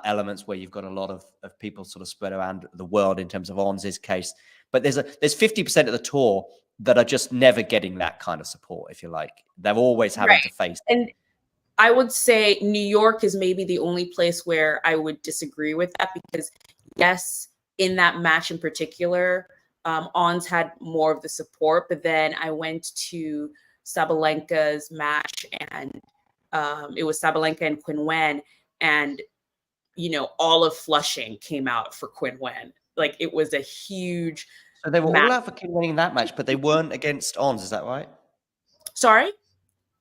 elements where you've got a lot of people sort of spread around the world in terms of Ons' case. But there's 50% of the tour that are just never getting that kind of support, if you like. They're always having to face it. And I would say New York is maybe the only place where I would disagree with that, because yes, in that match in particular, Ons had more of the support, but then I went to Sabalenka's match and it was Sabalenka and Quinn Wen, and all of Flushing came out for Quinn Wen. Like, it was a huge. So they were all out for Quinn winning that match, but they weren't against Ons. Is that right? Sorry?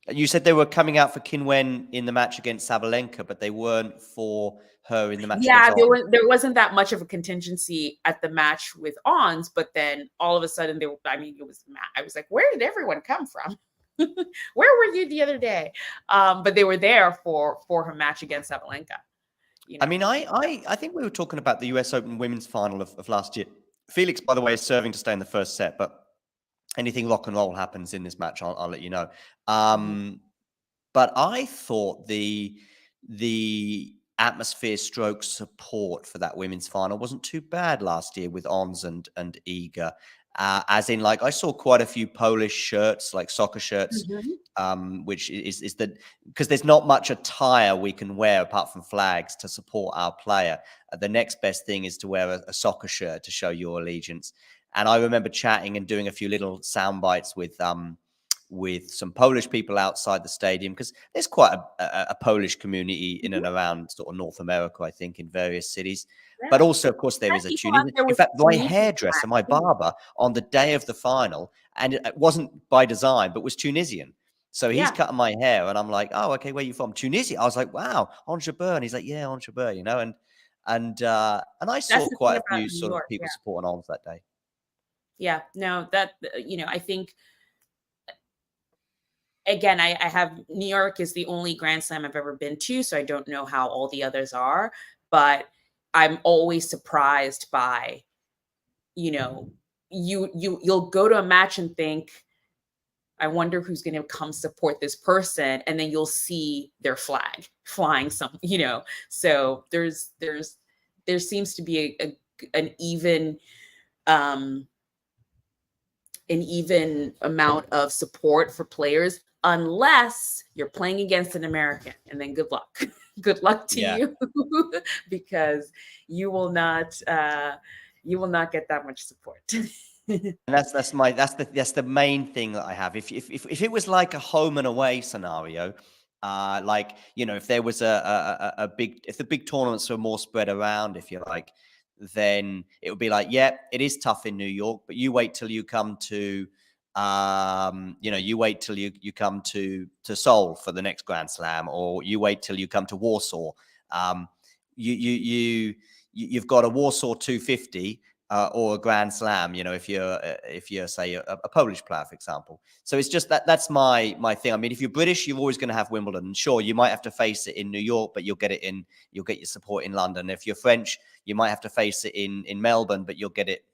You said they were coming out for Quinn Wen in the match against Sabalenka, but they weren't for her in the match. Yeah, there wasn't that much of a contingency at the match with Ons, but then all of a sudden I was like, where did everyone come from? Where were you the other day? But they were there for her match against Sabalenka. I mean, I think we were talking about the US Open women's final of last year. Felix, by the way, is serving to stay in the first set, but anything rock and roll happens in this match, I'll let you know. But I thought the atmosphere stroke support for that women's final wasn't too bad last year with Ons and Auger. As in, like, I saw quite a few Polish shirts, like soccer shirts, which is that because there's not much attire we can wear apart from flags to support our player. The next best thing is to wear a soccer shirt to show your allegiance. And I remember chatting and doing a few little sound bites with some Polish people outside the stadium, because there's quite a Polish community in and around sort of North America, I think, in various cities. Yeah. But also, of course, there is a Tunisian. In fact, my hairdresser, my barber, on the day of the final, and it wasn't by design, but was Tunisian. So he's cutting my hair, and I'm like, "Oh, okay, where are you from?" Tunisia. I was like, "Wow, Ons Jabeur," and he's like, "Yeah, Ons Jabeur," and I saw quite a few sort of people supporting Ons that day. Yeah, no, that I think. Again, I have New York is the only Grand Slam I've ever been to, so I don't know how all the others are, but I'm always surprised by, you'll go to a match and think I wonder who's going to come support this person. And then you'll see their flag flying so there seems to be an even amount of support for players, unless you're playing against an American, and then good luck. Good luck to you, because you will not get that much support. And that's the main thing that I have. If it was like a home and away scenario, like, if there was if the big tournaments were more spread around, if you like, then it would be like, yeah, it is tough in New York, but you wait till you come to you wait till you come to Seoul for the next Grand Slam, or you wait till you come to Warsaw. You've got a Warsaw 250 or a Grand Slam, if you're say a Polish player, for example. So it's just that's my thing. I mean, if you're British, you're always going to have Wimbledon. Sure, you might have to face it in New York, but you'll get your support in London. If you're French, you might have to face it in Melbourne, but you'll get it,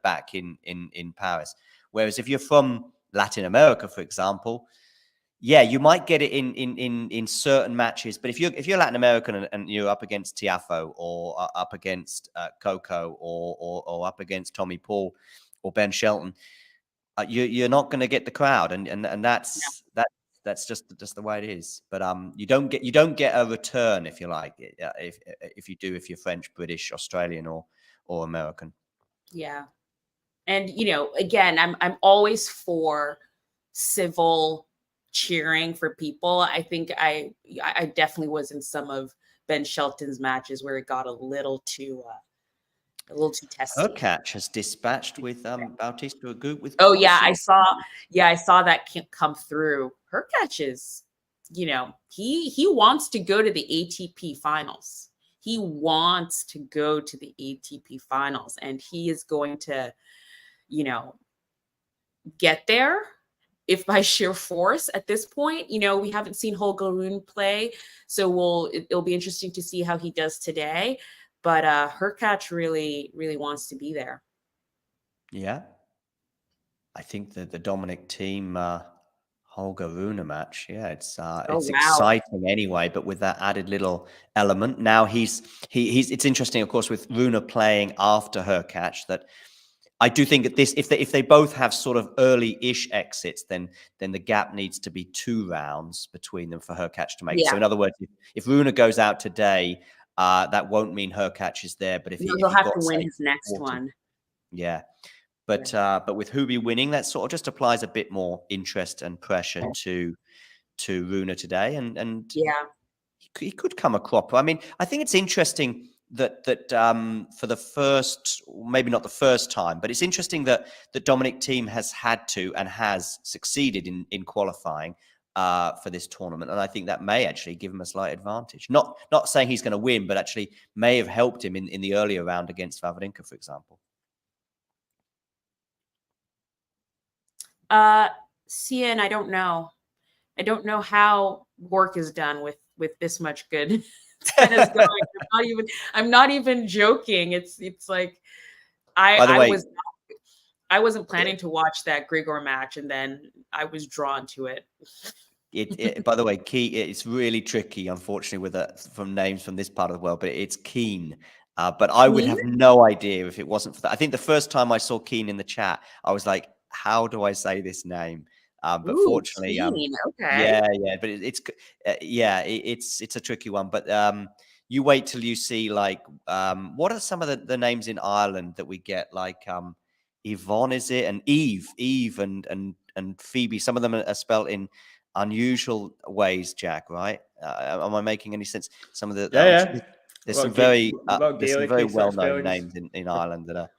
back in Paris. Whereas if you're from Latin America, for example, yeah, you might get it in certain matches. But if you're Latin American and you're up against Tiafoe, or up against Coco, or up against Tommy Paul or Ben Shelton, you're not going to get the crowd, and that's just the way it is. But you don't get a return, if you like, if you're French, British, Australian, or American. Yeah. And, again, I'm always for civil cheering for people. I think I definitely was in some of Ben Shelton's matches where it got a little too testy. Hurkacz has dispatched with Bautista Agut with. Oh yeah, I saw that come through. Hurkacz is, he wants to go to the ATP finals. He wants to go to the ATP finals, and he is going to, get there, if by sheer force at this point. We haven't seen Holger Rune play, so it'll be interesting to see how he does today. But Hurkacz really, really wants to be there. Yeah. I think that the Dominic team Holger Rune match, yeah, it's exciting anyway, but with that added little element. Now it's interesting, of course, with Rune playing after Hurkacz, that I do think that if they both have sort of early-ish exits, then the gap needs to be 2 rounds between them for Hurkacz to make it. So in other words, if Rune goes out today, that won't mean Hurkacz is there. But he'll have to win his next one. Yeah. But with Hubie winning, that sort of just applies a bit more interest and pressure to Rune today, and he could come a cropper. I mean, I think it's interesting that for the first, maybe not the first time, but it's interesting that the Dominic team has had to and has succeeded in qualifying for this tournament, and I think that may actually give him a slight advantage. Not saying he's going to win, but actually may have helped him in the earlier round against Wawrinka, for example. Cian, I don't know how work is done with this much good tennis going. I'm not even joking. It's like I wasn't planning to watch that Grigor match, and then I was drawn to it. By the way, it's really tricky, unfortunately, with from names from this part of the world, but it's Keen. But I would have no idea if it wasn't for that. I think the first time I saw Keen in the chat, I was like, how do I say this name? But fortunately, okay. But it's a tricky one. But you wait till you see, like, what are some of the names in Ireland that we get, like Yvonne, is it, and Eve and Phoebe? Some of them are spelled in unusual ways, Jack, right? Am I making any sense? Some of the there's some very well-known names in Ireland that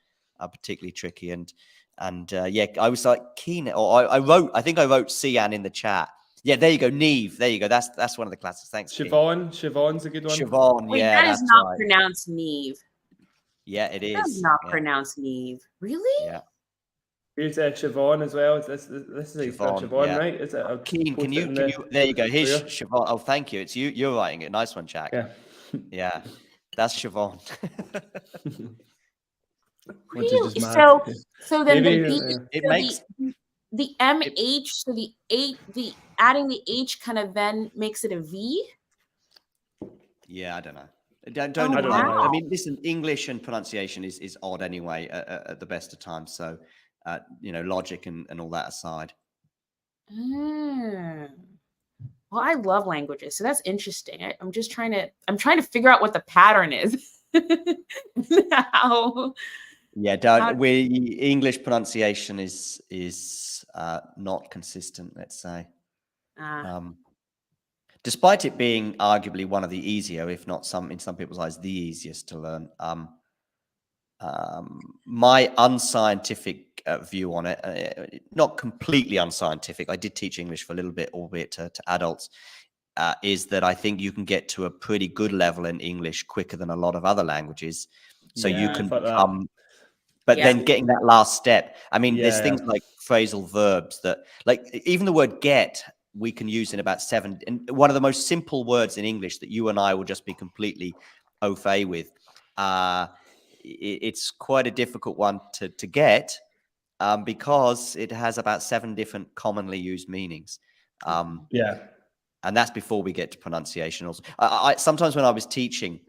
are particularly tricky, and I was like keen, or I think I wrote Cian in the chat. Yeah, there you go, Neve. There you go. That's one of the classics. Thanks, Siobhan's a good one. Siobhan, wait, yeah, that is not pronounced Neve. Yeah, it is. That's not pronounced Neve. Really? Yeah. Here's Siobhan as well. This is Siobhan, right? Is it? Keen, can you? There you go. Here's Siobhan. Oh, thank you. It's you. You're writing it. Nice one, Jack. Yeah. Yeah, that's Siobhan. Really? So then it makes the MH, so the adding the H kind of then makes it a V. Yeah, I don't know. Don't Oh, know. wow. I mean, listen, English and pronunciation is odd anyway at the best of times. So, logic and all that aside. Mm. Well, I love languages, so that's interesting. I'm trying to figure out what the pattern is. How? Yeah, English pronunciation is not consistent, let's say. Despite it being arguably one of the easier, if not in some people's eyes, the easiest to learn. My unscientific view on it, not completely unscientific, I did teach English for a little bit, albeit to adults, is that I think you can get to a pretty good level in English quicker than a lot of other languages. So you can become, but then getting that last step, I mean, there's things like phrasal verbs that, like, even the word get, we can use in about 7. And one of the most simple words in English that you and I will just be completely au fait with. It's quite a difficult one to get because it has about 7 different commonly used meanings. And that's before we get to pronunciation. Also, I sometimes when I was teaching,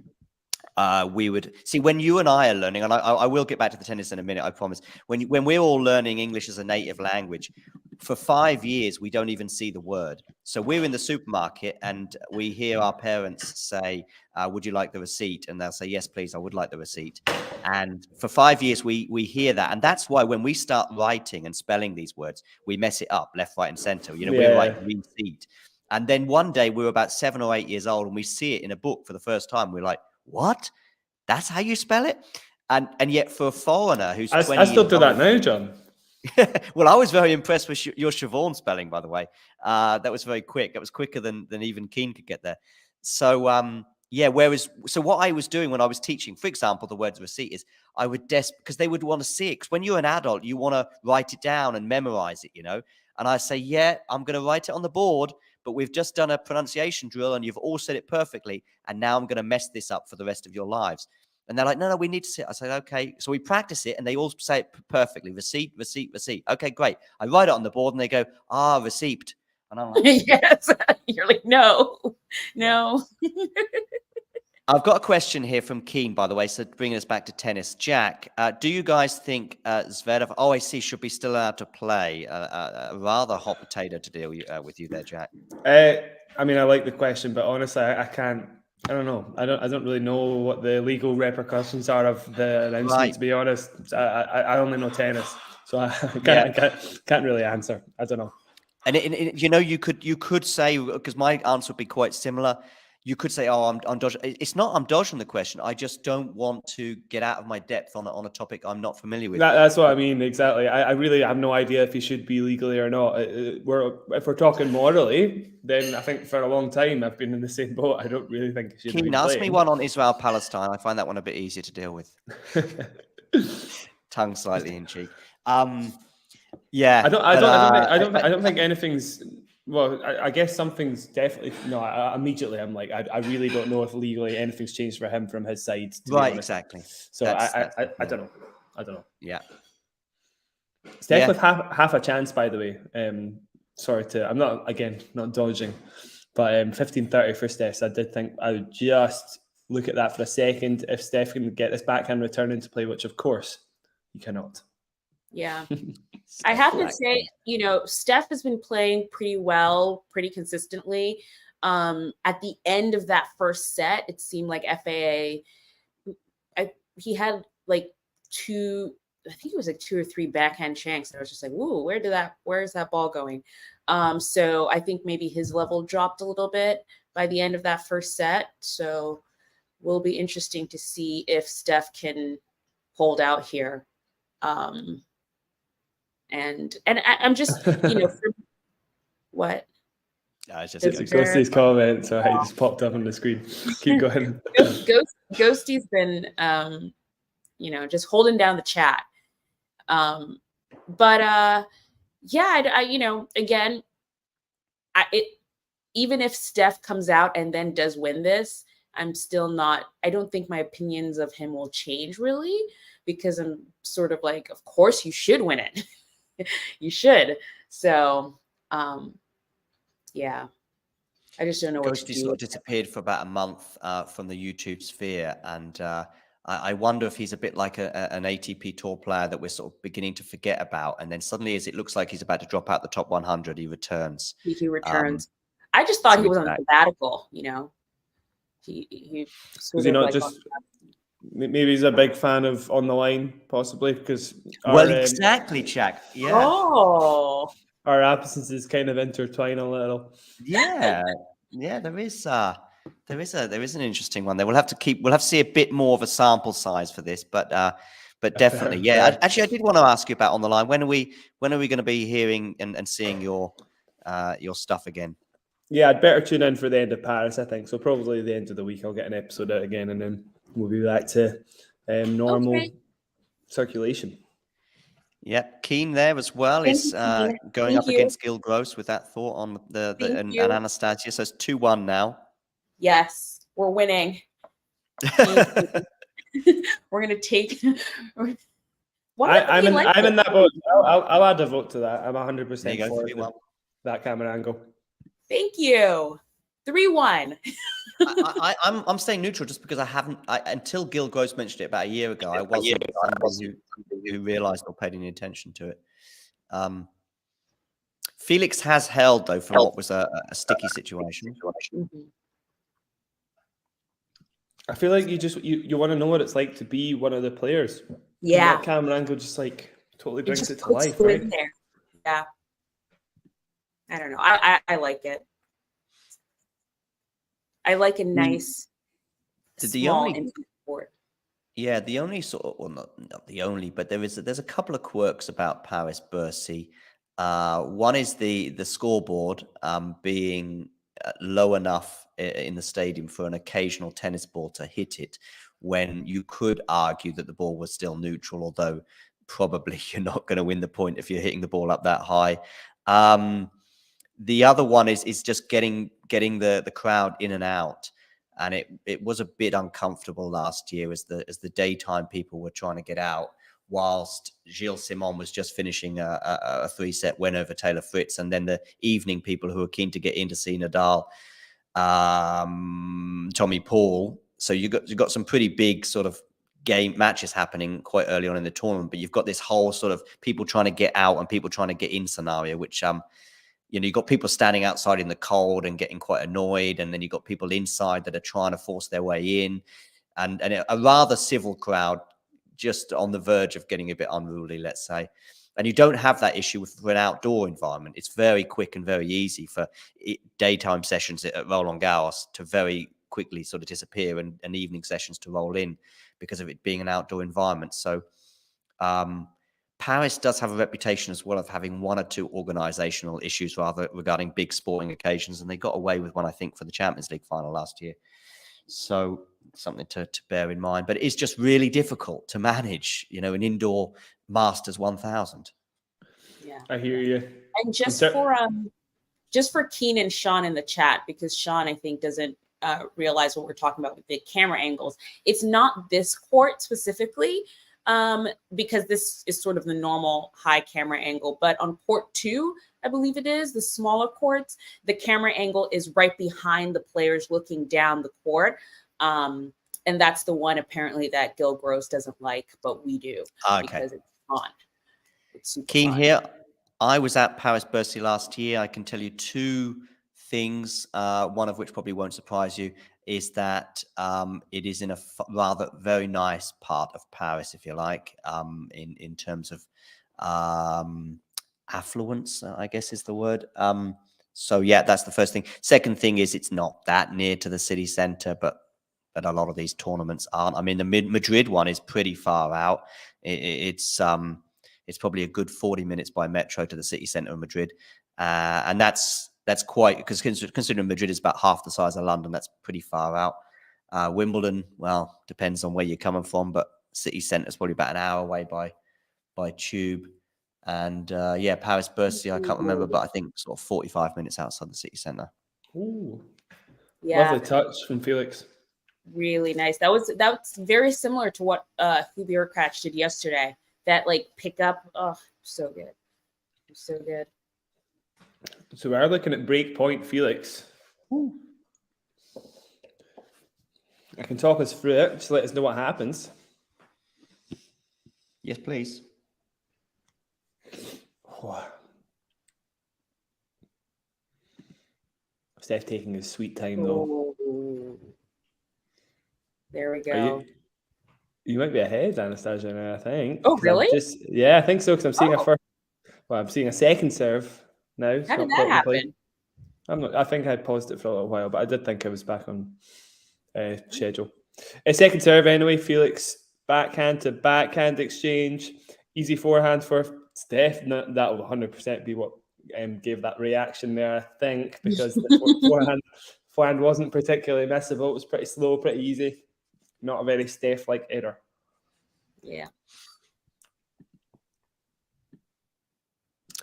we would see when you and I are learning, and I will get back to the tennis in a minute, I promise. When we're all learning English as a native language, for 5 years, we don't even see the word. So we're in the supermarket and we hear our parents say, would you like the receipt? And they'll say, yes, please, I would like the receipt. And for 5 years, we hear that. And that's why when we start writing and spelling these words, we mess it up left, right, and center. We're writing receipt. And then one day we were about 7 or 8 years old and we see it in a book for the first time. We're like, what? That's how you spell it? And yet for a foreigner who's 20 I still years do old, that now, John. Well, I was very impressed with your Siobhan spelling, by the way. That was very quick. That was quicker than even Keane could get there. So, so what I was doing when I was teaching, for example, the words receipt is I would because they would want to see it. Because when you're an adult, you want to write it down and memorize it, And I say, yeah, I'm going to write it on the board, but we've just done a pronunciation drill and you've all said it perfectly. And now I'm going to mess this up for the rest of your lives. And they're like, no, we need to see it. I said, okay. So we practice it and they all say it perfectly. Receipt, receipt, receipt. Okay, great. I write it on the board and they go, receipt. And I'm like, yes. You're like, no. I've got a question here from Keane, by the way. So bringing us back to tennis. Jack, do you guys think Zverev, I see, should be still allowed to play? A rather hot potato to deal with you there, Jack. I mean, I like the question, but honestly, I can't. I don't know. I don't really know what the legal repercussions are of the announcement. Right. To be honest, I only know tennis, so I can't really answer. I don't know. And you could say, because my answer would be quite similar. You could say, I'm dodging. It's not I'm dodging the question. I just don't want to get out of my depth on a topic I'm not familiar with. That's what I mean, exactly. I really have no idea if he should be legally or not. If we're talking morally, then I think for a long time I've been in the same boat. I don't really think he should be playing. Ask me one on Israel-Palestine. I find that one a bit easier to deal with. Tongue slightly in cheek. Yeah. I don't think anything's. Well, I guess something's definitely immediately I'm like I really don't know if legally anything's changed for him from his side. Right, exactly. So I don't know. I don't know. Yeah. Steph with half a chance, by the way. I'm not dodging, but 15-30 for Steph. So I did think I would just look at that for a second. If Steph can get this backhand return into play, which of course he cannot. Yeah. I have to say, Steph has been playing pretty well, pretty consistently. At the end of that first set, it seemed like FAA, he had like 2 or 3 backhand shanks. I was just like, whoa, where is that ball going? So I think maybe his level dropped a little bit by the end of that first set. So will be interesting to see if Steph can hold out here. And I'm just, what? It's Ghosty's comment. So I just popped up on the screen. Keep going. Ghosty's been, just holding down the chat. Again, even if Steph comes out and then does win this, I don't think my opinions of him will change really, because I'm sort of like, of course you should win it. you should. So, yeah, I just don't know what to Ghosty do. sort of disappeared for about a month from the YouTube sphere, and I wonder if he's a bit like an ATP Tour player that we're sort of beginning to forget about, and then suddenly, as it looks like he's about to drop out the top 100, he returns. He returns. I just thought so he was he's on back. sabbatical. You know, he sort Is he of not like just maybe he's a big fan of On the Line, possibly because Well, exactly, Jack. Yeah. Oh, our absences kind of intertwine a little. Yeah, yeah. There is an interesting one there. We'll have to see a bit more of a sample size for this, but definitely, yeah. Actually, I did want to ask you about On the Line. When are we going to be hearing and seeing your stuff again? Yeah, I'd better tune in for the end of Paris, I think. So probably the end of the week, I'll get an episode out again, and then we'll be back to normal circulation. Yep, Keen there as well is going up against Gil Gross with that thought on and Anastasia. So it's 2-1 now. Yes, we're winning. We're gonna take. I'm in that vote. I'll add a vote to that. I'm 100% for that camera angle. Thank you. 3-1. I'm staying neutral just because until Gil Gross mentioned it about a year ago, I wasn't somebody who realised or paid any attention to it. Felix has held though from what was a sticky situation. Mm-hmm. I feel like you want to know what it's like to be one of the players. Yeah, and that camera angle just like totally brings it to puts life, it right? in there. Yeah, I don't know. I like it. I like a nice small intimate sport. Yeah, the only sort of, well, not the only, but there's a couple of quirks about Paris Bercy. One is the scoreboard being low enough in the stadium for an occasional tennis ball to hit it, when you could argue that the ball was still neutral, although probably you're not going to win the point if you're hitting the ball up that high. The other one is just getting the crowd in and out. And it was a bit uncomfortable last year as the daytime people were trying to get out, whilst Gilles Simon was just finishing a 3-set win over Taylor Fritz, and then the evening people who were keen to get in to see Nadal, Tommy Paul. So you got some pretty big sort of game matches happening quite early on in the tournament, but you've got this whole sort of people trying to get out and people trying to get in scenario, which you've got people standing outside in the cold and getting quite annoyed, and then you've got people inside that are trying to force their way in, and a rather civil crowd just on the verge of getting a bit unruly, let's say. And you don't have that issue with an outdoor environment. It's very quick and very easy for daytime sessions at Roland Garros to very quickly sort of disappear, and evening sessions to roll in because of it being an outdoor environment. So Paris does have a reputation as well of having one or two organizational issues rather regarding big sporting occasions, and they got away with one, I think, for the Champions League final last year. So something to bear in mind. But it is just really difficult to manage, an indoor Masters 1000. Yeah, I hear you. And just for Keen and Sean in the chat, because Sean, I think, doesn't realize what we're talking about with the camera angles. It's not this court specifically, because this is sort of the normal high camera angle. But on court 2, I believe it is, the smaller courts, the camera angle is right behind the players looking down the court. And that's the one apparently that Gil Gross doesn't like, but we do. Okay. Because it's fun. It's super Keen fun. here. I was at Paris Bercy last year. I can tell you 2 things, one of which probably won't surprise you, is that it is in a rather very nice part of Paris, if you like, in terms of affluence, I guess is the word. So yeah, that's the first thing. Second thing is it's not that near to the city centre, but a lot of these tournaments aren't. I mean, the Madrid one is pretty far out. It's probably a good 40 minutes by metro to the city centre of Madrid, and that's quite, because considering Madrid is about half the size of London, that's pretty far out. Wimbledon, well, depends on where you're coming from, but city centre is probably about an hour away by tube. And yeah, Paris Bercy, I can't remember, but I think sort of 45 minutes outside the city centre. Ooh, Yeah. lovely touch from Felix. Really nice. That's very similar to what Hubert Kratch did yesterday. That like pickup, oh, so good. So good. So we are looking at break point Felix. Ooh. I can talk us through it. Just let us know what happens. Yes, please. Steph taking his sweet time though. Oh. There we go. You might be ahead, Anastasia, now, I think. Oh, really? I think so, because I'm seeing I'm seeing a second serve now. How did that happen? I think I paused it for a little while, but I did think I was back on schedule. A second serve anyway, Felix, backhand to backhand exchange, easy forehand for Steph. That will 100% be what gave that reaction there, I think, because the forehand wasn't particularly missable. It was pretty slow, pretty easy. Not a very Steph-like error. Yeah.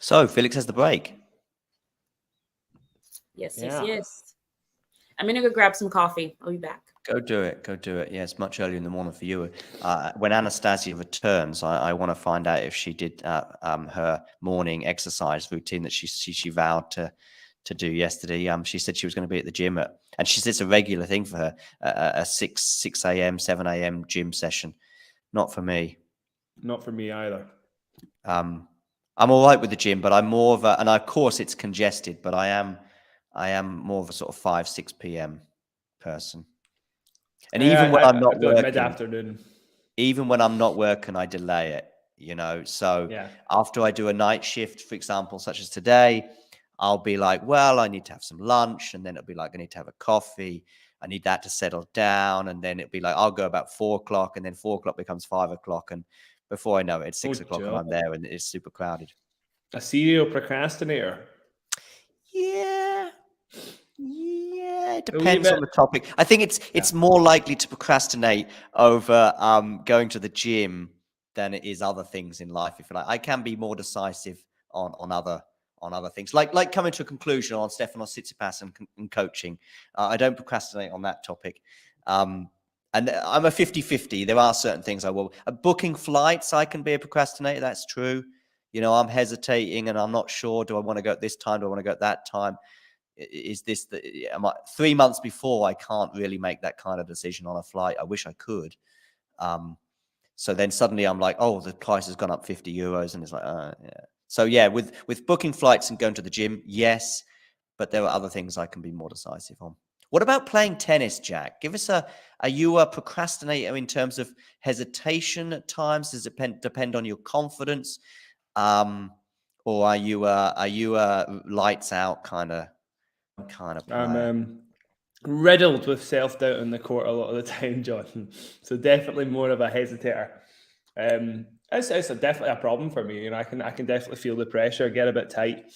So Felix has the break. Yes. I'm gonna go grab some coffee. I'll be back. Go do it. Yeah, it's much earlier in the morning for you. When Anastasia returns, I want to find out if she did her morning exercise routine that she vowed to do yesterday. She said she was going to be at the gym and she said it's a regular thing for her, a 6 a.m., 7 a.m. gym session. Not for me. Not for me either. I'm all right with the gym, but I'm more of a, and of course it's congested, but I am more of a sort of 5, 6 p.m. person. And even when I'm not working, mid-afternoon. Even when I'm not working, I delay it, So after I do a night shift, for example, such as today, I'll be like, well, I need to have some lunch. And then it'll be like, I need to have a coffee. I need that to settle down. And then it'll be like, I'll go about 4 o'clock, and then 4 o'clock becomes 5 o'clock. And before I know it, it's 6 o'clock and I'm there and it's super crowded. A serial procrastinator. Yeah, it depends on the topic. I think it's more likely to procrastinate over going to the gym than it is other things in life. If you like, I can be more decisive on other things, like coming to a conclusion on Stefanos, Tsitsipas and coaching. I don't procrastinate on that topic. And I'm a 50-50. There are certain things I will. Booking flights, I can be a procrastinator. That's true. I'm hesitating and I'm not sure. Do I want to go at this time? Do I want to go at that time? Is this 3 months before? I can't really make that kind of decision on a flight. I wish I could. So then suddenly I'm like, oh, the price has gone up 50 euros. And it's like, yeah. So yeah, with booking flights and going to the gym, yes, but there are other things I can be more decisive on. What about playing tennis, Jack? Give us are you a procrastinator in terms of hesitation at times? Does it depend on your confidence? Or are you a lights out kind of player? I'm riddled with self-doubt on the court a lot of the time, John. So definitely more of a hesitator. It's definitely a problem for me. I can definitely feel the pressure, get a bit tight.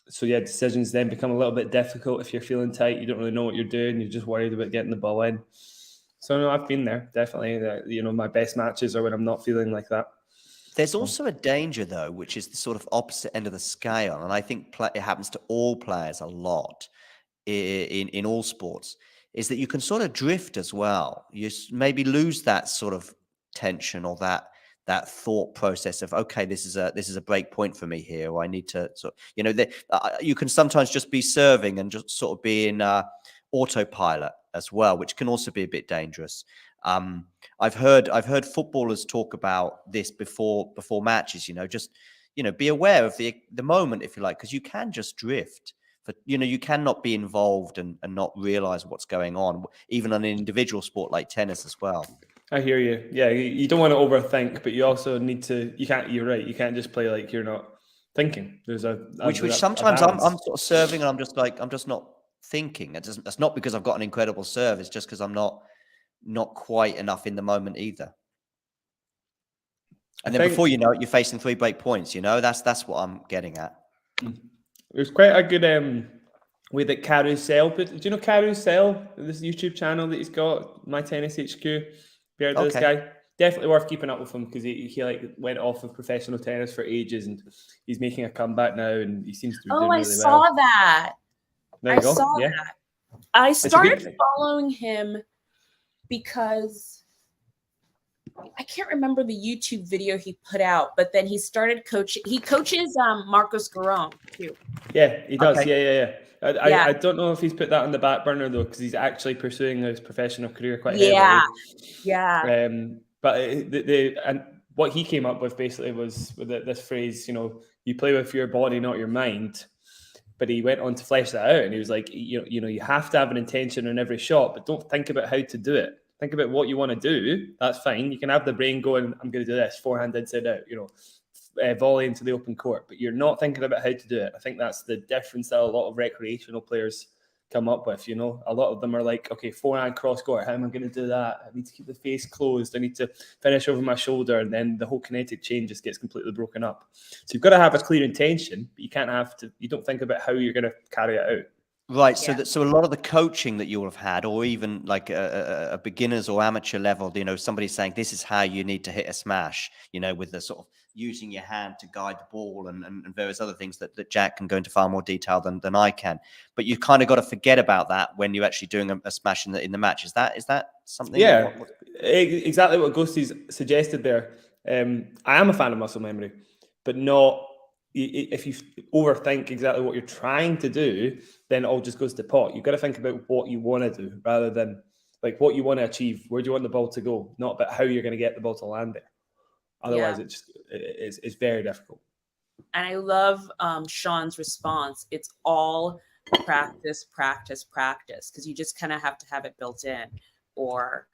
So yeah, decisions then become a little bit difficult if you're feeling tight. You don't really know what you're doing. You're just worried about getting the ball in. So no, I've been there definitely. My best matches are when I'm not feeling like that. There's also a danger, though, which is the sort of opposite end of the scale. And I think it happens to all players a lot in all sports, is that you can sort of drift as well. You maybe lose that sort of tension or that thought process of, okay, this is a break point for me here, or I need to you can sometimes just be serving and just sort of be in autopilot as well, which can also be a bit dangerous. I've heard footballers talk about this before matches. Just be aware of the moment, if you like, because you can just drift. But you cannot be involved and not realize what's going on, even on an individual sport like tennis as well. I hear you. Yeah, you don't want to overthink, but you also need to. You can't. You're right. You can't just play like you're not thinking. There's which sometimes I'm sort of serving and I'm just not thinking. That's not because I've got an incredible serve. It's just because I'm not quite enough in the moment either. And then before you know it, you're facing 3 break points. That's what I'm getting at. There's quite a good way that Carousel put. Do you know Carousel? This YouTube channel that he's got, My Tennis HQ. Heard of this guy? Definitely worth keeping up with him because he went off of professional tennis for ages and he's making a comeback now and he seems to be doing really well. I saw that. There you go. Saw that. I started following him because I can't remember the YouTube video he put out, but then he started coaching. He coaches Marcos Garon too. Yeah, he does. Okay. Yeah. Yeah. I don't know if he's put that on the back burner though, because he's actually pursuing his professional career quite Yeah. heavily. Yeah. But and what he came up with basically was with this phrase, you play with your body, not your mind. But he went on to flesh that out, and he was like, you have to have an intention on every shot, but don't think about how to do it. Think about what you want to do. That's fine. You can have the brain going, I'm going to do this, forehand inside out, volley into the open court, but you're not thinking about how to do it. I think that's the difference that a lot of recreational players come up with. A lot of them are like, okay, forehand cross court, how am I going to do that? I need to keep the face closed. I need to finish over my shoulder, and then the whole kinetic chain just gets completely broken up. So you've got to have a clear intention, but you don't think about how you're going to carry it out. Right. So a lot of the coaching that you'll have had, or even like a beginners or amateur level, somebody saying this is how you need to hit a smash, with the sort of using your hand to guide the ball and various other things that Jack can go into far more detail than I can. But you've kind of got to forget about that when you're actually doing a smash in the match. Is that something? Yeah, exactly what Ghosty's suggested there. I am a fan of muscle memory, but not if you overthink exactly what you're trying to do, then it all just goes to pot. You've got to think about what you want to do rather than like what you want to achieve. Where do you want the ball to go? Not about how you're going to get the ball to land there. Otherwise, it's very difficult. And I love Sean's response. It's all practice, because you just kind of have to have it built in, or,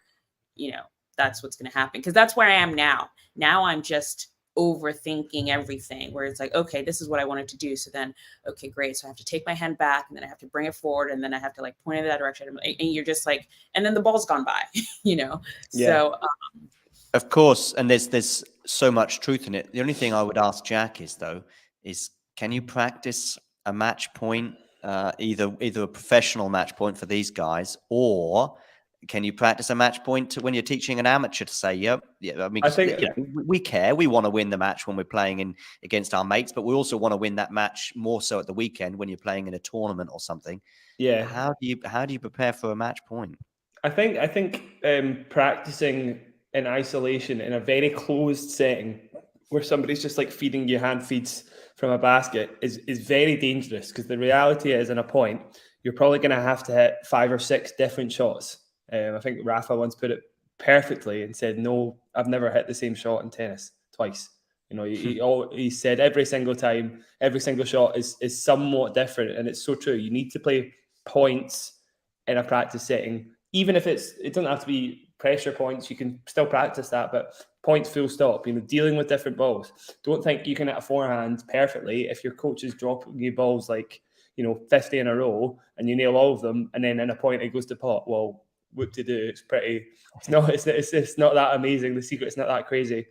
that's what's going to happen. Because that's where I am now. Now I'm just overthinking everything, where it's like, okay, this is what I wanted to do. So then, okay, great. So I have to take my hand back, and then I have to bring it forward, and then I have to like point it in that direction. And you're just like, and then the ball's gone by, Yeah. So, of course, and there's so much truth in it. The only thing I would ask Jack is can you practice a match point, either a professional match point for these guys, or can you practice a match point when you're teaching an amateur to say, yeah, I mean, I think we care. We want to win the match when we're playing against our mates, but we also want to win that match more so at the weekend when you're playing in a tournament or something. Yeah. How do you prepare for a match point? I think practicing in isolation in a very closed setting where somebody's just like feeding you hand feeds from a basket is very dangerous, because the reality is, in a point, you're probably going to have to hit 5 or 6 different shots. I think Rafa once put it perfectly and said, no, I've never hit the same shot in tennis twice. He said every single time, every single shot is somewhat different. And it's so true. You need to play points in a practice setting, even if it doesn't have to be pressure points. You can still practice that, but points full stop, dealing with different balls. Don't think you can hit a forehand perfectly if your coach is dropping you balls like, 50 in a row and you nail all of them. And then in a point, it goes to pot. Well, what to do? It's not that amazing. The secret's not that crazy.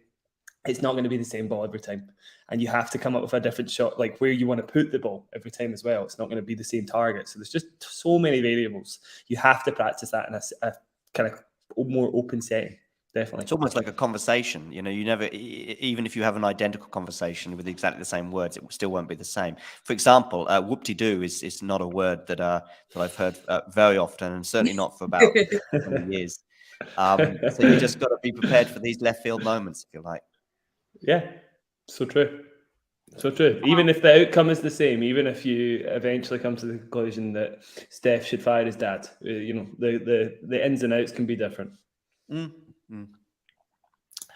It's not going to be the same ball every time. And you have to come up with a different shot, like where you want to put the ball every time as well. It's not going to be the same target. So there's just so many variables. You have to practice that in a kind of more open setting. Definitely. It's almost like a conversation. You never, even if you have an identical conversation with exactly the same words, it still won't be the same. For example, whoop-de-doo is not a word that I've heard very often, and certainly not for about 20 years. So you just got to be prepared for these left field moments, if you like. Yeah, so true. So true. Even if the outcome is the same, even if you eventually come to the conclusion that Steph should fire his dad, the ins and outs can be different.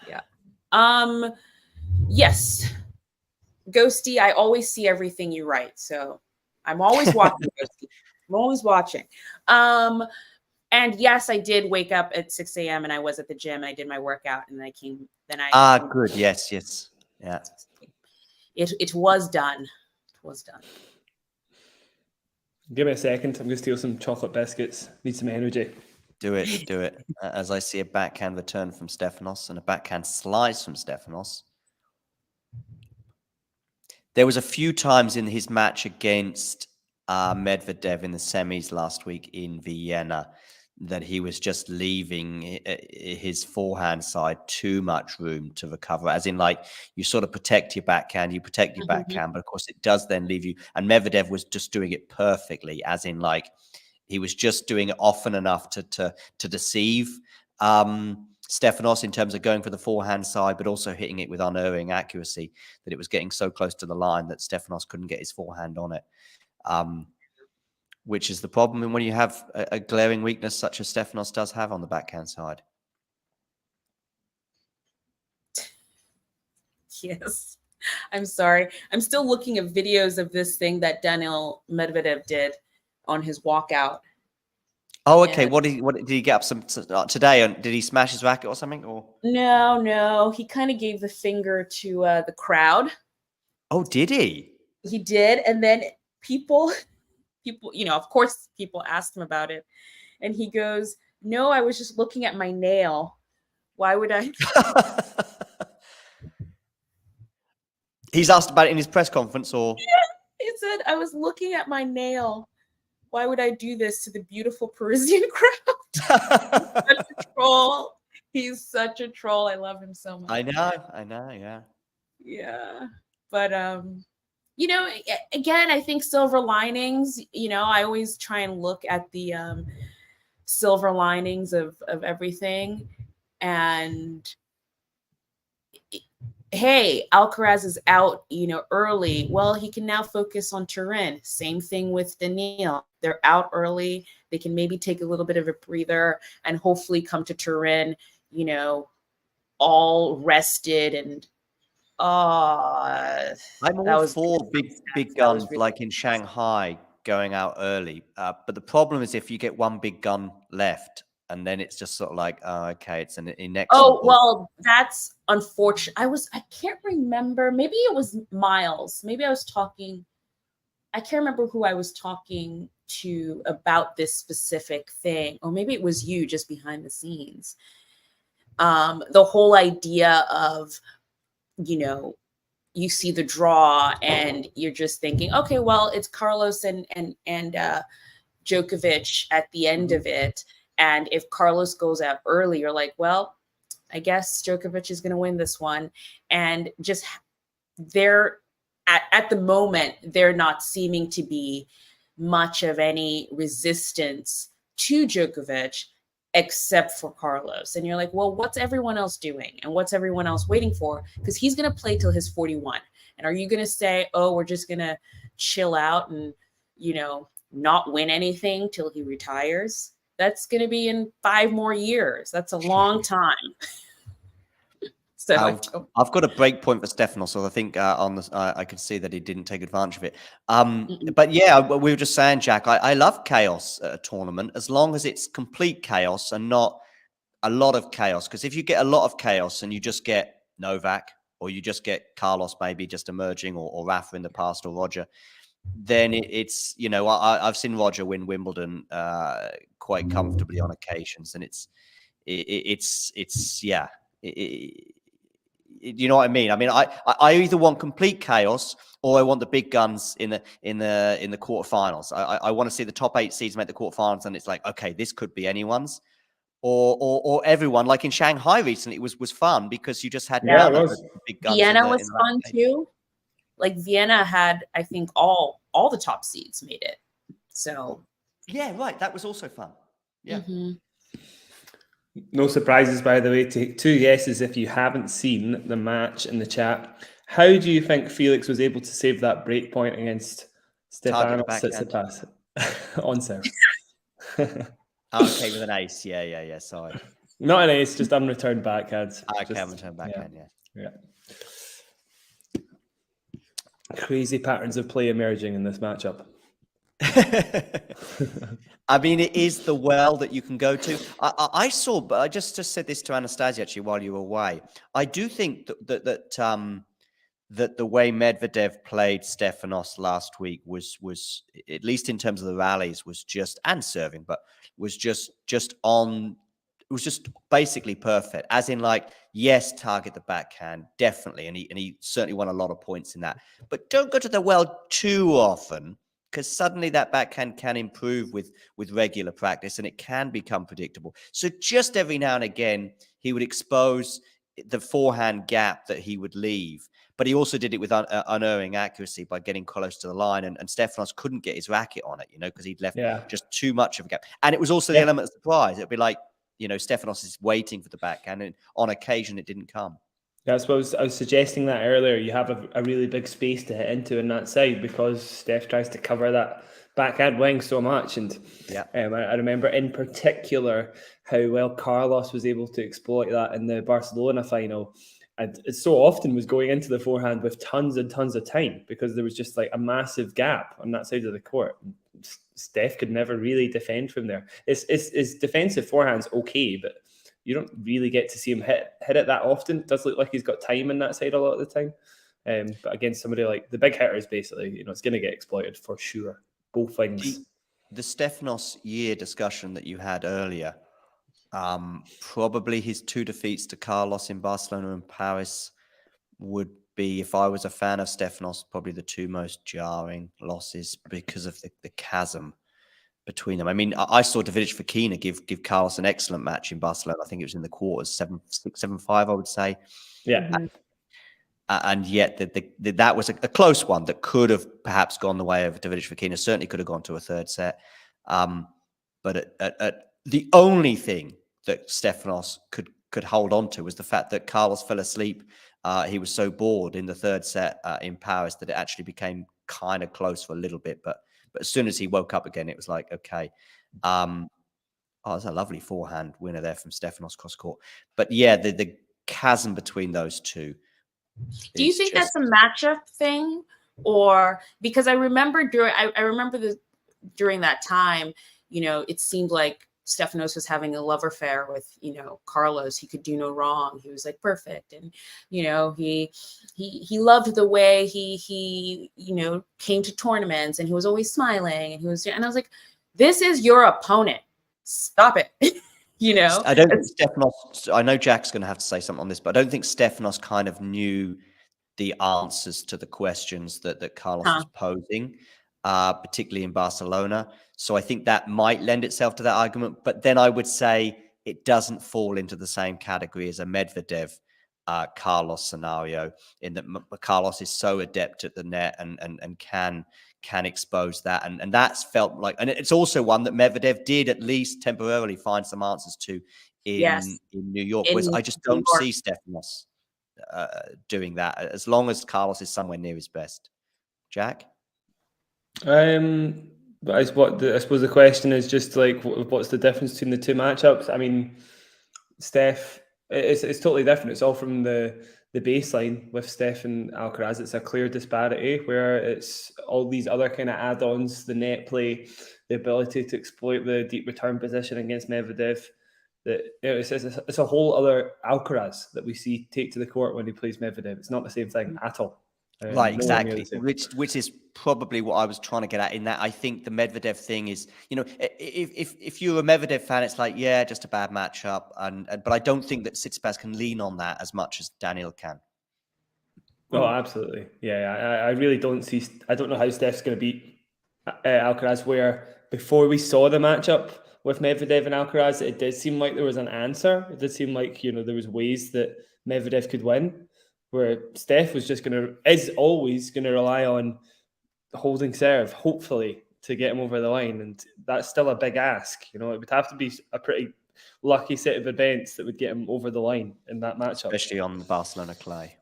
Yeah. Yes. Ghosty, I always see everything you write, so I'm always watching. Ghosty. I'm always watching. And yes, I did wake up at 6 a.m. and I was at the gym and I did my workout, and then I came. Good. Yes. Yeah. It was done. It was done. Give me a second. I'm going to steal some chocolate biscuits. Need some energy. Do it. As I see a backhand return from Stefanos and a backhand slice from Stefanos. There was a few times in his match against Medvedev in the semis last week in Vienna that he was just leaving his forehand side too much room to recover, as in, like, you sort of protect your backhand, backhand, but of course it does then leave you. And Medvedev was just doing it perfectly, as in, like, he was just doing it often enough to deceive Stefanos in terms of going for the forehand side, but also hitting it with unerring accuracy, that it was getting so close to the line that Stefanos couldn't get his forehand on it. Which is the problem when you have a glaring weakness such as Stefanos does have on the backhand side. Yes. I'm sorry. I'm still looking at videos of this thing that Daniil Medvedev did on his walkout. Oh, okay. What did he get up some today? Did he smash his racket or something? Or no, he kind of gave the finger to the crowd. Oh, did he? He did, and then people, of course, people asked him about it, and he goes, "No, I was just looking at my nail. Why would I?" He's asked about it in his press conference, or he said, "I was looking at my nail. Why would I do this to the beautiful Parisian crowd?" Such a troll. He's such a troll. I love him so much. I know, yeah. Yeah. But again, I think silver linings, I always try and look at the silver linings of everything. And hey, Alcaraz is out, early. Well, he can now focus on Turin. Same thing with Daniil. They're out early. They can maybe take a little bit of a breather and hopefully come to Turin, all rested. And I'm all for big guns really like in Shanghai going out early. But the problem is if you get one big gun left, and then it's just sort of like, oh, okay, it's an inexorable. Oh, well, that's unfortunate. I can't remember. Maybe it was Miles. Maybe I can't remember who I was talking to about this specific thing. Or maybe it was you just behind the scenes. The whole idea of, you see the draw and you're just thinking, okay, well, it's Carlos and Djokovic at the end of it. And if Carlos goes out early, you're like, well, I guess Djokovic is going to win this one. And just they're at the moment, they're not seeming to be much of any resistance to Djokovic except for Carlos. And you're like, well, what's everyone else doing? And what's everyone else waiting for? Because he's going to play till his 41. And are you going to say, oh, we're just going to chill out and, not win anything till he retires? That's going to be in 5 more years. That's a long time. So I've got a break point for Stefanos, so I think I could see that he didn't take advantage of it. But yeah, we were just saying, Jack, I love chaos at a tournament as long as it's complete chaos and not a lot of chaos. Because if you get a lot of chaos and you just get Novak or you just get Carlos maybe just emerging or Rafa in the past or Roger, then it's I've seen Roger win Wimbledon quite comfortably on occasions, and you know what I mean? I mean, I either want complete chaos or I want the big guns in the quarterfinals. I want to see the top 8 seeds make the quarterfinals, and it's like, okay, this could be anyone's, or everyone. Like in Shanghai recently, it was fun because you just had the big guns. Vienna was fun too. Like Vienna had, I think, all the top seeds made it. So yeah, right. That was also fun. Yeah. Mm-hmm. No surprises, by the way. Take 2 guesses if you haven't seen the match in the chat. How do you think Felix was able to save that break point against Stefanos Tsitsipas on serve? Okay, with an ace. Yeah. Sorry. Not an ace, just unreturned backhands. Okay, unreturned backhand, yeah. Crazy patterns of play emerging in this matchup. I mean, it is the well that you can go to. I saw, but I just said this to Anastasia actually while you were away. I do think that the way Medvedev played Stefanos last week was at least in terms of the rallies was just, and serving, but was just on. It was just basically perfect, as in like, yes, target the backhand, definitely. And he certainly won a lot of points in that. But don't go to the well too often, because suddenly that backhand can improve with regular practice and it can become predictable. So just every now and again, he would expose the forehand gap that he would leave. But he also did it with unerring accuracy by getting close to the line. And Stefanos couldn't get his racket on it, because he'd left just too much of a gap. And it was also the element of surprise. It'd be like, Stefanos is waiting for the backhand, and on occasion it didn't come. That's what I was suggesting that earlier. You have a really big space to hit into in that side because Steph tries to cover that backhand wing so much. And I remember in particular how well Carlos was able to exploit that in the Barcelona final. And it so often was going into the forehand with tons and tons of time because there was just like a massive gap on that side of the court. Steph could never really defend from there. His defensive forehand's okay, but you don't really get to see him hit it that often. It does look like he's got time in that side a lot of the time. But against somebody like the big hitters, basically, it's going to get exploited for sure. Both things. The Stefanos year discussion that you had earlier, probably his 2 defeats to Carlos in Barcelona and Paris would be, if I was a fan of Stefanos, probably the 2 most jarring losses because of the chasm between them. I mean, I saw Davidovich Fokina give Carlos an excellent match in Barcelona. I think it was in the quarters, 7-6, 7-5, I would say. Yeah. And yet that was a close one that could have perhaps gone the way of Davidovich Fokina. Certainly could have gone to a third set. But the only thing that Stefanos could hold on to was the fact that Carlos fell asleep. He was so bored in the third set in Paris that it actually became kind of close for a little bit. But as soon as he woke up again, it was like, okay. It's a lovely forehand winner there from Stefanos cross court. But yeah, the chasm between those two. Do you think that's a matchup thing? Or because I remember during that time, it seemed like Stefanos was having a love affair with, Carlos. He could do no wrong. He was like perfect. And, he loved the way he came to tournaments and he was always smiling and I was like, this is your opponent. Stop it. I don't think Stefanos, I know Jack's going to have to say something on this, but I don't think Stefanos kind of knew the answers to the questions that Carlos was posing, particularly in Barcelona. So I think that might lend itself to that argument. But then I would say it doesn't fall into the same category as a Medvedev Carlos scenario, in that Carlos is so adept at the net and can expose that. And that's felt like, and it's also one that Medvedev did at least temporarily find some answers to in New York, whereas I just don't see Stefanos doing that as long as Carlos is somewhere near his best. Jack? But I suppose the question is just like, what's the difference between the 2 matchups? I mean, Steph, it's totally different. It's all from the baseline with Steph and Alcaraz. It's a clear disparity where it's all these other kind of add-ons, the net play, the ability to exploit the deep return position against Medvedev. That it's a whole other Alcaraz that we see take to the court when he plays Medvedev. It's not the same thing at all. Right, exactly. Which is probably what I was trying to get at, in that I think the Medvedev thing is, if you're a Medvedev fan, it's like, yeah, just a bad matchup. But I don't think that Tsitsipas can lean on that as much as Daniel can. Oh, absolutely. Yeah, I really don't see. I don't know how Steph's going to beat Alcaraz. Where before we saw the matchup with Medvedev and Alcaraz, it did seem like there was an answer. It did seem like there was ways that Medvedev could win. Where Steph is always going to rely on holding serve, hopefully, to get him over the line. And that's still a big ask. It would have to be a pretty lucky set of events that would get him over the line in that matchup. Especially on the Barcelona clay.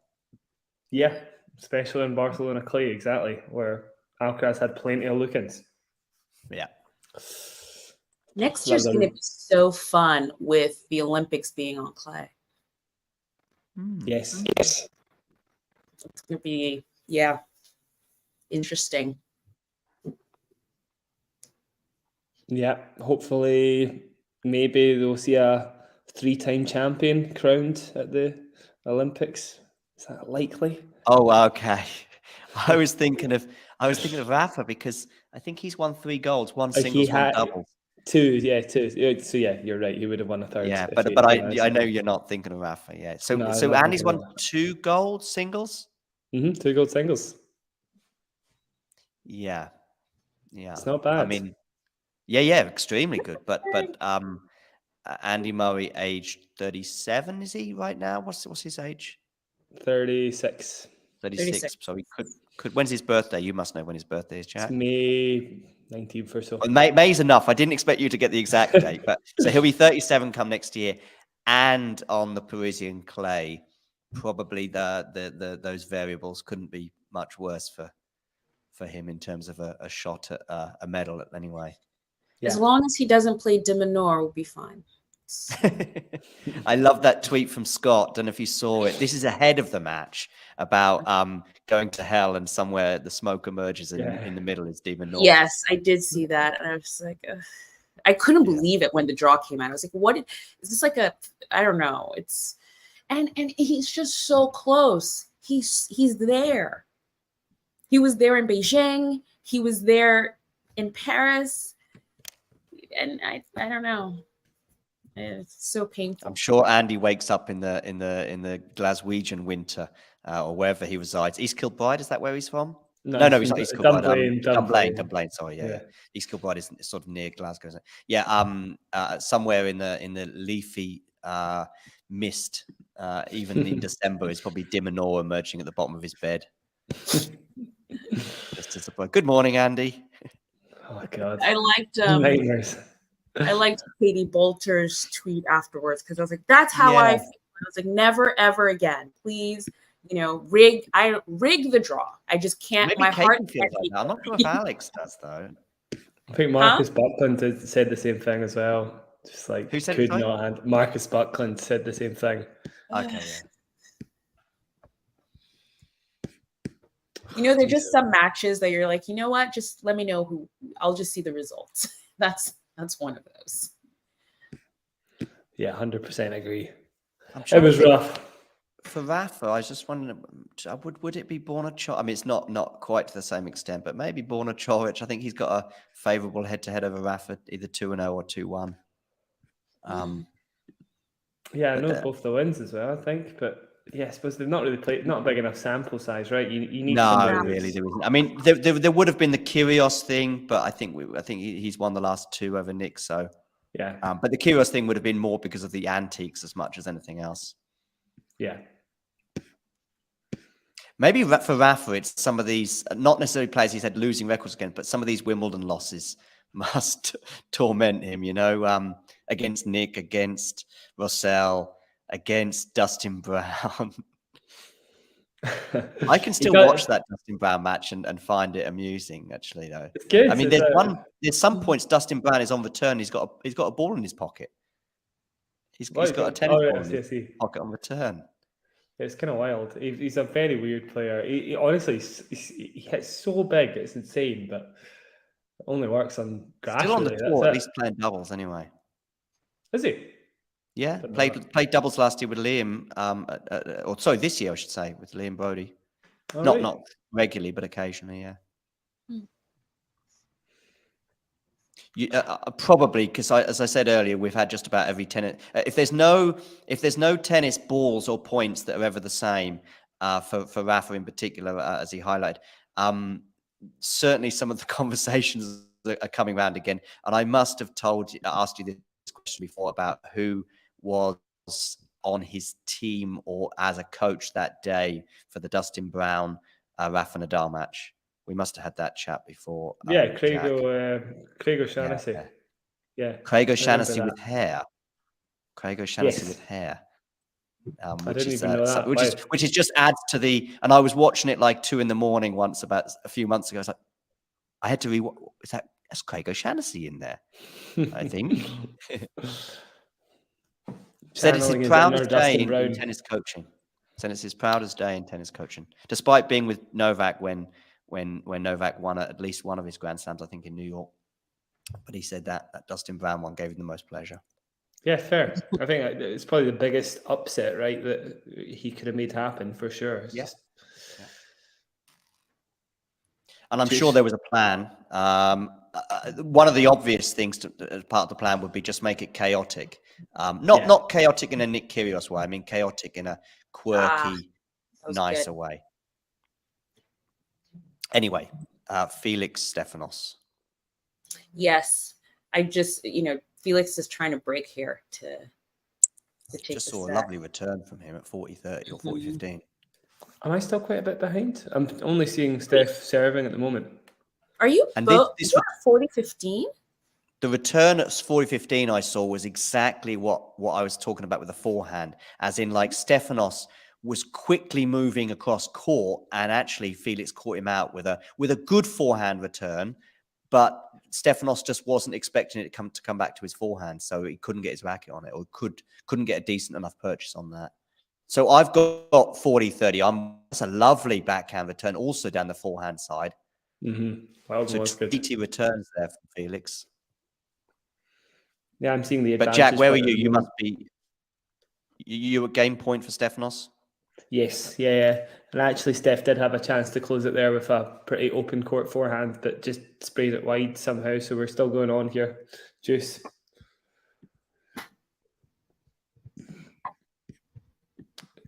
Yeah, especially on Barcelona clay, exactly, where Alcaraz had plenty of look-ins. Yeah. Next year's going to be so fun with the Olympics being on clay. Yes. It's going to be, interesting. Yeah, hopefully, maybe they'll see a 3-time champion crowned at the Olympics. Is that likely? Oh, okay. I was thinking of Rafa, because I think he's won 3 golds, 1 singles, 1 doubles. 2. So you're right. He would have won a third. Yeah, but I know you're not thinking of Rafa. Yeah. So Andy's won 2 gold singles. 2 gold singles. Yeah. It's not bad. I mean, yeah, extremely good. But Andy Murray, aged 37, is he right now? What's his age? 36. 36. So he could. When's his birthday? You must know when his birthday is, Jack. It's May 19th or so. Well, May's enough. I didn't expect you to get the exact date, but so he'll be 37 come next year, and on the Parisian clay, probably those variables couldn't be much worse for him in terms of a shot at a medal anyway. As long as he doesn't play Diminor, we'll be fine. I love that tweet from Scott. Don't know if you saw it. This is ahead of the match about going to hell, and somewhere the smoke emerges, and in the middle is Diminor. Yes, I did see that, and I was like, ugh. I couldn't believe it when the draw came out. I was like, what is this, like a, I don't know. It's and he's just so close. He's there. He was there in Beijing. He was there in Paris. And I don't know. It's so painful. I'm sure Andy wakes up in the Glaswegian winter or wherever he resides. East Kilbride, is that where he's from? No, he's not East Kilbride. Dunblane. Sorry, yeah. East Kilbride is sort of near Glasgow, isn't it? Yeah, somewhere in the leafy mist, even in December, is probably Diminor emerging at the bottom of his bed. Just as a good morning, Andy. Oh my God! I liked Katie Bolter's tweet afterwards, because I was like, "That's how I feel." I was like, "Never, ever again, please." Rig the draw. I just can't. Maybe my Kate heart feels like that. I'm not sure if Alex does though. I think Marcus Buckland said the same thing as well. Just like, who said could not hand. Marcus Buckland said the same thing. Okay, yeah. There's just some matches that you're like, you know what? Just let me know who. I'll just see the results. That's one of those. Yeah, 100% agree. It was rough. For Rafa, I was just wondering, would it be Borna Coric? I mean, it's not quite to the same extent, but maybe Borna Coric. I think he's got a favourable head-to-head over Rafa, either 2-0 or 2-1. Yeah, I know both the wins as well, I think, but yeah, I suppose they've not really played. Not a big enough sample size, right? You need. No, really, there isn't. I mean, there would have been the Kyrgios thing, but I think he's won the last two over Nick. So yeah, but the Kyrgios thing would have been more because of the antiques as much as anything else. Yeah. Maybe for Rafa, it's some of these, not necessarily players he's had losing records against, but some of these Wimbledon losses must torment him, against Nick, against Russell, against Dustin Brown. I can still watch that Dustin Brown match and find it amusing, actually, though. It's good. I mean, there's some points Dustin Brown is on return. He's got a ball in his pocket. He's got a tennis ball in his pocket on return. It's kind of wild. He's a very weird player. He honestly, he hits so big, it's insane, but it only works on grass. Still on the tour, at least playing doubles anyway. Is he? Yeah, played doubles last year with Liam, this year I should say, with Liam Brody. Not regularly, but occasionally, yeah. Probably because, as I said earlier, we've had just about every tennis. If there's no tennis balls or points that are ever the same, for Rafa in particular, as he highlighted, certainly some of the conversations are coming around again. And I must have asked you this question before about who was on his team or as a coach that day for the Dustin Brown Rafa Nadal match. We must have had that chat before. Yeah, Craig O'Shaughnessy. Yeah. Craig O'Shaughnessy with hair. With hair. Which is just adds to the. And I was watching it like 2 a.m. once about a few months ago. I was like, I had to that's Craig O'Shaughnessy in there, I think. Said it's his proudest day in tennis coaching. Said it's his proudest day in tennis coaching, despite being with Novak when Novak won at least one of his Grand Slams, I think, in New York. But he said that Dustin Brown one gave him the most pleasure. Yeah, fair. I think it's probably the biggest upset, right, that he could have made happen for sure. Yeah. And I'm sure there was a plan. One of the obvious things as part of the plan would be just make it chaotic. Not chaotic in a Nick Kyrgios way. I mean, chaotic in a quirky, nicer way. Anyway, Felix Stefanos. Yes. I just, Felix is trying to break here to take just saw a lovely return from him at 40-30 or 40-15. Am I still quite a bit behind? I'm only seeing Steph serving at the moment. Are you? And you're 40-15? The return at 40-15 I saw was exactly what I was talking about with the forehand, as in like Stefanos was quickly moving across court, and actually Felix caught him out with a good forehand return, but Stefanos just wasn't expecting it to come back to his forehand, so he couldn't get his racket on it, or couldn't get a decent enough purchase on that. So I've got 40-30. That's a lovely backhand return, also down the forehand side. Well, So that's good. 80 returns there from Felix. Yeah, I'm seeing the advantage. But Jack, where were you? You must be. You were game point for Stefanos? Yes, yeah. And actually, Steph did have a chance to close it there with a pretty open court forehand, but just sprayed it wide somehow. So we're still going on here. Juice.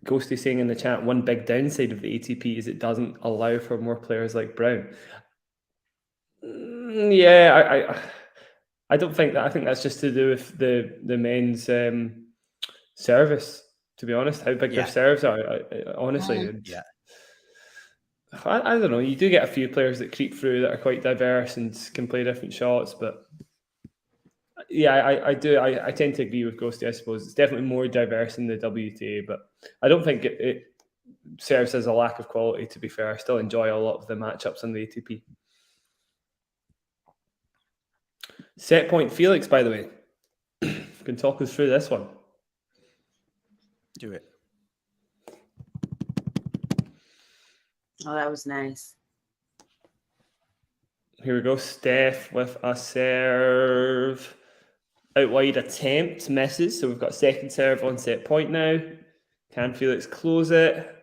Ghosty saying in the chat, one big downside of the ATP is it doesn't allow for more players like Brown. Yeah, I don't think that. I think that's just to do with the men's service, to be honest, how big their serves are. Honestly, I don't know. You do get a few players that creep through that are quite diverse and can play different shots, but yeah, I do. I tend to agree with Ghosty. I suppose it's definitely more diverse in the WTA, but I don't think it serves as a lack of quality. To be fair, I still enjoy a lot of the matchups on the ATP. Set point Felix, by the way. You can talk us through this one. Do it. Oh, that was nice. Here we go. Steph with a serve. Out wide attempt, misses. So we've got second serve on set point now. Can Felix close it?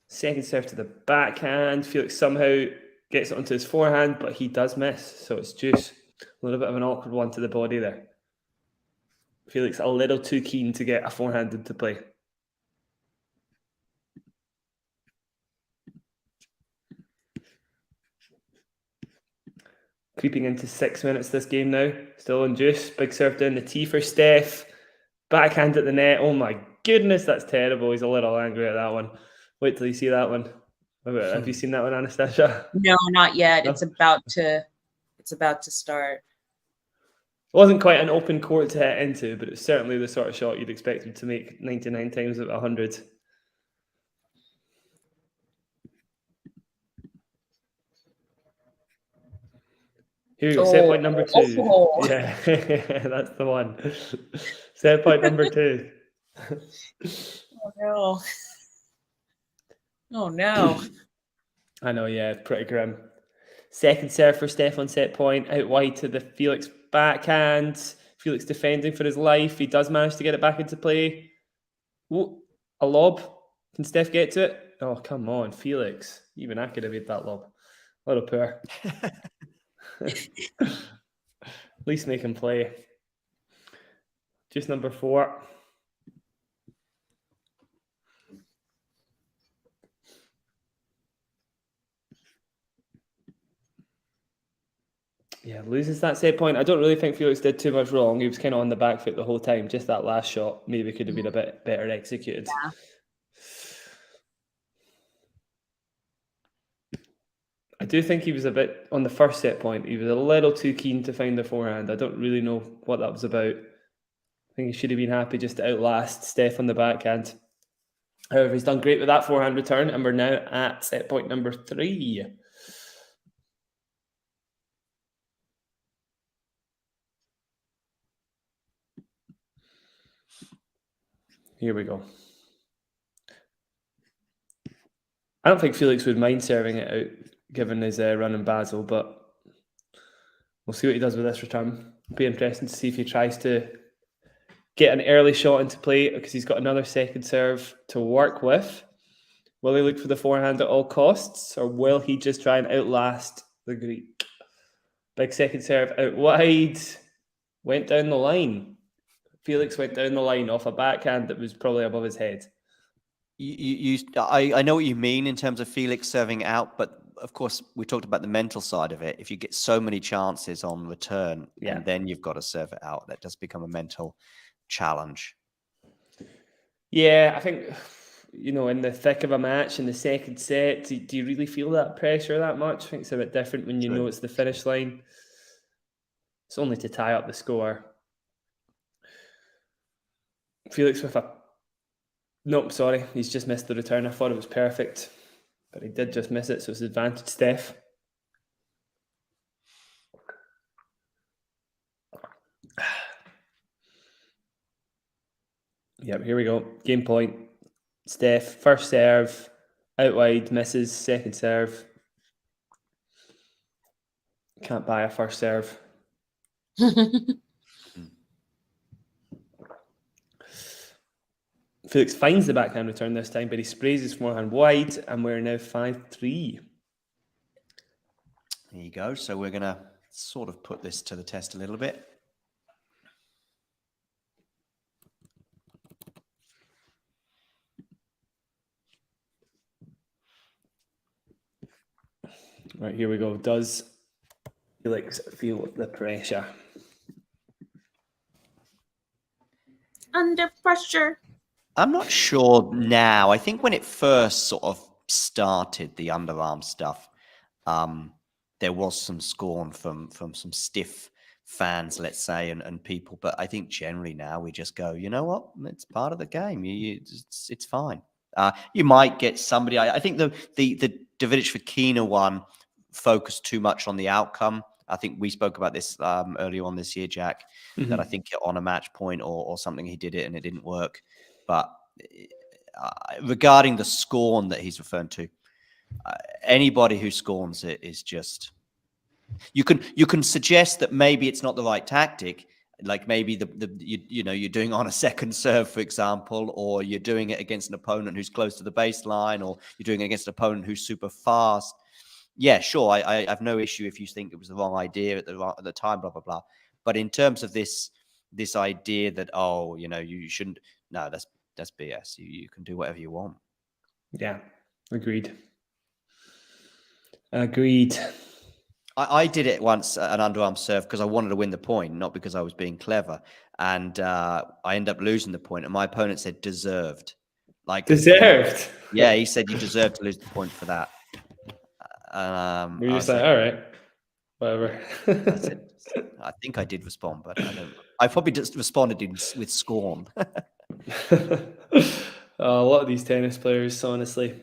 Second serve to the backhand. Felix somehow gets it onto his forehand, but he does miss. So it's juice. A little bit of an awkward one to the body there. Felix a little too keen to get a forehand into play. Creeping into 6 minutes this game now. Still on juice. Big serve down the tee for Steph. Backhand at the net. Oh my goodness, that's terrible. He's a little angry at that one. Wait till you see that one. Have you seen that one, Anastasia? No, not yet. No? It's about to start. It wasn't quite an open court to hit into, but it's certainly the sort of shot you'd expect him to make 99 times out of 100. Here you go, set point number 2. Oh. Yeah, that's the one. Set point number 2. Oh no. Oh no. I know, yeah, pretty grim. Second serve for Steph on set point, out wide to the Felix backhand. Felix defending for his life. He does manage to get it back into play. Ooh, a lob. Can Steph get to it? Oh, come on, Felix. Even I could have made that lob. A little poor. At least make him play. Just number 4. Yeah, loses that set point. I don't really think Felix did too much wrong. He was kind of on the back foot the whole time. Just that last shot maybe could have been a bit better executed. Yeah. I do think he was a bit, on the first set point, he was a little too keen to find the forehand. I don't really know what that was about. I think he should have been happy just to outlast Steph on the backhand. However, he's done great with that forehand return, and we're now at set point number 3. Here we go. I don't think Felix would mind serving it out, given his run in Basel, but we'll see what he does with this return. It'll be interesting to see if he tries to get an early shot into play, because he's got another second serve to work with. Will he look for the forehand at all costs, or will he just try and outlast the Greek? Big second serve out wide. Went down the line. Felix went down the line off a backhand that was probably above his head. I know what you mean in terms of Felix serving out, but of course we talked about the mental side of it. If you get so many chances on return, and then you've got to serve it out, that does become a mental challenge. Yeah, I think in the thick of a match in the second set, do you really feel that pressure that much? I think it's a bit different when you know it's the finish line. It's only to tie up the score. Felix with a... Nope, sorry. He's just missed the return. I thought it was perfect, but he did just miss it, so it's advantage Steph. Yep, here we go. Game point. Steph, first serve, out wide, misses, second serve. Can't buy a first serve. Felix finds the backhand return this time, but he sprays his forehand wide, and we're now 5-3. There you go. So we're going to sort of put this to the test a little bit. Right, here we go. Does Felix feel the pressure? Under pressure. I'm not sure now. I think when it first sort of started, the underarm stuff, there was some scorn from some stiff fans, let's say, and people. But I think generally now we just go, you know what? It's part of the game. It's fine. You might get somebody. I think the Davidovich-Fokina one focused too much on the outcome. I think we spoke about this earlier on this year, Jack, that I think on a match point or something he did it and it didn't work. But regarding the scorn that he's referring to, anybody who scorns it is just... You can suggest that maybe it's not the right tactic. Like maybe you're doing on a second serve, for example, or you're doing it against an opponent who's close to the baseline, or you're doing it against an opponent who's super fast. Yeah, sure. I have no issue if you think it was the wrong idea at the time, blah blah blah. But in terms of this idea that you shouldn't. No, that's BS. You can do whatever you want. Yeah, agreed. Agreed. I did it once, an underarm serve, because I wanted to win the point, not because I was being clever. And I ended up losing the point, and my opponent said deserved. Like deserved? Yeah, he said you deserved to lose the point for that. Were you just like, all right, whatever. I think I did respond, but I don't. I probably just responded with scorn. A lot of these tennis players, honestly,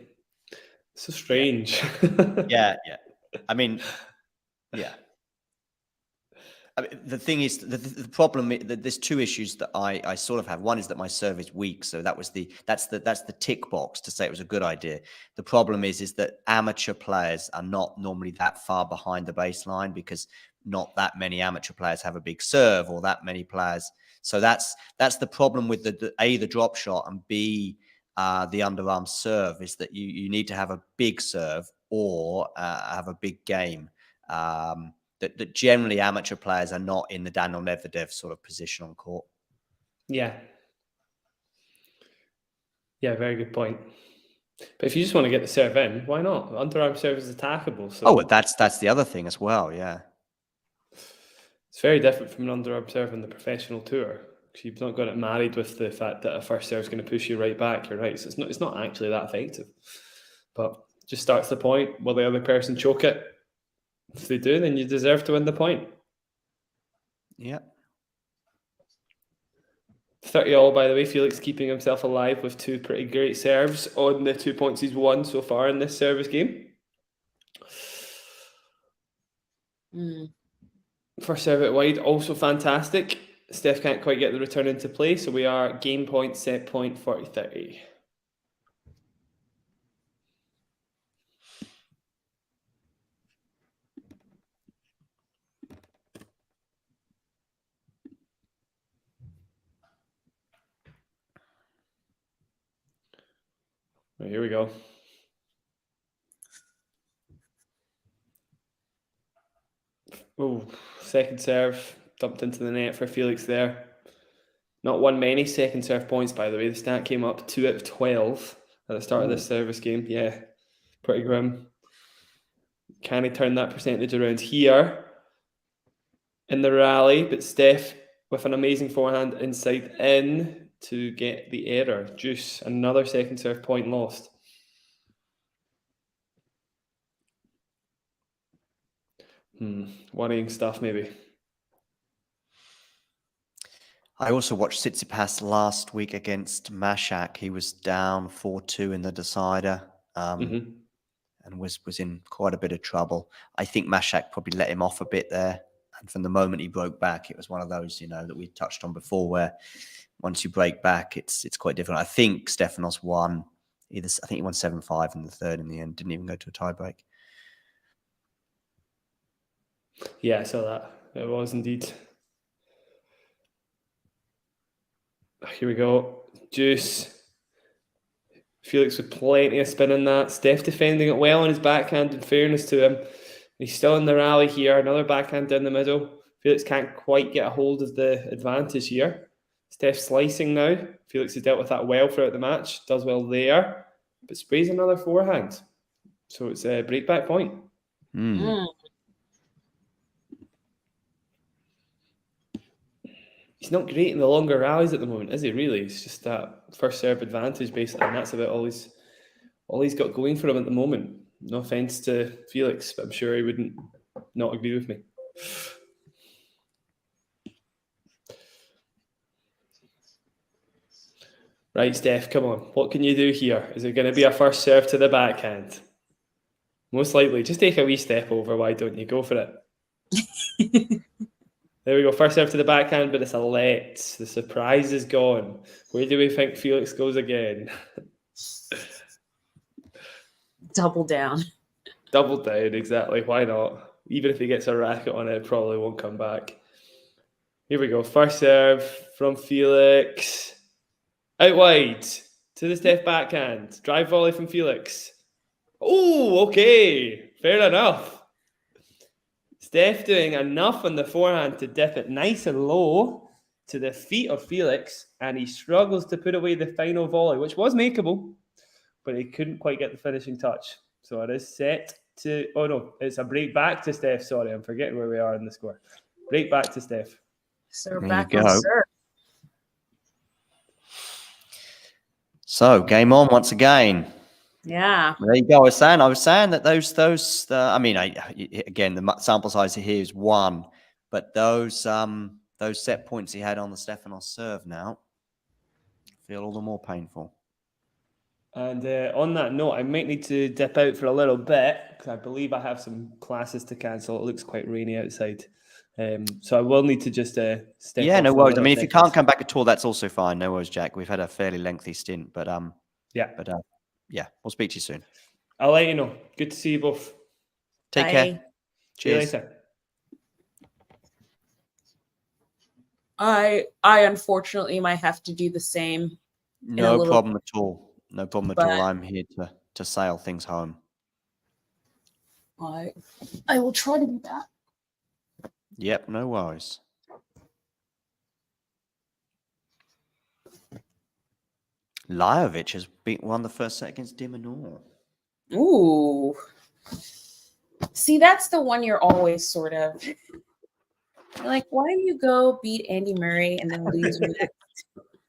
so strange. Yeah. I mean, yeah. I mean, the thing is, the problem that there's two issues that I sort of have. One is that my serve is weak, so that's the tick box to say it was a good idea. The problem is that amateur players are not normally that far behind the baseline, because not that many amateur players have a big serve, or that many players. So that's the problem with the drop shot, and B, the underarm serve, is that you need to have a big serve or have a big game. That generally amateur players are not in the Daniel Medvedev sort of position on court. Yeah, very good point. But if you just want to get the serve in, why not? Underarm serve is attackable. So that's the other thing as well. Yeah, it's very different from an underarm serve in the professional tour, because you've not got it married with the fact that a first serve is going to push you right back. You're right, so it's not actually that effective. But just starts the point. Will the other person choke it? If they do, then you deserve to win the point. Yeah. 30-all, by the way. Felix keeping himself alive with two pretty great serves on the 2 points he's won so far in this service game. First serve out wide, also fantastic. Steph can't quite get the return into play, so we are game point, set point, 40-30. Right, here we go. Oh, second serve dumped into the net for Felix there. Not won many second serve points, by the way. The stat came up 2 out of 12 at the start of this service game. Yeah, pretty grim. Can he turn that percentage around here in the rally? But Steph with an amazing forehand inside in to get the error. Deuce, another second serve point lost. Worrying stuff, maybe. I also watched Tsitsipas last week against Mashak. He was down 4-2 in the decider, and was in quite a bit of trouble. I think Mashak probably let him off a bit there. And from the moment he broke back, it was one of those, that we touched on before, where once you break back, it's quite different. I think Stefanos won. I think he won 7-5 in the third in the end. Didn't even go to a tiebreak. Yeah, I saw that. It was indeed. Here we go. Deuce. Felix with plenty of spin in that. Steph defending it well on his backhand, in fairness to him. He's still in the rally here. Another backhand down the middle. Felix can't quite get a hold of the advantage here. Steph slicing now. Felix has dealt with that well throughout the match. Does well there. But sprays another forehand. So it's a breakback point. He's not great in the longer rallies at the moment, is he, really? It's just that first serve advantage, basically, and that's about all he's got going for him at the moment. No offence to Felix, but I'm sure he wouldn't not agree with me. Right, Steph, come on. What can you do here? Is it going to be a first serve to the backhand? Most likely. Just take a wee step over. Why don't you? Go for it. There we go. First serve to the backhand, but it's a let. The surprise is gone. Where do we think Felix goes again? Double down. Double down, exactly. Why not? Even if he gets a racket on it, probably won't come back. Here we go. First serve from Felix. Out wide to the Steph backhand. Drive volley from Felix. Oh, okay. Fair enough. Steph doing enough on the forehand to dip it nice and low to the feet of Felix, and he struggles to put away the final volley, which was makeable, but he couldn't quite get the finishing touch. So it is set to... Oh, no, it's a break back to Steph. Sorry, I'm forgetting where we are in the score. Break back to Steph. So back on serve. So, game on once again. Yeah. There you go. I was saying that those again, the sample size here is 1, but those set points he had on the Stefanos serve now feel all the more painful. And on that note, I might need to dip out for a little bit because I believe I have some classes to cancel. It looks quite rainy outside. So I will need to just step Yeah, off no worries. I mean, if you seconds. can't come back at all, that's also fine. No worries, Jack. We've had a fairly lengthy stint, but yeah, we'll speak to you soon. I'll let you know. Good to see you both. Take care. Cheers. See you later. I unfortunately might have to do the same. No problem at all. No problem at all. I'm here to sail things home. I will try to do that. Yep, no worries. Lajovic has won the first set against Dimitrov. Ooh. See, that's the one you're always sort of like, why do you go beat Andy Murray and then lose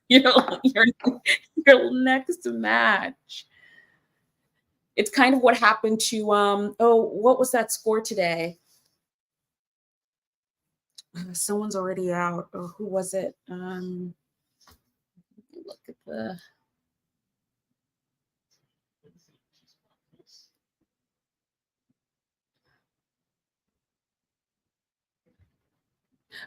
your next match? It's kind of what happened to what was that score today? Someone's already out. Oh, who was it? Look at the...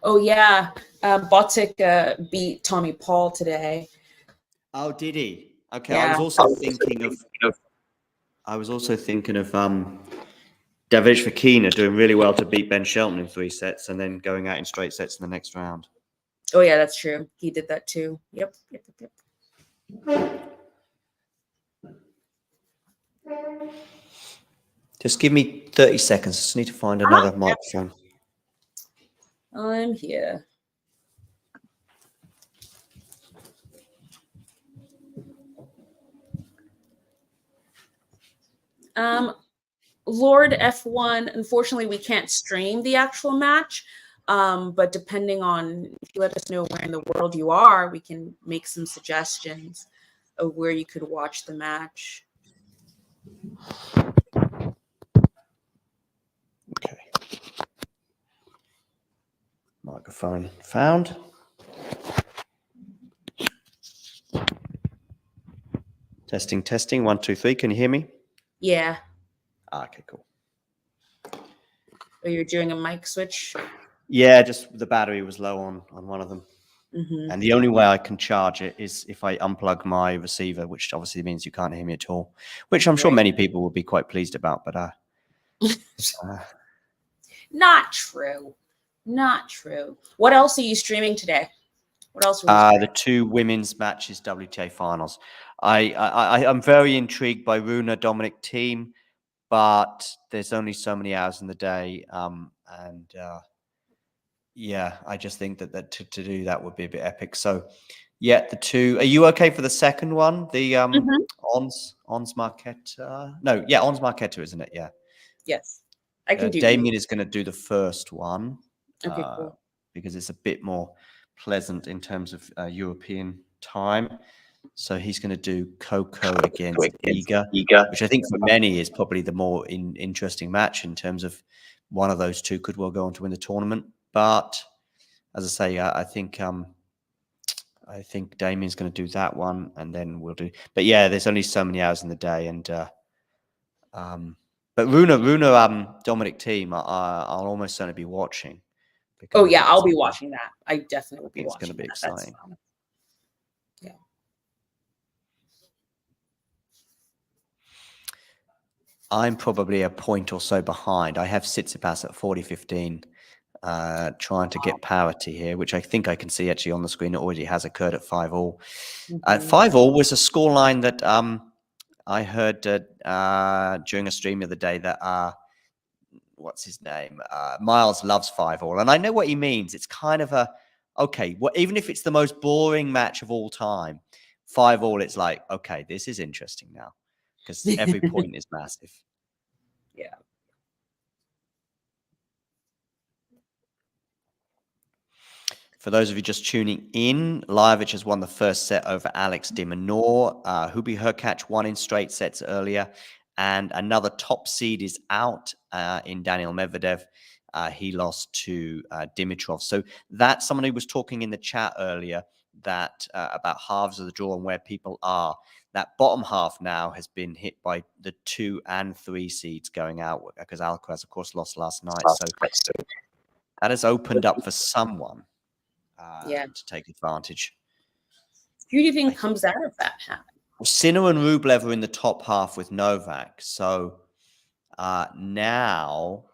Oh, yeah. Botic beat Tommy Paul today. Oh, did he? Okay, Yeah. I was also thinking of David Fekina doing really well to beat Ben Shelton in 3 sets and then going out in straight sets in the next round. Oh, yeah, that's true. He did that too. Yep. Just give me 30 seconds. Just need to find another microphone. I'm here. Lord F1, unfortunately, we can't stream the actual match. But depending on, if you let us know where in the world you are, we can make some suggestions of where you could watch the match. Okay. Microphone found. Testing, testing. 1, 2, 3. Can you hear me? Yeah. Okay, cool. Or you're doing a mic switch. Yeah, just the battery was low on one of them. Mm-hmm. And the only way I can charge it is if I unplug my receiver, which obviously means you can't hear me at all, which I'm sure many people will be quite pleased about. But Not true. Not true. What else are you streaming today? What else? The 2 women's matches, WTA finals. I'm very intrigued by Rune Dominic team, but there's only so many hours in the day. Yeah, I just think that to do that would be a bit epic. So, yeah, the 2. Are you okay for the second one? The Ons Marketa? No, yeah, Ons Marketa, isn't it? Yeah. Yes, I can do. Damien is going to do the first one. Okay, cool. Because it's a bit more pleasant in terms of European time. So he's going to do Coco against Iga, which I think for many is probably the more interesting match in terms of one of those two could well go on to win the tournament. But as I say, I think Damien's going to do that one, and then we'll do. But yeah, there's only so many hours in the day, and but Rune Dominic team, I'll almost certainly be watching. Oh yeah, I'll be watching that. I definitely will be watching. It's going to be exciting. Yeah. I'm probably a point or so behind. I have Tsitsipas at 40-15, trying to get parity here, which I think I can see actually on the screen. It already has occurred at 5-all. 5-all was a scoreline that I heard during a stream the other day that what's his name? Miles loves 5-all, and I know what he means. It's kind of okay. Well, even if it's the most boring match of all time, 5-all, it's like, okay, this is interesting now because every point is massive. Yeah. For those of you just tuning in, Lajovic has won the first set over Alex de Minaur. Hubie Hurkacz won in straight sets earlier. And another top seed is out in Daniil Medvedev. He lost to Dimitrov. So that's someone who was talking in the chat earlier that about halves of the draw and where people are. That bottom half now has been hit by the 2 and 3 seeds going out because Alcaraz, of course, lost last night. So that has opened up for someone to take advantage. Who do you think comes out of that hat? Sinner and Rublev are in the top half with Novak. So now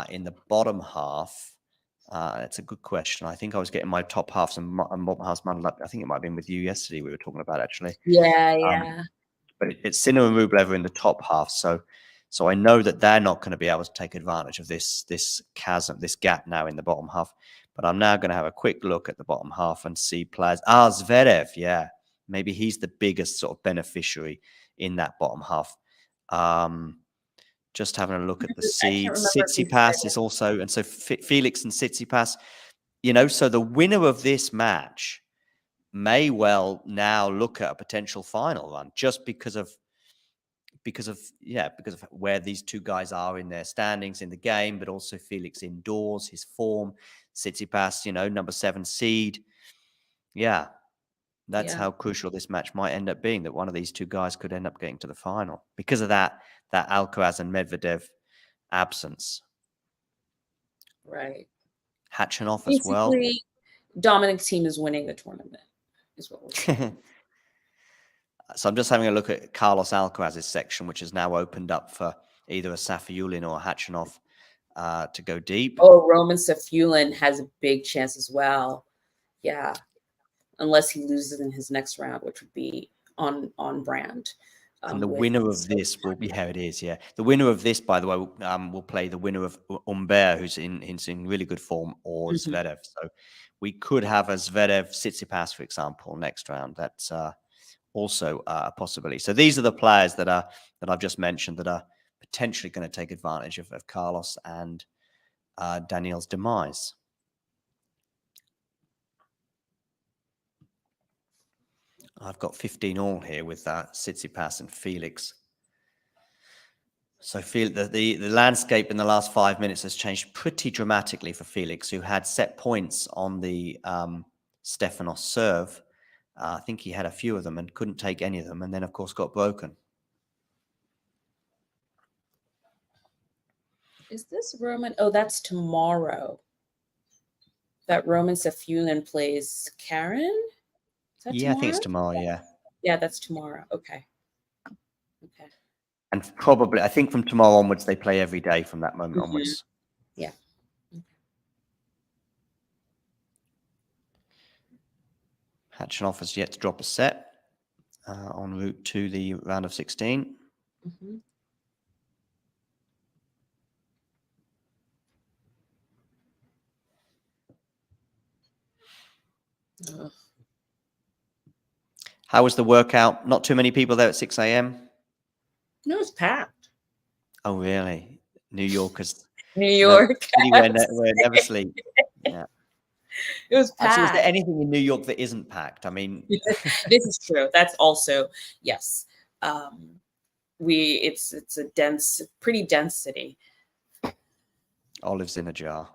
in the bottom half, that's a good question. I think I was getting my top halves and bottom halves muddled up. I think it might have been with you yesterday we were talking about, actually. Yeah. But it's Sinner and Rublev are in the top half. So I know that they're not going to be able to take advantage of this chasm, this gap now in the bottom half. But I'm now going to have a quick look at the bottom half and see players. Zverev, yeah. Maybe he's the biggest sort of beneficiary in that bottom half. Just having a look at the seeds. Tsitsipas is also, and so Felix and Tsitsipas, so the winner of this match may well now look at a potential final run just because of where these two guys are in their standings in the game, but also Felix indoors, his form, Tsitsipas, number 7 seed. Yeah. That's how crucial this match might end up being, that one of these two guys could end up getting to the final because of that Alcaraz and Medvedev absence. Right. Khachanov as well. Dominic's team is winning the tournament, is what we're saying. So I'm just having a look at Carlos Alcaraz's section, which is now opened up for either a Safiullin or a Khachanov to go deep. Oh, Roman Safiullin has a big chance as well. Yeah. Unless he loses in his next round, which would be on brand. And the winner of this will be, here it is, yeah. The winner of this, by the way, will play the winner of Auger, who's in really good form, or Zverev. So we could have a Zverev Tsitsipas, for example, next round. That's also a possibility. So these are the players that I've just mentioned that are potentially going to take advantage of Carlos and Daniil's demise. I've got 15 all here with Tsitsipas and Felix. So feel that the landscape in the last 5 minutes has changed pretty dramatically for Felix, who had set points on the Stefanos serve. I think he had a few of them and couldn't take any of them, and then of course got broken. Is this Roman? Oh, that's tomorrow. That Roman Safulin plays Karen? Is that Yeah, tomorrow? I think it's tomorrow, yeah. Yeah, that's tomorrow. Okay. Okay. And probably, I think from tomorrow onwards, they play every day from that moment onwards. Yeah. Okay. Hatchanoff has yet to drop a set en route to the round of 16. Mm-hmm. How was the workout? Not too many people there at 6 a.m.? No, it's packed. Oh, really? New Yorkers. New York. City where never sleep. Yeah. It was packed. Actually, is there anything in New York that isn't packed? I mean, this is true. That's also, yes. It's a dense, pretty dense city. olives in a jar.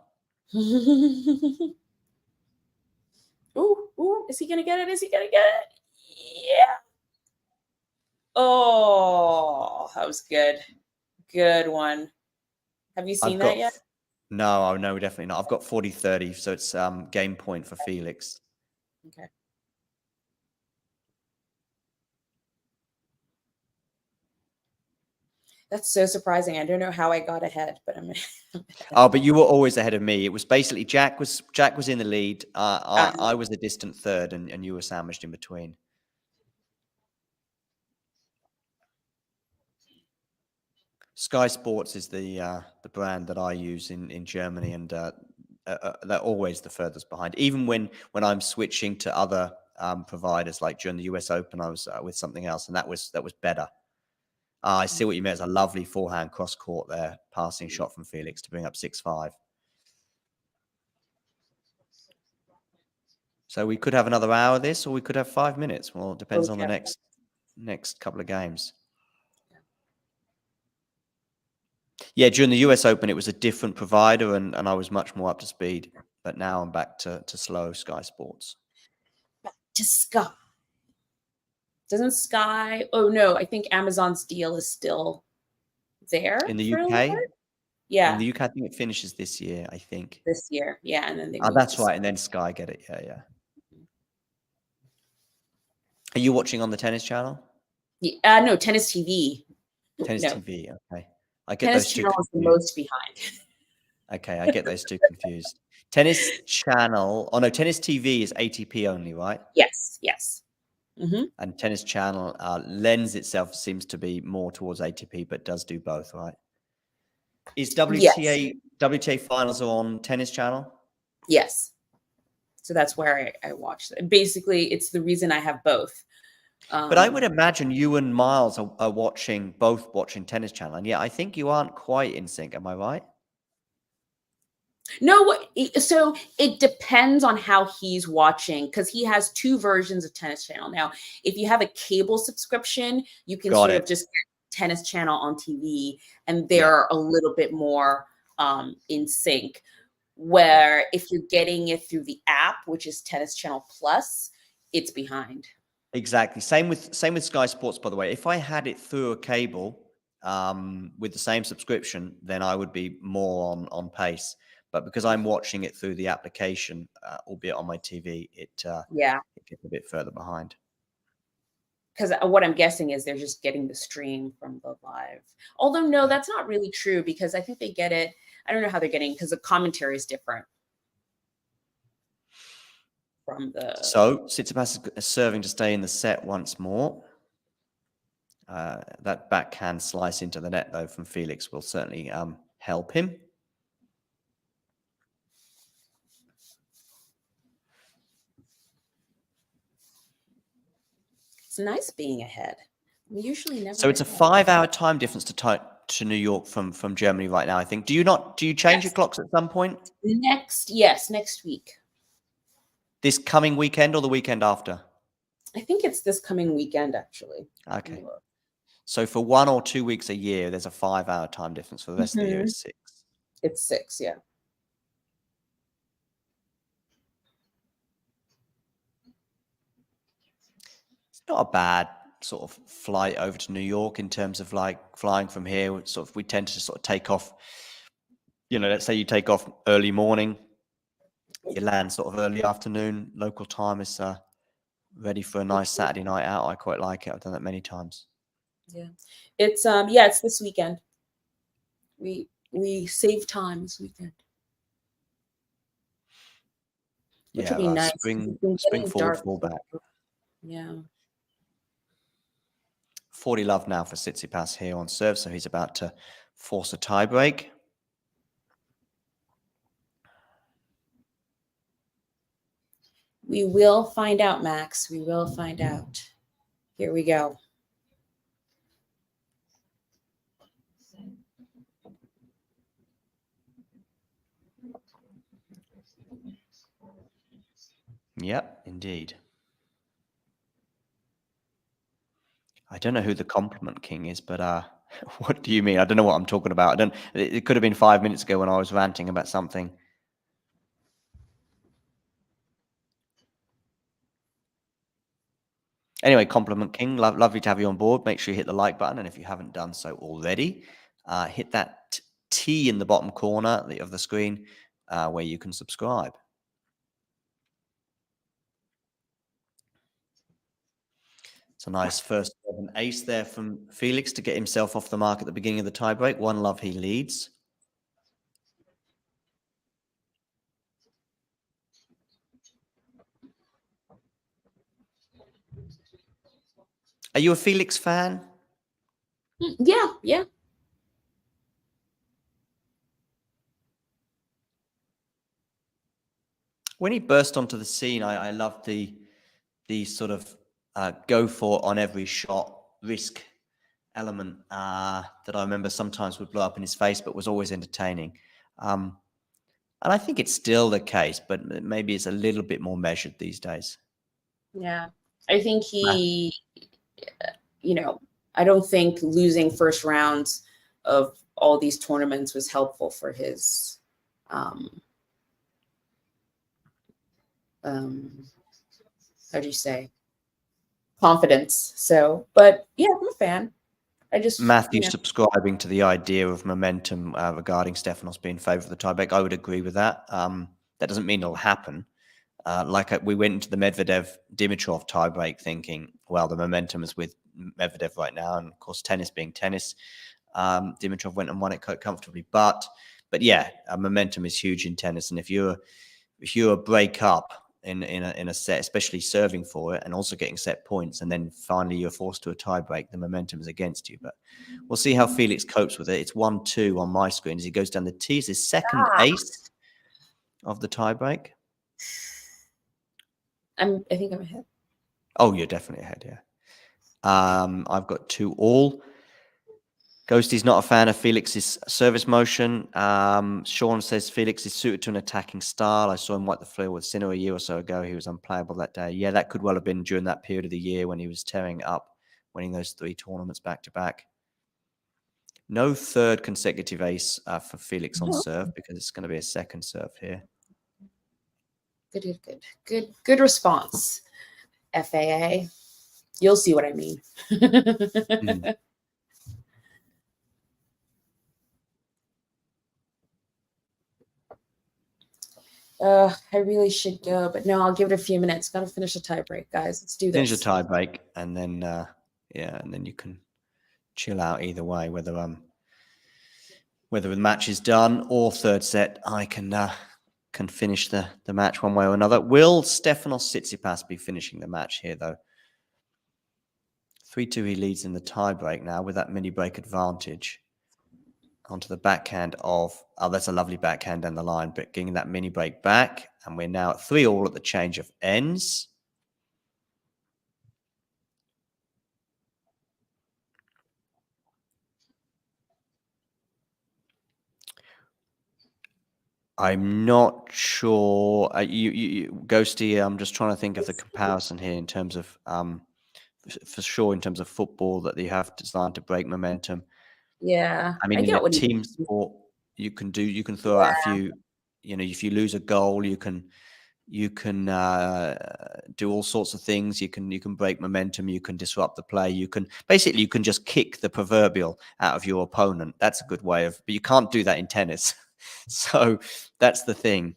Ooh, is he gonna get it? Is he gonna get it? Yeah. Oh, that was good. Good one. Have you seen that yet? No, definitely not. I've got 40-30, so it's game point for Felix. Okay. That's so surprising. I don't know how I got ahead, but I'm. Oh, but you were always ahead of me. It was basically Jack was in the lead. I was a distant third, and you were sandwiched in between. Sky Sports is the brand that I use in Germany, and they're always the furthest behind. Even when I'm switching to other providers, like during the US Open, I was with something else, and that was better. I see what you mean. It's a lovely forehand cross court there, passing shot from Felix to bring up 6-5. So we could have another hour of this, or we could have 5 minutes. Well, it depends on the next couple of games. Yeah, during the US Open, it was a different provider, and I was much more up to speed. But now I'm back to slow Sky Sports. Back to Sky. Doesn't Sky? Oh no, I think Amazon's deal is still there in the UK. Yeah, in the UK, I think it finishes this year. I think this year. Yeah, and then they. That's right, and then Sky get it. Yeah. Are you watching on the tennis channel? Yeah, no, Tennis TV. Tennis TV. Okay, I get Tennis those two channel is the confused. most behind. Okay, I get those two confused. Tennis channel. Oh no, Tennis TV is ATP only, right? Yes. Mm-hmm. And Tennis Channel lends itself, seems to be more towards ATP, but does do both, right? Is WTA finals are on Tennis Channel? Yes. So that's where I watch it. Basically, it's the reason I have both. But I would imagine you and Miles are both watching Tennis Channel, and yeah, I think you aren't quite in sync. Am I right? No, so it depends on how he's watching, because he has two versions of Tennis Channel. Now, if you have a cable subscription, you can of just get Tennis Channel on TV, and they're a little bit more in sync. Where if you're getting it through the app, which is Tennis Channel Plus, it's behind. Exactly. Same with Sky Sports, by the way. If I had it through a cable with the same subscription, then I would be more on pace. But because I'm watching it through the application, albeit on my TV, it gets a bit further behind. Because what I'm guessing is they're just getting the stream from the live. Although, no, that's not really true, because I think they get it. I don't know how they're getting, because the commentary is different from the. So Tsitsipas is serving to stay in the set once more. That backhand slice into the net, though, from Felix will certainly help him. It's nice being ahead. We usually never. So it's a 5-hour time difference to New York from Germany right now, I think. Do you change your clocks at some point? Next week. This coming weekend or the weekend after? I think it's this coming weekend, actually. Okay. So for 1 or 2 weeks a year, there's a 5-hour time difference. For the rest of the year, it's 6. It's 6, yeah. It's not a bad sort of flight over to New York in terms of like flying from here. Sort of, we tend to sort of take off, let's say you take off early morning, you land sort of early afternoon. Local time is ready for a nice Saturday night out. I quite like it. I've done that many times. Yeah. It's this weekend. We save time this weekend. Which would be nice. Spring forward, dark. fall back. Yeah. 40 love now for Tsitsipas here on serve, so he's about to force a tie break. We will find out, Max. We will find out. Here we go. Yep, indeed. I don't know who the compliment king is, but what do you mean? I don't know what I'm talking about. It could have been 5 minutes ago when I was ranting about something. Anyway, compliment king, lovely to have you on board. Make sure you hit the like button, and if you haven't done so already, hit that T in the bottom corner of the screen where you can subscribe. It's a nice first an ace there from Felix to get himself off the mark at the beginning of the tiebreak. 1 love, he leads. Are you a Felix fan? Yeah. When he burst onto the scene, I loved the sort of go for on every shot risk element that I remember sometimes would blow up in his face, but was always entertaining. And I think it's still the case, but maybe it's a little bit more measured these days. Yeah. I think I don't think losing first rounds of all these tournaments was helpful for his how do you say, confidence. So, but yeah, I'm a fan. I just Matthew subscribing to the idea of momentum regarding Stefanos being favourite of the tiebreak. I would agree with that. That doesn't mean it'll happen. We went into the Medvedev Dimitrov tiebreak thinking, well, the momentum is with Medvedev right now, and of course, tennis being tennis, Dimitrov went and won it quite comfortably. But yeah, momentum is huge in tennis, and if you're a break up in a set, especially serving for it and also getting set points, and then finally you're forced to a tiebreak, the momentum is against you. But we'll see how Felix copes with it. It's 1-2 on my screen as he goes down the tee. It's his second ace of the tiebreak. I think I'm ahead. Oh, you're definitely ahead, yeah. I've got 2-all. Ghosty's not a fan of Felix's service motion. Sean says Felix is suited to an attacking style. I saw him wipe the floor with Sinner a year or so ago. He was unplayable that day. Yeah, that could well have been during that period of the year when he was tearing up, winning those 3 tournaments back to back. No third consecutive ace for Felix on serve because it's going to be a second serve here. Good response, FAA. You'll see what I mean. I really should go, but no, I'll give it a few minutes. Got to finish the tiebreak, guys. Let's do this. Finish the tiebreak, and then and then you can chill out either way. Whether the match is done or third set, I can finish the match one way or another. Will Stefanos Tsitsipas be finishing the match here, though? 3-2, he leads in the tiebreak now with that mini break advantage. Onto the backhand of, that's a lovely backhand down the line, but getting that mini break back. And we're now at 3-all at the change of ends. I'm not sure. Ghosty, I'm just trying to think of the comparison here in terms of, for sure, in terms of football, that they have designed to break momentum. Yeah, I mean, I in get a what team sport, you can throw out a Yeah. few, if you lose a goal, you can do all sorts of things. You can break momentum. You can disrupt the play. You can just kick the proverbial out of your opponent. That's a good way of, but you can't do that in tennis. So that's the thing.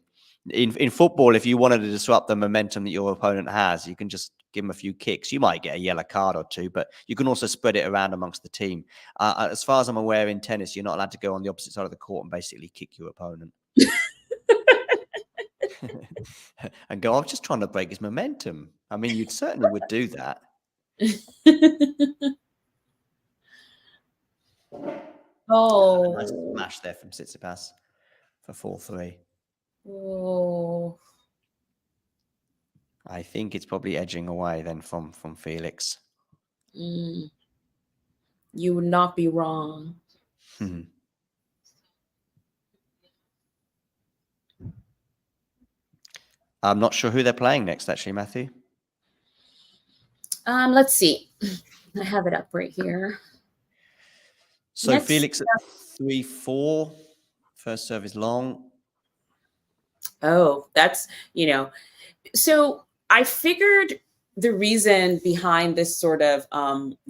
In football, if you wanted to disrupt the momentum that your opponent has, you can just give them a few kicks. You might get a yellow card or two, but you can also spread it around amongst the team. As far as I'm aware, in tennis, you're not allowed to go on the opposite side of the court and basically kick your opponent. And go, I'm just trying to break his momentum. I mean, you certainly would do that. Nice smash there from Tsitsipas for 4-3. Oh. I think it's probably edging away then from Felix. You would not be wrong. I'm not sure who they're playing next, actually, Matthew. Let's see. I have it up right here. So Felix at 3-4. First serve is long. Oh, that's, so I figured the reason behind this sort of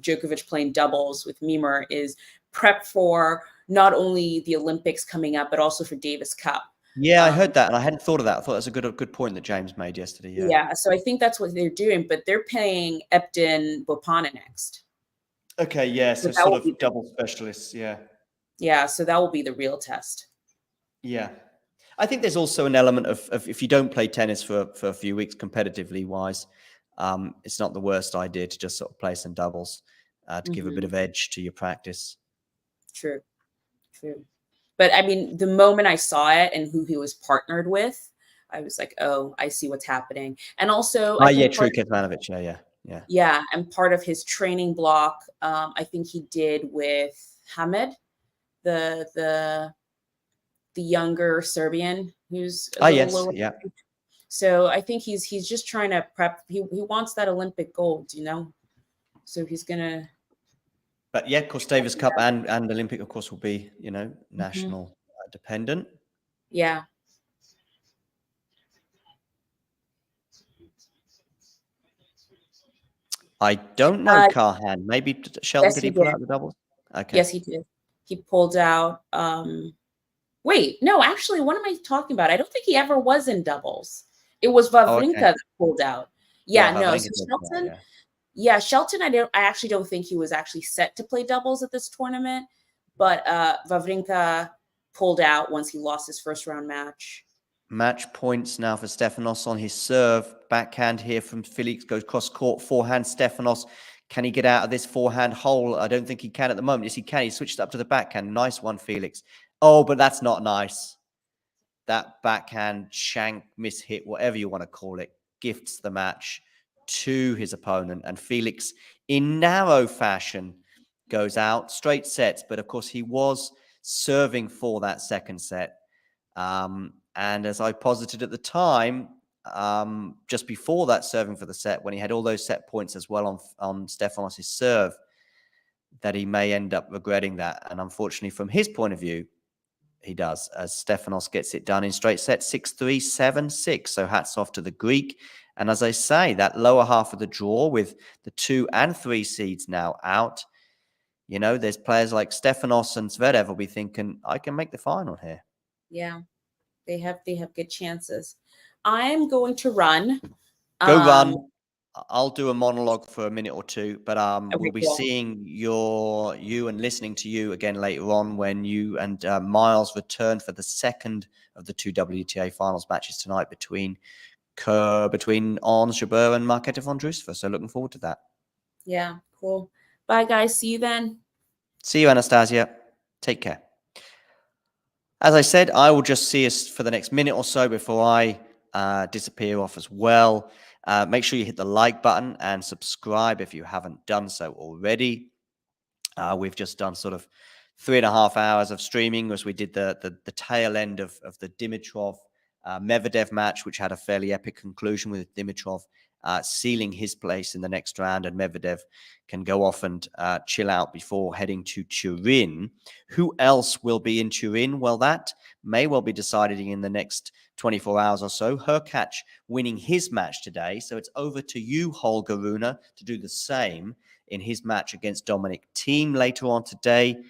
Djokovic playing doubles with Mimir is prep for not only the Olympics coming up, but also for Davis Cup. Yeah, I heard that, and I hadn't thought of that. I thought that's a good point that James made yesterday. Yeah, so I think that's what they're doing, but they're playing Epton Bopana next. Okay, yeah, so sort of double specialists, yeah. Yeah, so that will be the real test. Yeah. I think there's also an element of if you don't play tennis for a few weeks competitively wise, it's not the worst idea to just sort of play some doubles to give a bit of edge to your practice. True. But I mean, the moment I saw it and who he was partnered with, I was like, oh, I see what's happening. And also, true, Kecmanovic, yeah. Yeah, and part of his training block, I think he did with Hamed, the younger Serbian who's a little lower. Yeah. So I think he's just trying to prep. He wants that Olympic gold, So he's gonna. But yeah, of course, Davis Cup and Olympic, of course, will be national dependent. Yeah. I don't know, Carhan. Maybe Shelton, did he pull out the doubles? Okay. Yes, he did. He pulled out. Wait, no, actually, what am I talking about? I don't think he ever was in doubles. It was Wawrinka that pulled out. Yeah, no. So Shelton, Shelton, I actually don't think he was actually set to play doubles at this tournament, but Wawrinka pulled out once he lost his first round match. Match points now for Stefanos on his serve. Backhand here from Felix, goes cross court, forehand. Stefanos, can he get out of this forehand hole? I don't think he can at the moment. Yes, he can. He switched up to the backhand. Nice one, Felix. Oh, but that's not nice. That backhand shank, mishit, whatever you want to call it, gifts the match to his opponent. And Felix, in narrow fashion, goes out. Straight sets, but of course he was serving for that second set. And as I posited at the time, just before that serving for the set, when he had all those set points as well on Stefanos' serve, that he may end up regretting that. And unfortunately, from his point of view, he does, as Stefanos gets it done in straight set, 6-3, 7-6. So hats off to the Greek. And as I say, that lower half of the draw with the 2 and 3 seeds now out, there's players like Stefanos and Zverev will be thinking, I can make the final here. Yeah, they have good chances. I'm going to run. Go run. I'll do a monologue for a minute or two, but we'll be seeing you and listening to you again later on when you and Miles return for the second of the 2 WTA finals matches tonight between Ons Jabeur and Marketa Vondrousova. So looking forward to that. Yeah, cool. Bye, guys. See you then. See you, Anastasia. Take care. As I said, I will just see us for the next minute or so before I disappear off as well. Make sure you hit the like button and subscribe if you haven't done so already. We've just done sort of 3.5 hours of streaming as we did the tail end of the Dimitrov Medvedev match, which had a fairly epic conclusion with Dimitrov sealing his place in the next round, and Medvedev can go off and chill out before heading to Turin. Who else will be in Turin? Well, that may well be decided in the next 24 hours or so. Hurkacz winning his match today, so it's over to you, Holger Rune, to do the same in his match against Dominic Thiem later on today.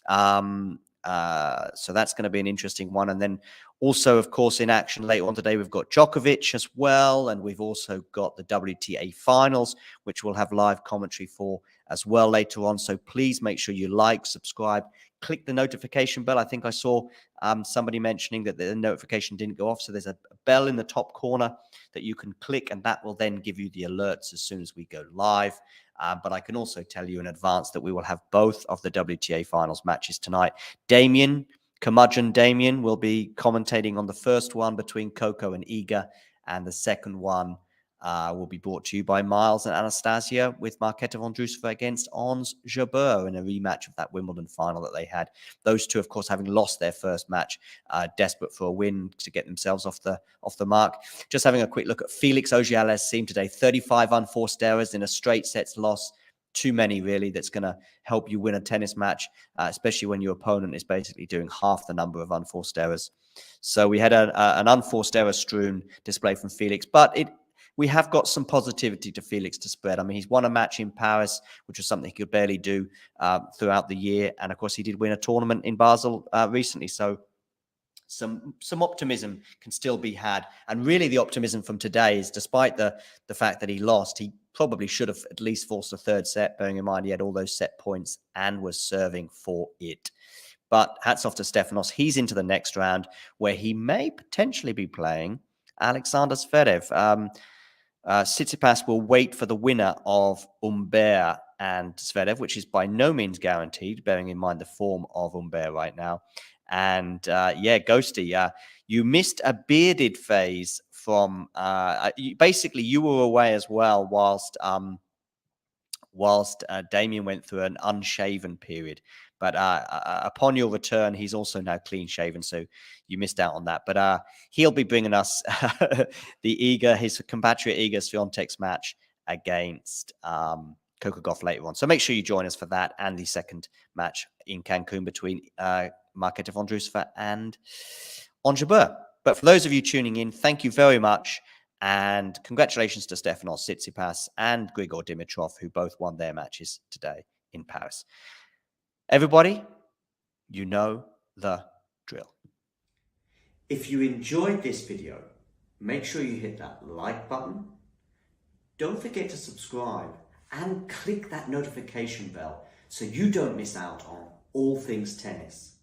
So that's going to be an interesting one. And then also, of course, in action later on today, we've got Djokovic as well. And we've also got the WTA finals, which we'll have live commentary for as well later on. So please make sure you like, subscribe, click the notification bell. I think I saw somebody mentioning that the notification didn't go off. So there's a bell in the top corner that you can click, and that will then give you the alerts as soon as we go live. But I can also tell you in advance that we will have both of the WTA finals matches tonight. Curmudgeon Damien will be commentating on the first one between Coco and Iga, and the second one will be brought to you by Miles and Anastasia, with Marketa Vondrousova against Ons Jabeur in a rematch of that Wimbledon final that they had. Those two, of course, having lost their first match, desperate for a win to get themselves off the mark. Just having a quick look at Felix Auger-Aliassime today, 35 unforced errors in a straight sets loss. Too many, really, that's going to help you win a tennis match, especially when your opponent is basically doing half the number of unforced errors. So we had an unforced error strewn display from Felix, but we have got some positivity to Felix to spread. I mean, he's won a match in Paris, which was something he could barely do throughout the year. And of course, he did win a tournament in Basel recently. So some optimism can still be had. And really the optimism from today is, despite the fact that he lost, he probably should have at least forced a third set, bearing in mind he had all those set points and was serving for it. But hats off to Stefanos. He's into the next round, where he may potentially be playing Alexander Zverev. Tsitsipas will wait for the winner of Humbert and Zverev, which is by no means guaranteed, bearing in mind the form of Humbert right now. And Ghosty, you missed a bearded phase from basically you were away as well whilst Damien went through an unshaven period. But upon your return, he's also now clean shaven, so you missed out on that. But he'll be bringing us his compatriot Iga Swiatek's match against Coco Gauff later on. So make sure you join us for that and the second match in Cancun between Marketa Vondrousova and Ons Jabeur. But for those of you tuning in, thank you very much. And congratulations to Stefanos Tsitsipas and Grigor Dimitrov, who both won their matches today in Paris. Everybody, you know the drill. If you enjoyed this video, make sure you hit that like button. Don't forget to subscribe and click that notification bell so you don't miss out on all things tennis.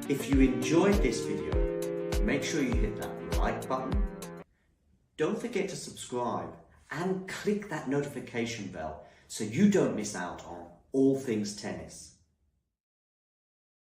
If you enjoyed this video, make sure you hit that like button. Don't forget to subscribe and click that notification bell so you don't miss out on all things tennis.